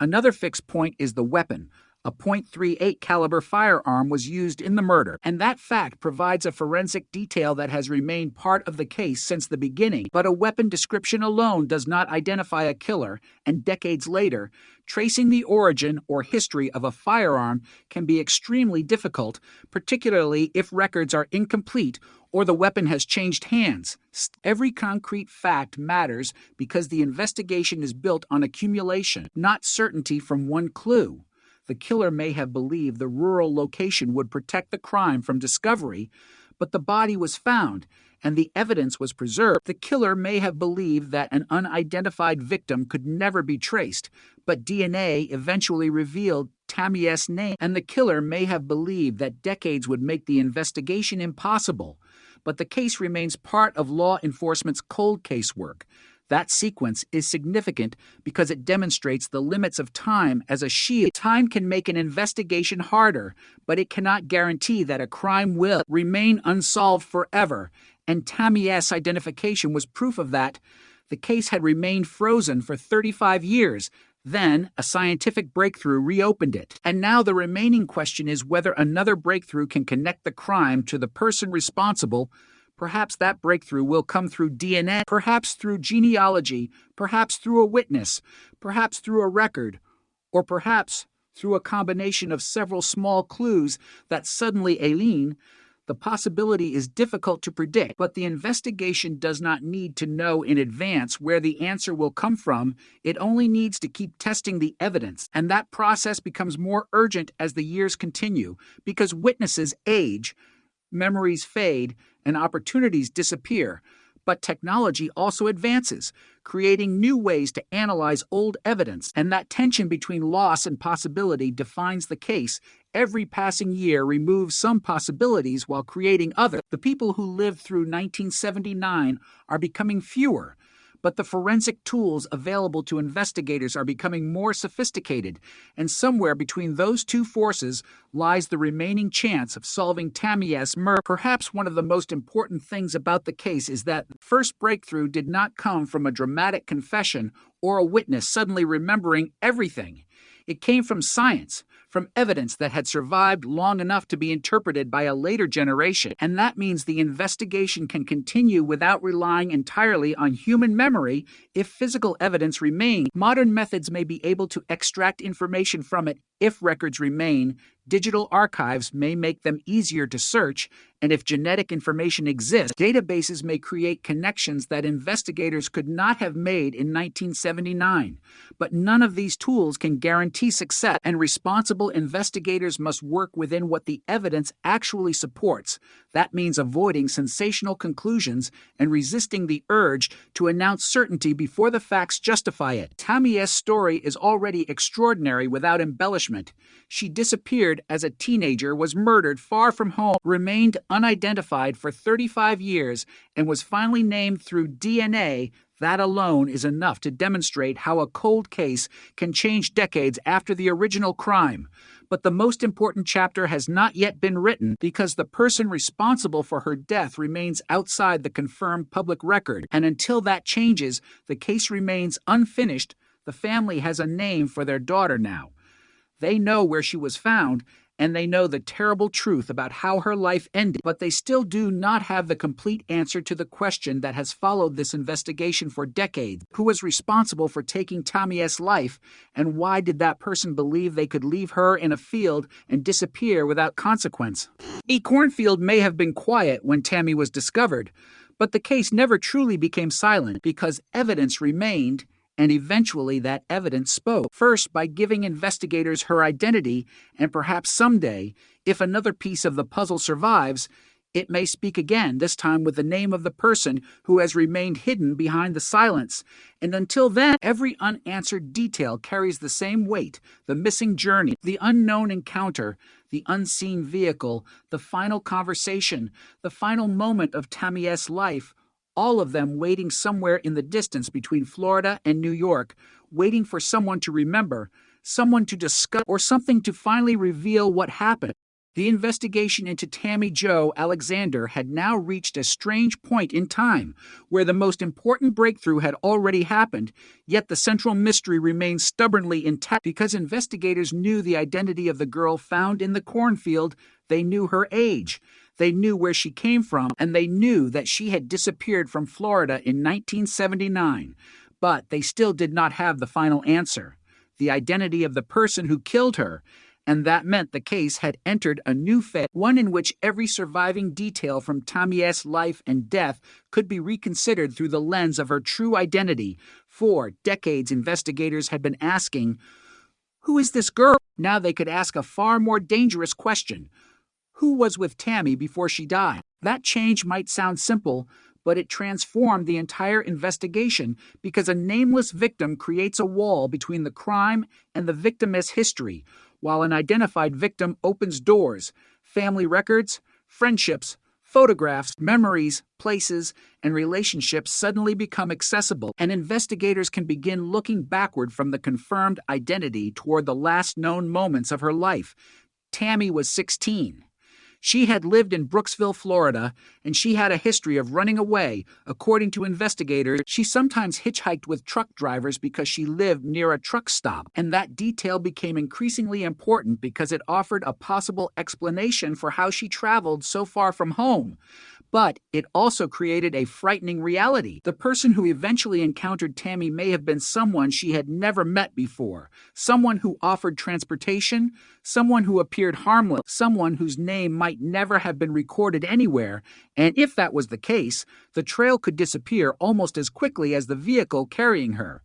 Another fixed point is the weapon. A .38 caliber firearm was used in the murder, and that fact provides a forensic detail that has remained part of the case since the beginning. But a weapon description alone does not identify a killer, and decades later, tracing the origin or history of a firearm can be extremely difficult, particularly if records are incomplete or the weapon has changed hands. Every concrete fact matters because the investigation is built on accumulation, not certainty from one clue. The killer may have believed the rural location would protect the crime from discovery, but the body was found, and the evidence was preserved. The killer may have believed that an unidentified victim could never be traced, but DNA eventually revealed Tammy's name, and the killer may have believed that decades would make the investigation impossible. But the case remains part of law enforcement's cold case work. That sequence is significant because it demonstrates the limits of time as a shield. Time can make an investigation harder, but it cannot guarantee that a crime will remain unsolved forever, and Tammy's identification was proof of that. The case had remained frozen for 35 years. Then, a scientific breakthrough reopened it. And now the remaining question is whether another breakthrough can connect the crime to the person responsible. Perhaps that breakthrough will come through DNA, perhaps through genealogy, perhaps through a witness, perhaps through a record, or perhaps through a combination of several small clues that suddenly align. The possibility is difficult to predict, but the investigation does not need to know in advance where the answer will come from. It only needs to keep testing the evidence, and that process becomes more urgent as the years continue, because witnesses age, memories fade, and opportunities disappear. But technology also advances, creating new ways to analyze old evidence, and that tension between loss and possibility defines the case. Every passing year removes some possibilities while creating others. The people who lived through 1979 are becoming fewer, but the forensic tools available to investigators are becoming more sophisticated, and somewhere between those two forces lies the remaining chance of solving Tammy S. murder. Perhaps one of the most important things about the case is that the first breakthrough did not come from a dramatic confession or a witness suddenly remembering everything. It came from science, from evidence that had survived long enough to be interpreted by a later generation, and that means the investigation can continue without relying entirely on human memory if physical evidence remains. Modern methods may be able to extract information from it if records remain. Digital archives may make them easier to search, and if genetic information exists, databases may create connections that investigators could not have made in 1979. But none of these tools can guarantee success, and responsible investigators must work within what the evidence actually supports. That means avoiding sensational conclusions and resisting the urge to announce certainty before the facts justify it. Tammy S.'s story is already extraordinary without embellishment. She disappeared as a teenager, was murdered far from home, remained unidentified for 35 years, and was finally named through DNA. That alone is enough to demonstrate how a cold case can change decades after the original crime. But the most important chapter has not yet been written because the person responsible for her death remains outside the confirmed public record. And until that changes, the case remains unfinished. The family has a name for their daughter now. They know where she was found, and they know the terrible truth about how her life ended, but they still do not have the complete answer to the question that has followed this investigation for decades. Who was responsible for taking Tammy S.'s life, and why did that person believe they could leave her in a field and disappear without consequence? A cornfield may have been quiet when Tammy was discovered, but the case never truly became silent because evidence remained. And eventually that evidence spoke, first by giving investigators her identity, and perhaps someday, if another piece of the puzzle survives, it may speak again, this time with the name of the person who has remained hidden behind the silence. And until then, every unanswered detail carries the same weight: the missing journey, the unknown encounter, the unseen vehicle, the final conversation, the final moment of Tammy S.'s life. All of them waiting somewhere in the distance between Florida and New York, waiting for someone to remember, someone to discuss, or something to finally reveal what happened. The investigation into Tammy Jo Alexander had now reached a strange point in time, where the most important breakthrough had already happened, yet the central mystery remained stubbornly intact. Because investigators knew the identity of the girl found in the cornfield, they knew her age. They knew where she came from, and they knew that she had disappeared from Florida in 1979. But they still did not have the final answer: the identity of the person who killed her. And that meant the case had entered a new phase, one in which every surviving detail from Tammy S.'s life and death could be reconsidered through the lens of her true identity. For decades, investigators had been asking, "Who is this girl?" Now they could ask a far more dangerous question: who was with Tammy before she died? That change might sound simple, but it transformed the entire investigation, because a nameless victim creates a wall between the crime and the victim's history, while an identified victim opens doors: family records, friendships, photographs, memories, places, and relationships suddenly become accessible, and investigators can begin looking backward from the confirmed identity toward the last known moments of her life. Tammy was 16. She had lived in Brooksville, Florida, and she had a history of running away. According to investigators, she sometimes hitchhiked with truck drivers because she lived near a truck stop, and that detail became increasingly important because it offered a possible explanation for how she traveled so far from home. But it also created a frightening reality. The person who eventually encountered Tammy may have been someone she had never met before, someone who offered transportation, someone who appeared harmless, someone whose name might never have been recorded anywhere, and if that was the case, the trail could disappear almost as quickly as the vehicle carrying her.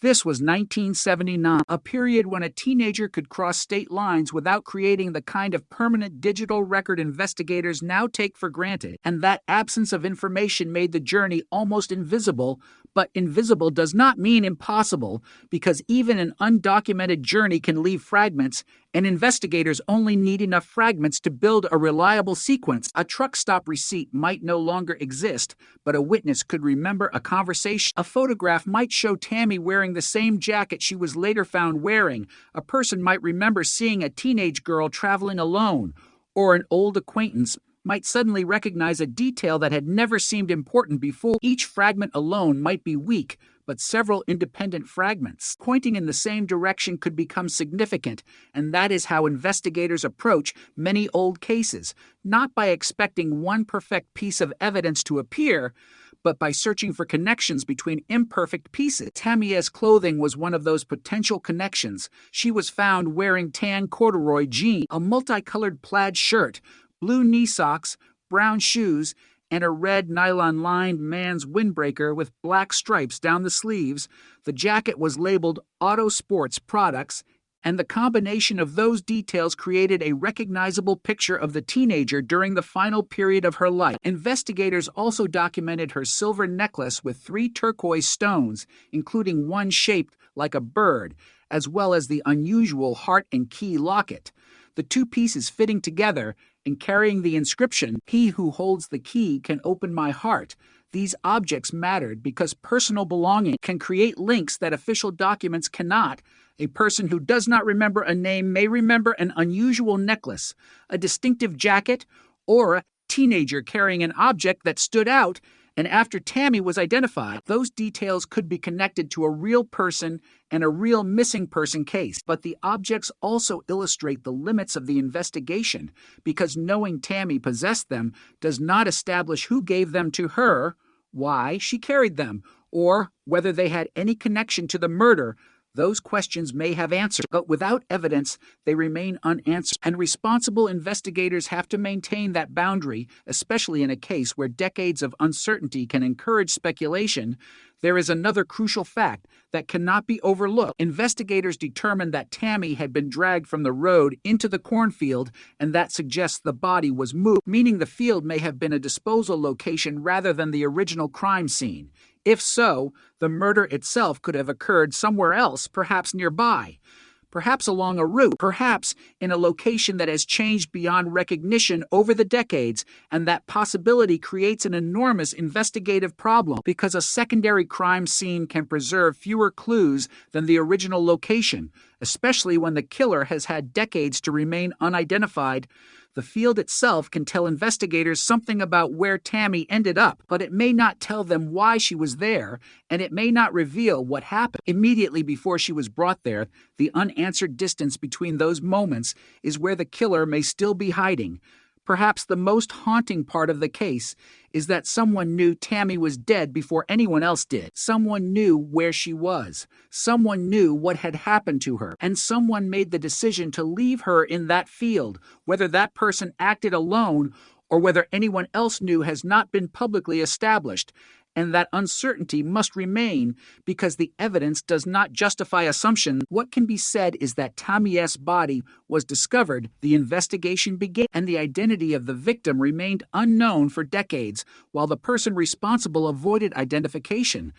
This was 1979, a period when a teenager could cross state lines without creating the kind of permanent digital record investigators now take for granted, and that absence of information made the journey almost invisible. But invisible does not mean impossible, because even an undocumented journey can leave fragments, and investigators only need enough fragments to build a reliable sequence. A truck stop receipt might no longer exist, but a witness could remember a conversation. A photograph might show Tammy wearing the same jacket she was later found wearing. A person might remember seeing a teenage girl traveling alone, or an old acquaintance might suddenly recognize a detail that had never seemed important before. Each fragment alone might be weak, but several independent fragments pointing in the same direction could become significant, and that is how investigators approach many old cases, not by expecting one perfect piece of evidence to appear, but by searching for connections between imperfect pieces. Tammy's clothing was one of those potential connections. She was found wearing tan corduroy jeans, a multicolored plaid shirt, blue knee socks, brown shoes, and a red nylon-lined man's windbreaker with black stripes down the sleeves. The jacket was labeled Auto Sports Products, and the combination of those details created a recognizable picture of the teenager during the final period of her life. Investigators also documented her silver necklace with 3 turquoise stones, including one shaped like a bird, as well as the unusual heart and key locket. The 2 pieces fitting together and carrying the inscription, "He who holds the key can open my heart." These objects mattered because personal belonging can create links that official documents cannot. A person who does not remember a name may remember an unusual necklace, a distinctive jacket, or a teenager carrying an object that stood out. And after Tammy was identified, those details could be connected to a real person and a real missing person case. But the objects also illustrate the limits of the investigation, because knowing Tammy possessed them does not establish who gave them to her, why she carried them, or whether they had any connection to the murder. Those questions may have answers, but without evidence, they remain unanswered. And responsible investigators have to maintain that boundary, especially in a case where decades of uncertainty can encourage speculation. There is another crucial fact that cannot be overlooked. Investigators determined that Tammy had been dragged from the road into the cornfield, and that suggests the body was moved, meaning the field may have been a disposal location rather than the original crime scene. If so, the murder itself could have occurred somewhere else, perhaps nearby, perhaps along a route, perhaps in a location that has changed beyond recognition over the decades, and that possibility creates an enormous investigative problem because a secondary crime scene can preserve fewer clues than the original location, especially when the killer has had decades to remain unidentified. The field itself can tell investigators something about where Tammy ended up, but it may not tell them why she was there, and it may not reveal what happened immediately before she was brought there. The unanswered distance between those moments is where the killer may still be hiding. Perhaps the most haunting part of the case is that someone knew Tammy was dead before anyone else did. Someone knew where she was. Someone knew what had happened to her. And someone made the decision to leave her in that field. Whether that person acted alone or whether anyone else knew has not been publicly established. And that uncertainty must remain because the evidence does not justify assumptions. What can be said is that Tammy's body was discovered, the investigation began, and the identity of the victim remained unknown for decades, while the person responsible avoided identification.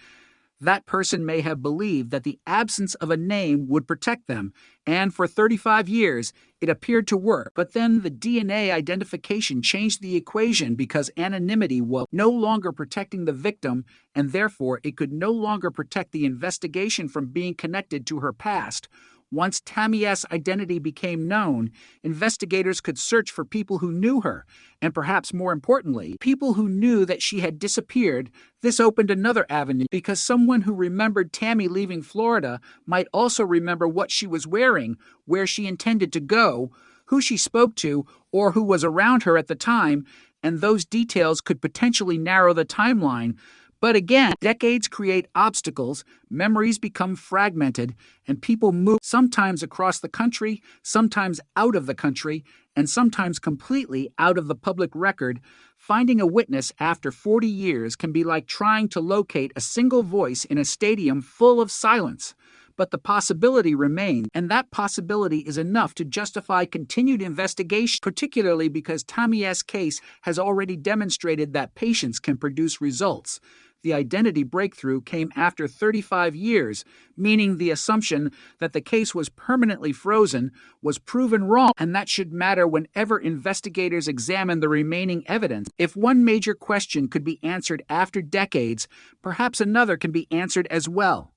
That person may have believed that the absence of a name would protect them, and for 35 years, it appeared to work. But then the DNA identification changed the equation because anonymity was no longer protecting the victim, and therefore it could no longer protect the investigation from being connected to her past. Once Tammy's identity became known, investigators could search for people who knew her, and perhaps more importantly, people who knew that she had disappeared. This opened another avenue because someone who remembered Tammy leaving Florida might also remember what she was wearing, where she intended to go, who she spoke to, or who was around her at the time, and those details could potentially narrow the timeline. But again, decades create obstacles, memories become fragmented, and people move sometimes across the country, sometimes out of the country, and sometimes completely out of the public record. Finding a witness after 40 years can be like trying to locate a single voice in a stadium full of silence. But the possibility remains, and that possibility is enough to justify continued investigation, particularly because Tammy S. case has already demonstrated that patience can produce results. The identity breakthrough came after 35 years, meaning the assumption that the case was permanently frozen was proven wrong, and that should matter whenever investigators examine the remaining evidence. If one major question could be answered after decades, perhaps another can be answered as well.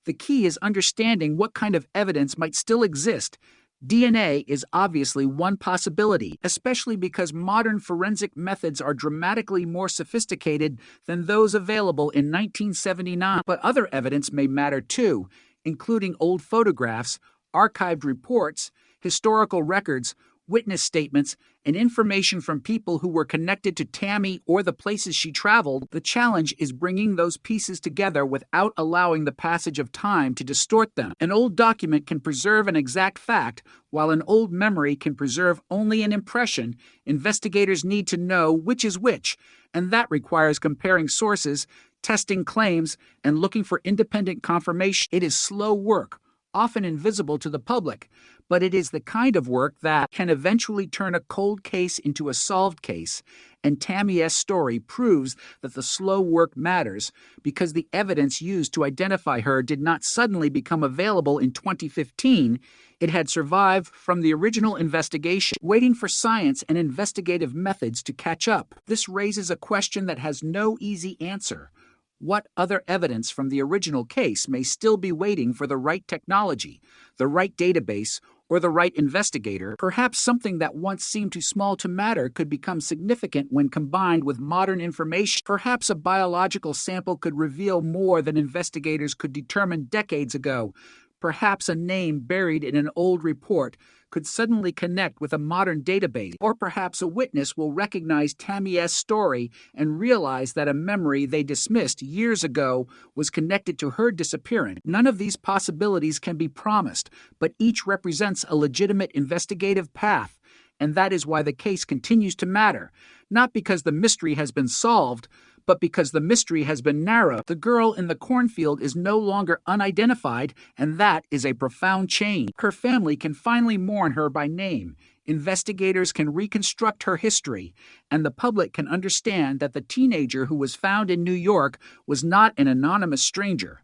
The key is understanding what kind of evidence might still exist. DNA is obviously one possibility, especially because modern forensic methods are dramatically more sophisticated than those available in 1979. But other evidence may matter too, including old photographs, archived reports, historical records, witness statements, and information from people who were connected to Tammy or the places she traveled. The challenge is bringing those pieces together without allowing the passage of time to distort them. An old document can preserve an exact fact, while an old memory can preserve only an impression. Investigators need to know which is which, and that requires comparing sources, testing claims, and looking for independent confirmation. It is slow work, often invisible to the public, but it is the kind of work that can eventually turn a cold case into a solved case. And Tammy S. story proves that the slow work matters because the evidence used to identify her did not suddenly become available in 2015. It had survived from the original investigation, waiting for science and investigative methods to catch up. This raises a question that has no easy answer. What other evidence from the original case may still be waiting for the right technology, the right database, or the right investigator? Perhaps something that once seemed too small to matter could become significant when combined with modern information. Perhaps a biological sample could reveal more than investigators could determine decades ago. Perhaps a name buried in an old report could suddenly connect with a modern database. Or perhaps a witness will recognize Tammy S. story and realize that a memory they dismissed years ago was connected to her disappearance. None of these possibilities can be promised, but each represents a legitimate investigative path. And that is why the case continues to matter, not because the mystery has been solved, but because the mystery has been narrowed. The girl in the cornfield is no longer unidentified, and that is a profound change. Her family can finally mourn her by name. Investigators can reconstruct her history, and the public can understand that the teenager who was found in New York was not an anonymous stranger.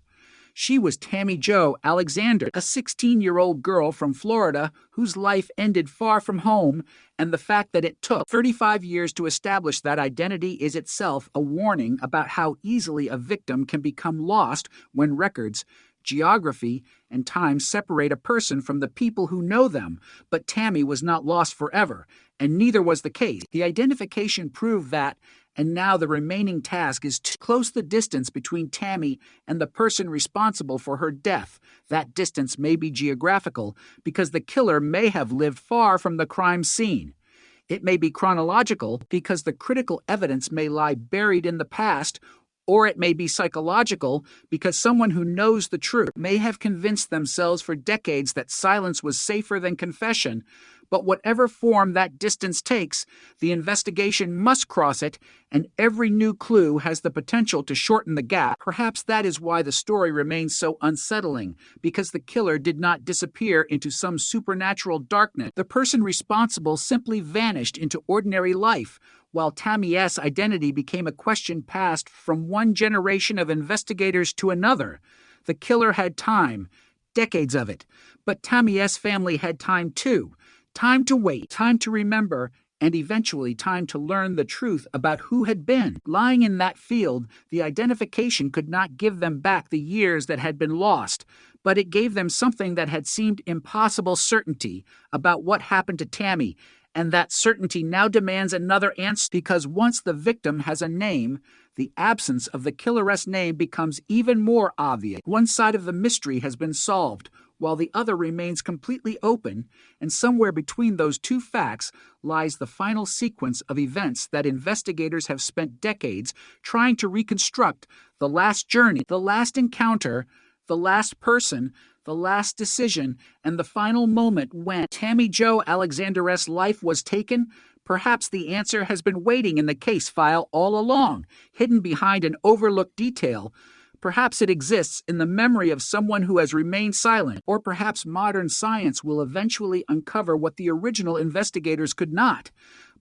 She was Tammy Jo Alexander, a 16-year-old girl from Florida whose life ended far from home, and the fact that it took 35 years to establish that identity is itself a warning about how easily a victim can become lost when records, geography, and time separate a person from the people who know them. But Tammy was not lost forever, and neither was the case. The identification proved that, and now the remaining task is to close the distance between Tammy and the person responsible for her death. That distance may be geographical, because the killer may have lived far from the crime scene. It may be chronological, because the critical evidence may lie buried in the past, or it may be psychological, because someone who knows the truth may have convinced themselves for decades that silence was safer than confession. But whatever form that distance takes, the investigation must cross it, and every new clue has the potential to shorten the gap. Perhaps that is why the story remains so unsettling, because the killer did not disappear into some supernatural darkness. The person responsible simply vanished into ordinary life, while Tammy S.'s identity became a question passed from one generation of investigators to another. The killer had time, decades of it, but Tammy S.'s family had time too. Time to wait, time to remember, and eventually time to learn the truth about who had been. Lying in that field, the identification could not give them back the years that had been lost, but it gave them something that had seemed impossible: certainty about what happened to Tammy. And that certainty now demands another answer, because once the victim has a name, the absence of the killer's name becomes even more obvious. One side of the mystery has been solved. while the other remains completely open, and somewhere between those two facts lies the final sequence of events that investigators have spent decades trying to reconstruct: the last journey, the last encounter, the last person, the last decision, and the final moment when Tammy Jo Alexander's life was taken. Perhaps the answer has been waiting in the case file all along, hidden behind an overlooked detail. Perhaps it exists in the memory of someone who has remained silent, or perhaps modern science will eventually uncover what the original investigators could not.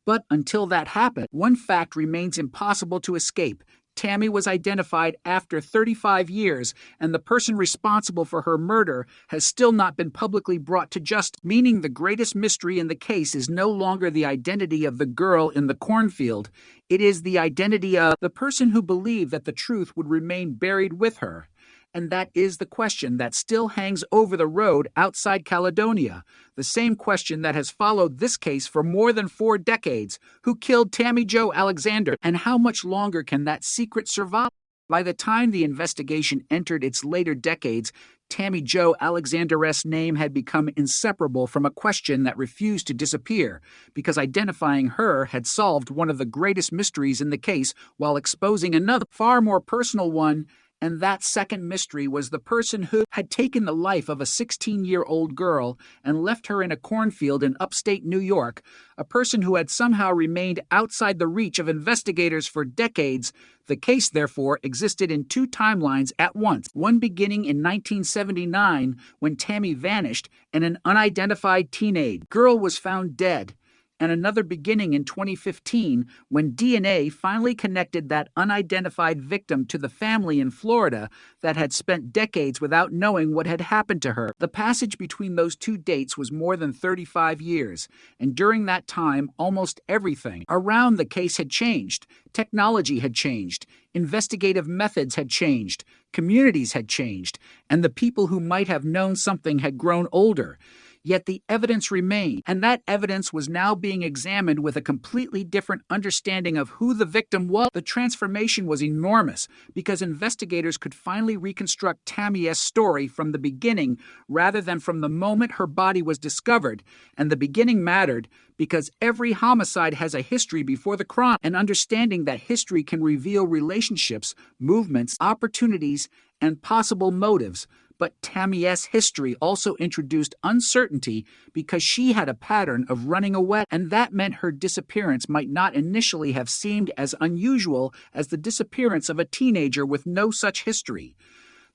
But until that happens, one fact remains impossible to escape. Tammy was identified after 35 years, and the person responsible for her murder has still not been publicly brought to justice, meaning the greatest mystery in the case is no longer the identity of the girl in the cornfield. It is the identity of the person who believed that the truth would remain buried with her. And that is the question that still hangs over the road outside Caledonia, the same question that has followed this case for more than 4 decades. Who killed Tammy Jo Alexander, and how much longer can that secret survive? By the time the investigation entered its later decades, Tammy Jo Alexander's name had become inseparable from a question that refused to disappear, because identifying her had solved one of the greatest mysteries in the case while exposing another, far more personal one. And that second mystery was the person who had taken the life of a 16-year-old girl and left her in a cornfield in upstate New York, a person who had somehow remained outside the reach of investigators for decades. The case, therefore, existed in 2 timelines at once, one beginning in 1979 when Tammy vanished and an unidentified teenage girl was found dead, and another beginning in 2015 when DNA finally connected that unidentified victim to the family in Florida that had spent decades without knowing what had happened to her. The passage between those 2 dates was more than 35 years, and during that time, almost everything around the case had changed. Technology had changed, investigative methods had changed, communities had changed, and the people who might have known something had grown older. Yet the evidence remained, and that evidence was now being examined with a completely different understanding of who the victim was. The transformation was enormous, because investigators could finally reconstruct Tammy's story from the beginning rather than from the moment her body was discovered. And the beginning mattered, because every homicide has a history before the crime, and understanding that history can reveal relationships, movements, opportunities, and possible motives. But Tammy's history also introduced uncertainty, because she had a pattern of running away, and that meant her disappearance might not initially have seemed as unusual as the disappearance of a teenager with no such history.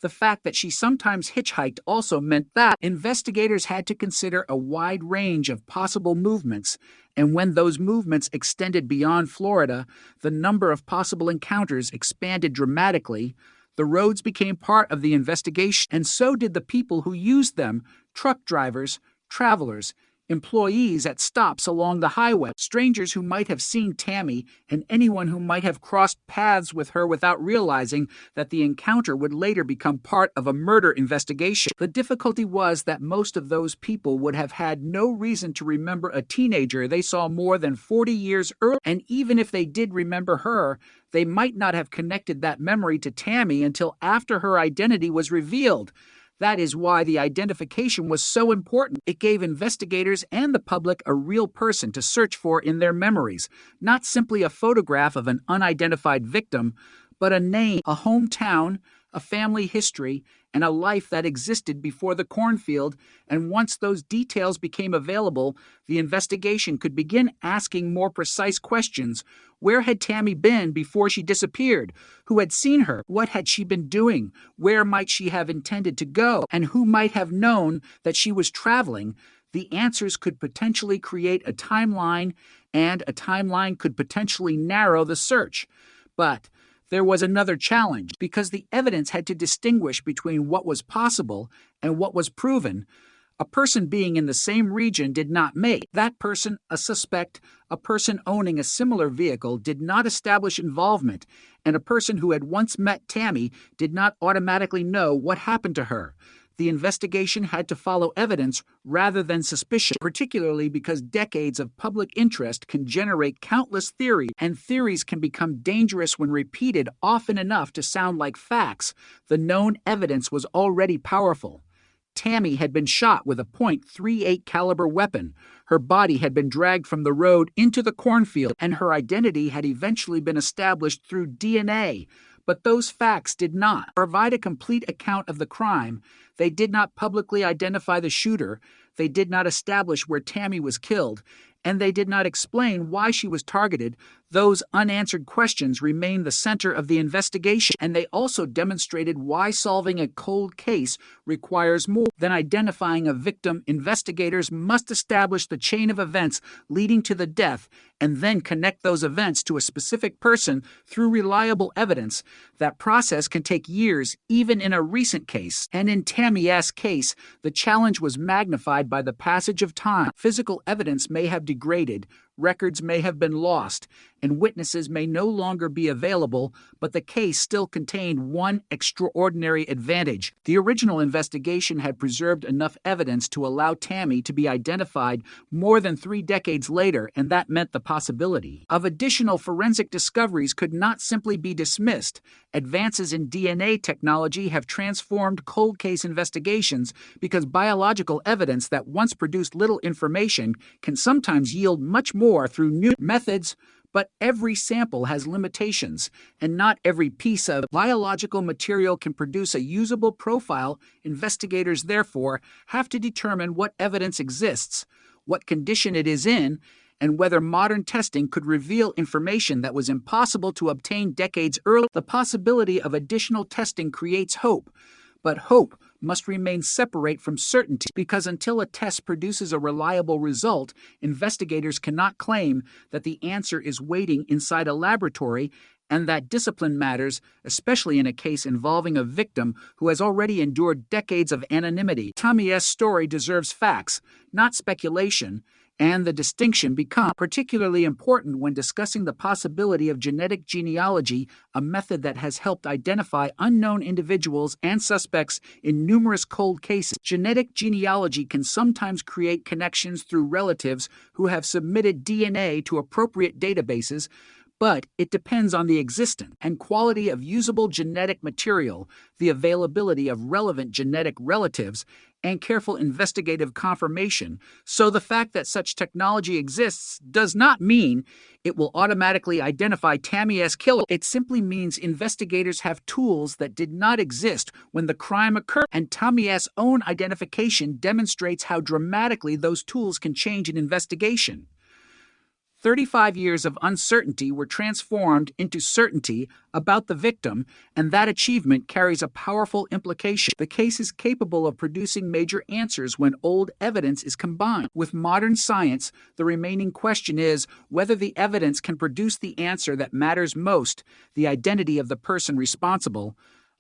The fact that she sometimes hitchhiked also meant that investigators had to consider a wide range of possible movements, and when those movements extended beyond Florida, the number of possible encounters expanded dramatically. The roads became part of the investigation, and so did the people who used them: truck drivers, travelers, employees at stops along the highway, strangers who might have seen Tammy, and anyone who might have crossed paths with her without realizing that the encounter would later become part of a murder investigation. The difficulty was that most of those people would have had no reason to remember a teenager they saw more than 40 years earlier, and even if they did remember her, they might not have connected that memory to Tammy until after her identity was revealed. That is why the identification was so important. It gave investigators and the public a real person to search for in their memories, not simply a photograph of an unidentified victim, but a name, a hometown, a family history, and a life that existed before the cornfield. And once those details became available, the investigation could begin asking more precise questions. Where had Tammy been before she disappeared? Who had seen her? What had she been doing? Where might she have intended to go? And who might have known that she was traveling? The answers could potentially create a timeline, and a timeline could potentially narrow the search. But there was another challenge, because the evidence had to distinguish between what was possible and what was proven. A person being in the same region did not make that person a suspect. A person owning a similar vehicle did not establish involvement, and a person who had once met Tammy did not automatically know what happened to her. The investigation had to follow evidence rather than suspicion, particularly because decades of public interest can generate countless theories, and theories can become dangerous when repeated often enough to sound like facts. The known evidence was already powerful. Tammy had been shot with a .38 caliber weapon. Her body had been dragged from the road into the cornfield, and her identity had eventually been established through DNA. But those facts did not provide a complete account of the crime. They did not publicly identify the shooter. They did not establish where Tammy was killed, and they did not explain why she was targeted. Those unanswered questions remain the center of the investigation, and they also demonstrated why solving a cold case requires more than identifying a victim. Investigators must establish the chain of events leading to the death and then connect those events to a specific person through reliable evidence. That process can take years, even in a recent case. And in Tammy S.'s case, the challenge was magnified by the passage of time. Physical evidence may have degraded, records may have been lost, and witnesses may no longer be available, but the case still contained one extraordinary advantage. The original investigation had preserved enough evidence to allow Tammy to be identified more than 3 decades later, and that meant the possibility of additional forensic discoveries could not simply be dismissed. Advances in DNA technology have transformed cold case investigations because biological evidence that once produced little information can sometimes yield much more through new methods. But every sample has limitations, and not every piece of biological material can produce a usable profile. Investigators, therefore, have to determine what evidence exists, what condition it is in, and whether modern testing could reveal information that was impossible to obtain decades earlier. The possibility of additional testing creates hope, but hope must remain separate from certainty, because until a test produces a reliable result, investigators cannot claim that the answer is waiting inside a laboratory, and that discipline matters, especially in a case involving a victim who has already endured decades of anonymity. Tammy S.'s story deserves facts, not speculation, and the distinction becomes particularly important when discussing the possibility of genetic genealogy, a method that has helped identify unknown individuals and suspects in numerous cold cases. Genetic genealogy can sometimes create connections through relatives who have submitted DNA to appropriate databases, but it depends on the existence and quality of usable genetic material, the availability of relevant genetic relatives, and careful investigative confirmation. So the fact that such technology exists does not mean it will automatically identify Tammy S. killer. It simply means investigators have tools that did not exist when the crime occurred, and Tammy S.'s own identification demonstrates how dramatically those tools can change an investigation. 35 years of uncertainty were transformed into certainty about the victim, and that achievement carries a powerful implication. The case is capable of producing major answers when old evidence is combined with modern science. The remaining question is whether the evidence can produce the answer that matters most, the identity of the person responsible.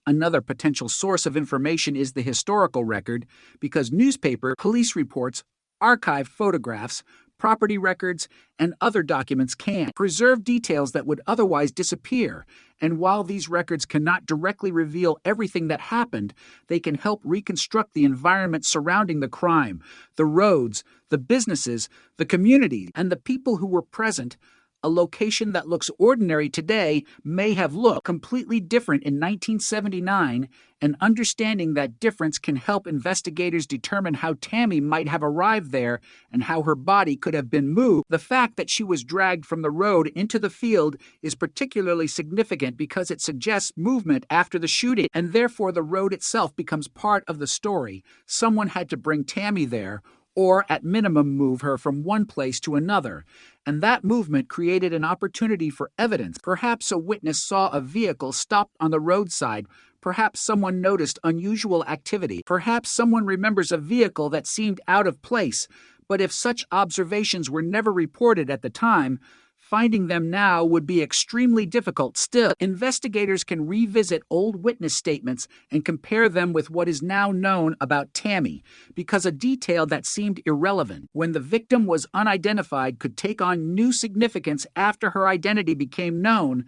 Another potential source of information is the historical record, because newspaper, police reports, archived photographs, property records, and other documents can preserve details that would otherwise disappear. And while these records cannot directly reveal everything that happened, they can help reconstruct the environment surrounding the crime, the roads, the businesses, the community, and the people who were present. A location that looks ordinary today may have looked completely different in 1979, and understanding that difference can help investigators determine how Tammy might have arrived there and how her body could have been moved. The fact that she was dragged from the road into the field is particularly significant because it suggests movement after the shooting, and therefore the road itself becomes part of the story. Someone had to bring Tammy there, or at minimum move her from one place to another, and that movement created an opportunity for evidence. Perhaps a witness saw a vehicle stopped on the roadside. Perhaps someone noticed unusual activity. Perhaps someone remembers a vehicle that seemed out of place. But if such observations were never reported at the time, finding them now would be extremely difficult. Still, investigators can revisit old witness statements and compare them with what is now known about Tammy, because a detail that seemed irrelevant when the victim was unidentified could take on new significance after her identity became known.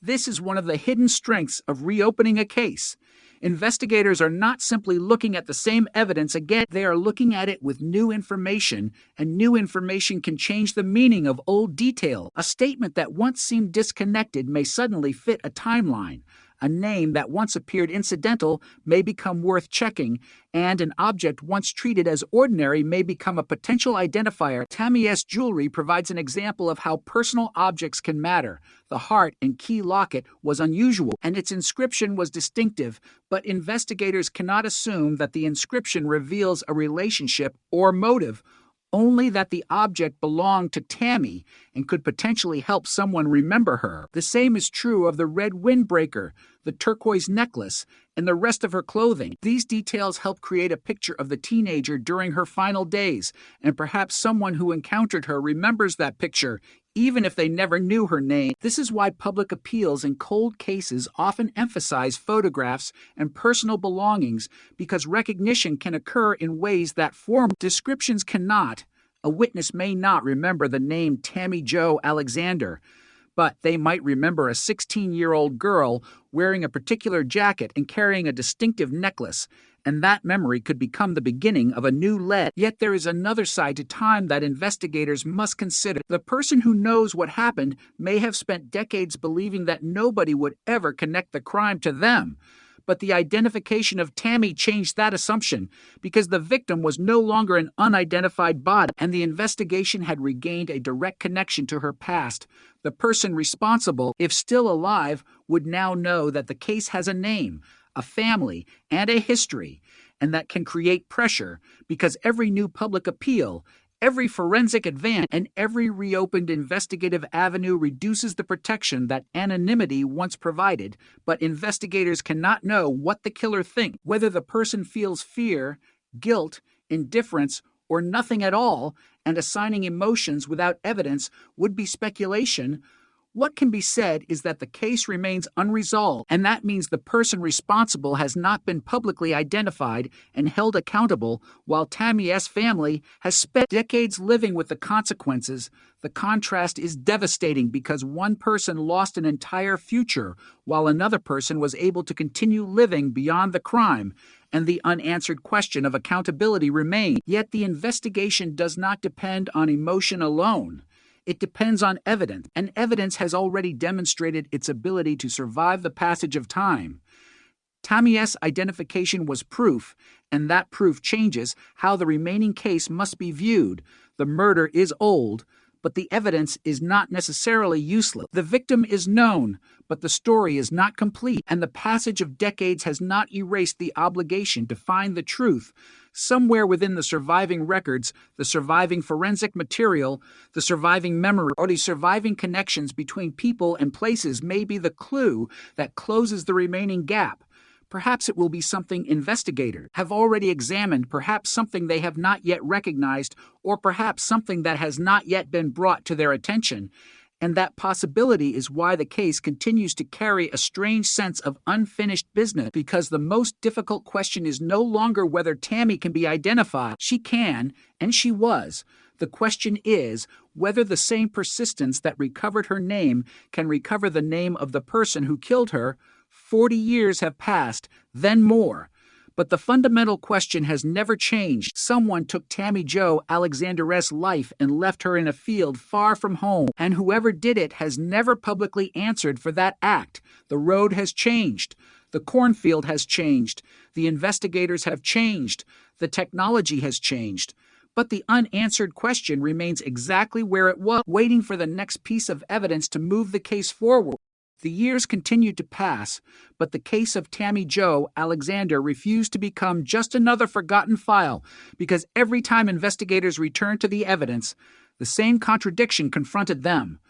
This is one of the hidden strengths of reopening a case. Investigators are not simply looking at the same evidence again, they are looking at it with new information, and new information can change the meaning of old detail. A statement that once seemed disconnected may suddenly fit a timeline. A name that once appeared incidental may become worth checking, and an object once treated as ordinary may become a potential identifier. Tammy S. jewelry provides an example of how personal objects can matter. The heart and key locket was unusual, and its inscription was distinctive, but investigators cannot assume that the inscription reveals a relationship or motive, only that the object belonged to Tammy and could potentially help someone remember her. The same is true of the red windbreaker, the turquoise necklace, and the rest of her clothing. These details help create a picture of the teenager during her final days, and perhaps someone who encountered her remembers that picture, even if they never knew her name. This is why public appeals in cold cases often emphasize photographs and personal belongings, because recognition can occur in ways that formal descriptions cannot. A witness may not remember the name Tammy Jo Alexander, but they might remember a 16-year-old girl wearing a particular jacket and carrying a distinctive necklace, and that memory could become the beginning of a new lead. Yet there is another side to time that investigators must consider. The person who knows what happened may have spent decades believing that nobody would ever connect the crime to them. But the identification of Tammy changed that assumption, because the victim was no longer an unidentified body, and the investigation had regained a direct connection to her past. The person responsible, if still alive, would now know that the case has a name, a family, and a history, and that can create pressure, because every new public appeal, every forensic advance, and every reopened investigative avenue reduces the protection that anonymity once provided. But investigators cannot know what the killer thinks, whether the person feels fear, guilt, indifference, or nothing at all, and assigning emotions without evidence would be speculation. What can be said is that the case remains unresolved, and that means the person responsible has not been publicly identified and held accountable, while Tammy S. family has spent decades living with the consequences. The contrast is devastating because one person lost an entire future, while another person was able to continue living beyond the crime, and the unanswered question of accountability remains. Yet the investigation does not depend on emotion alone. It depends on evidence, and evidence has already demonstrated its ability to survive the passage of time. Tammy S. identification was proof, and that proof changes how the remaining case must be viewed. The murder is old, but the evidence is not necessarily useless. The victim is known, but the story is not complete, and the passage of decades has not erased the obligation to find the truth. Somewhere within the surviving records, the surviving forensic material, the surviving memory, or the surviving connections between people and places may be the clue that closes the remaining gap. Perhaps it will be something investigators have already examined, perhaps something they have not yet recognized, or perhaps something that has not yet been brought to their attention. And that possibility is why the case continues to carry a strange sense of unfinished business, because the most difficult question is no longer whether Tammy can be identified. She can, and she was. The question is whether the same persistence that recovered her name can recover the name of the person who killed her. 40 years have passed, then more. But the fundamental question has never changed. Someone took Tammy Jo Alexander's life and left her in a field far from home, and whoever did it has never publicly answered for that act. The road has changed. The cornfield has changed. The investigators have changed. The technology has changed. But the unanswered question remains exactly where it was, waiting for the next piece of evidence to move the case forward. The years continued to pass, but the case of Tammy Jo Alexander refused to become just another forgotten file, because every time investigators returned to the evidence, the same contradiction confronted them.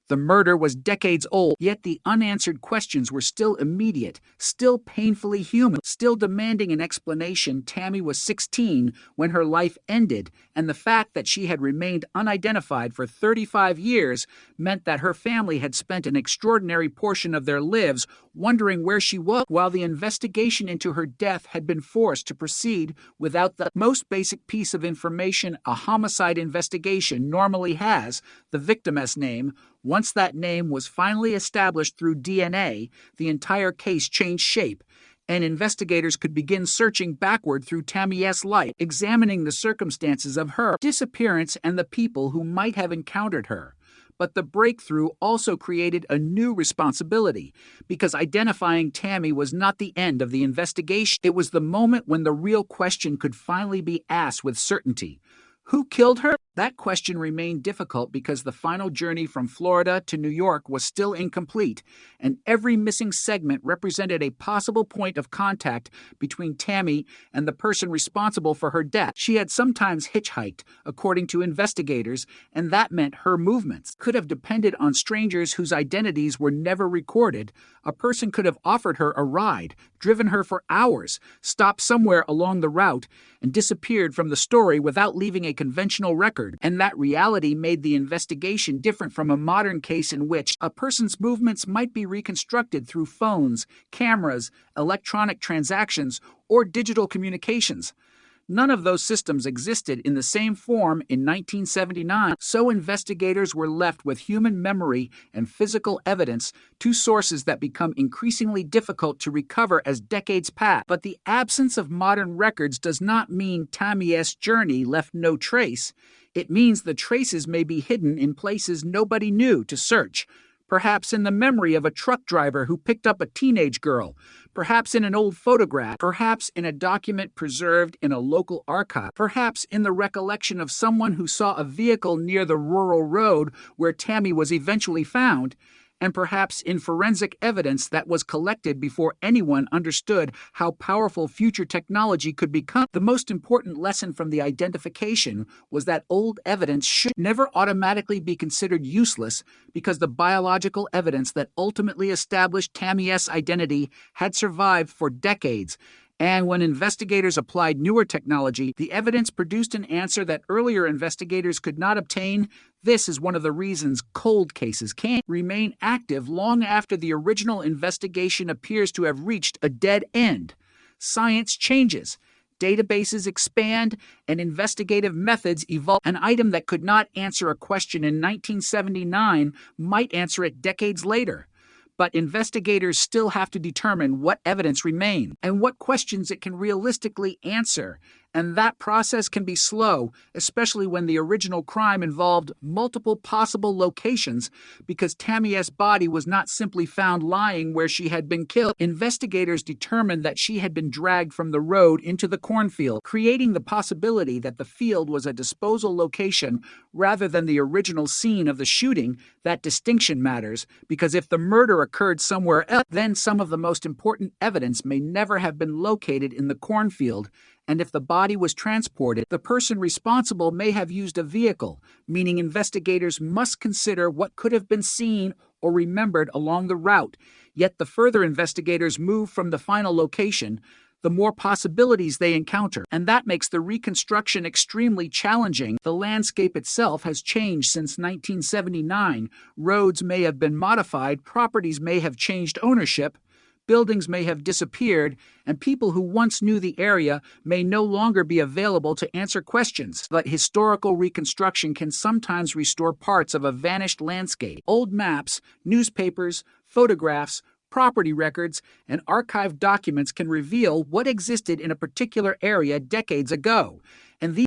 The murder was decades old, yet the unanswered questions were still immediate, still painfully human, still demanding an explanation. Tammy was 16 when her life ended, and the fact that she had remained unidentified for 35 years meant that her family had spent an extraordinary portion of their lives wondering where she was, while the investigation into her death had been forced to proceed without the most basic piece of information a homicide investigation normally has, the victim's name. Once that name was finally established through DNA, the entire case changed shape, and investigators could begin searching backward through Tammy's life, examining the circumstances of her disappearance and the people who might have encountered her. But the breakthrough also created a new responsibility, because identifying Tammy was not the end of the investigation. It was the moment when the real question could finally be asked with certainty. Who killed her? That question remained difficult because the final journey from Florida to New York was still incomplete, and every missing segment represented a possible point of contact between Tammy and the person responsible for her death. She had sometimes hitchhiked, according to investigators, and that meant her movements could have depended on strangers whose identities were never recorded. A person could have offered her a ride, driven her for hours, stopped somewhere along the route, and disappeared from the story without leaving a conventional record. And that reality made the investigation different from a modern case in which a person's movements might be reconstructed through phones, cameras, electronic transactions, or digital communications. None of those systems existed in the same form in 1979, so investigators were left with human memory and physical evidence, two sources that become increasingly difficult to recover as decades pass. But the absence of modern records does not mean Tammy's journey left no trace. It means the traces may be hidden in places nobody knew to search. Perhaps in the memory of a truck driver who picked up a teenage girl, perhaps in an old photograph, perhaps in a document preserved in a local archive, perhaps in the recollection of someone who saw a vehicle near the rural road where Tammy was eventually found, and perhaps in forensic evidence that was collected before anyone understood how powerful future technology could become. The most important lesson from the identification was that old evidence should never automatically be considered useless, because the biological evidence that ultimately established Tammy's identity had survived for decades. And when investigators applied newer technology, the evidence produced an answer that earlier investigators could not obtain. This is one of the reasons cold cases can remain active long after the original investigation appears to have reached a dead end. Science changes, databases expand, and investigative methods evolve. An item that could not answer a question in 1979 might answer it decades later. But investigators still have to determine what evidence remains and what questions it can realistically answer. And that process can be slow, especially when the original crime involved multiple possible locations, because Tammy's body was not simply found lying where she had been killed. Investigators determined that she had been dragged from the road into the cornfield, creating the possibility that the field was a disposal location rather than the original scene of the shooting. That distinction matters, because if the murder occurred somewhere else, then some of the most important evidence may never have been located in the cornfield. And if the body was transported, the person responsible may have used a vehicle, meaning investigators must consider what could have been seen or remembered along the route. Yet the further investigators move from the final location, the more possibilities they encounter, and that makes the reconstruction extremely challenging. The landscape itself has changed since 1979. Roads may have been modified, properties may have changed ownership, buildings may have disappeared, and people who once knew the area may no longer be available to answer questions. But historical reconstruction can sometimes restore parts of a vanished landscape. Old maps, newspapers, photographs, property records, and archived documents can reveal what existed in a particular area decades ago. And these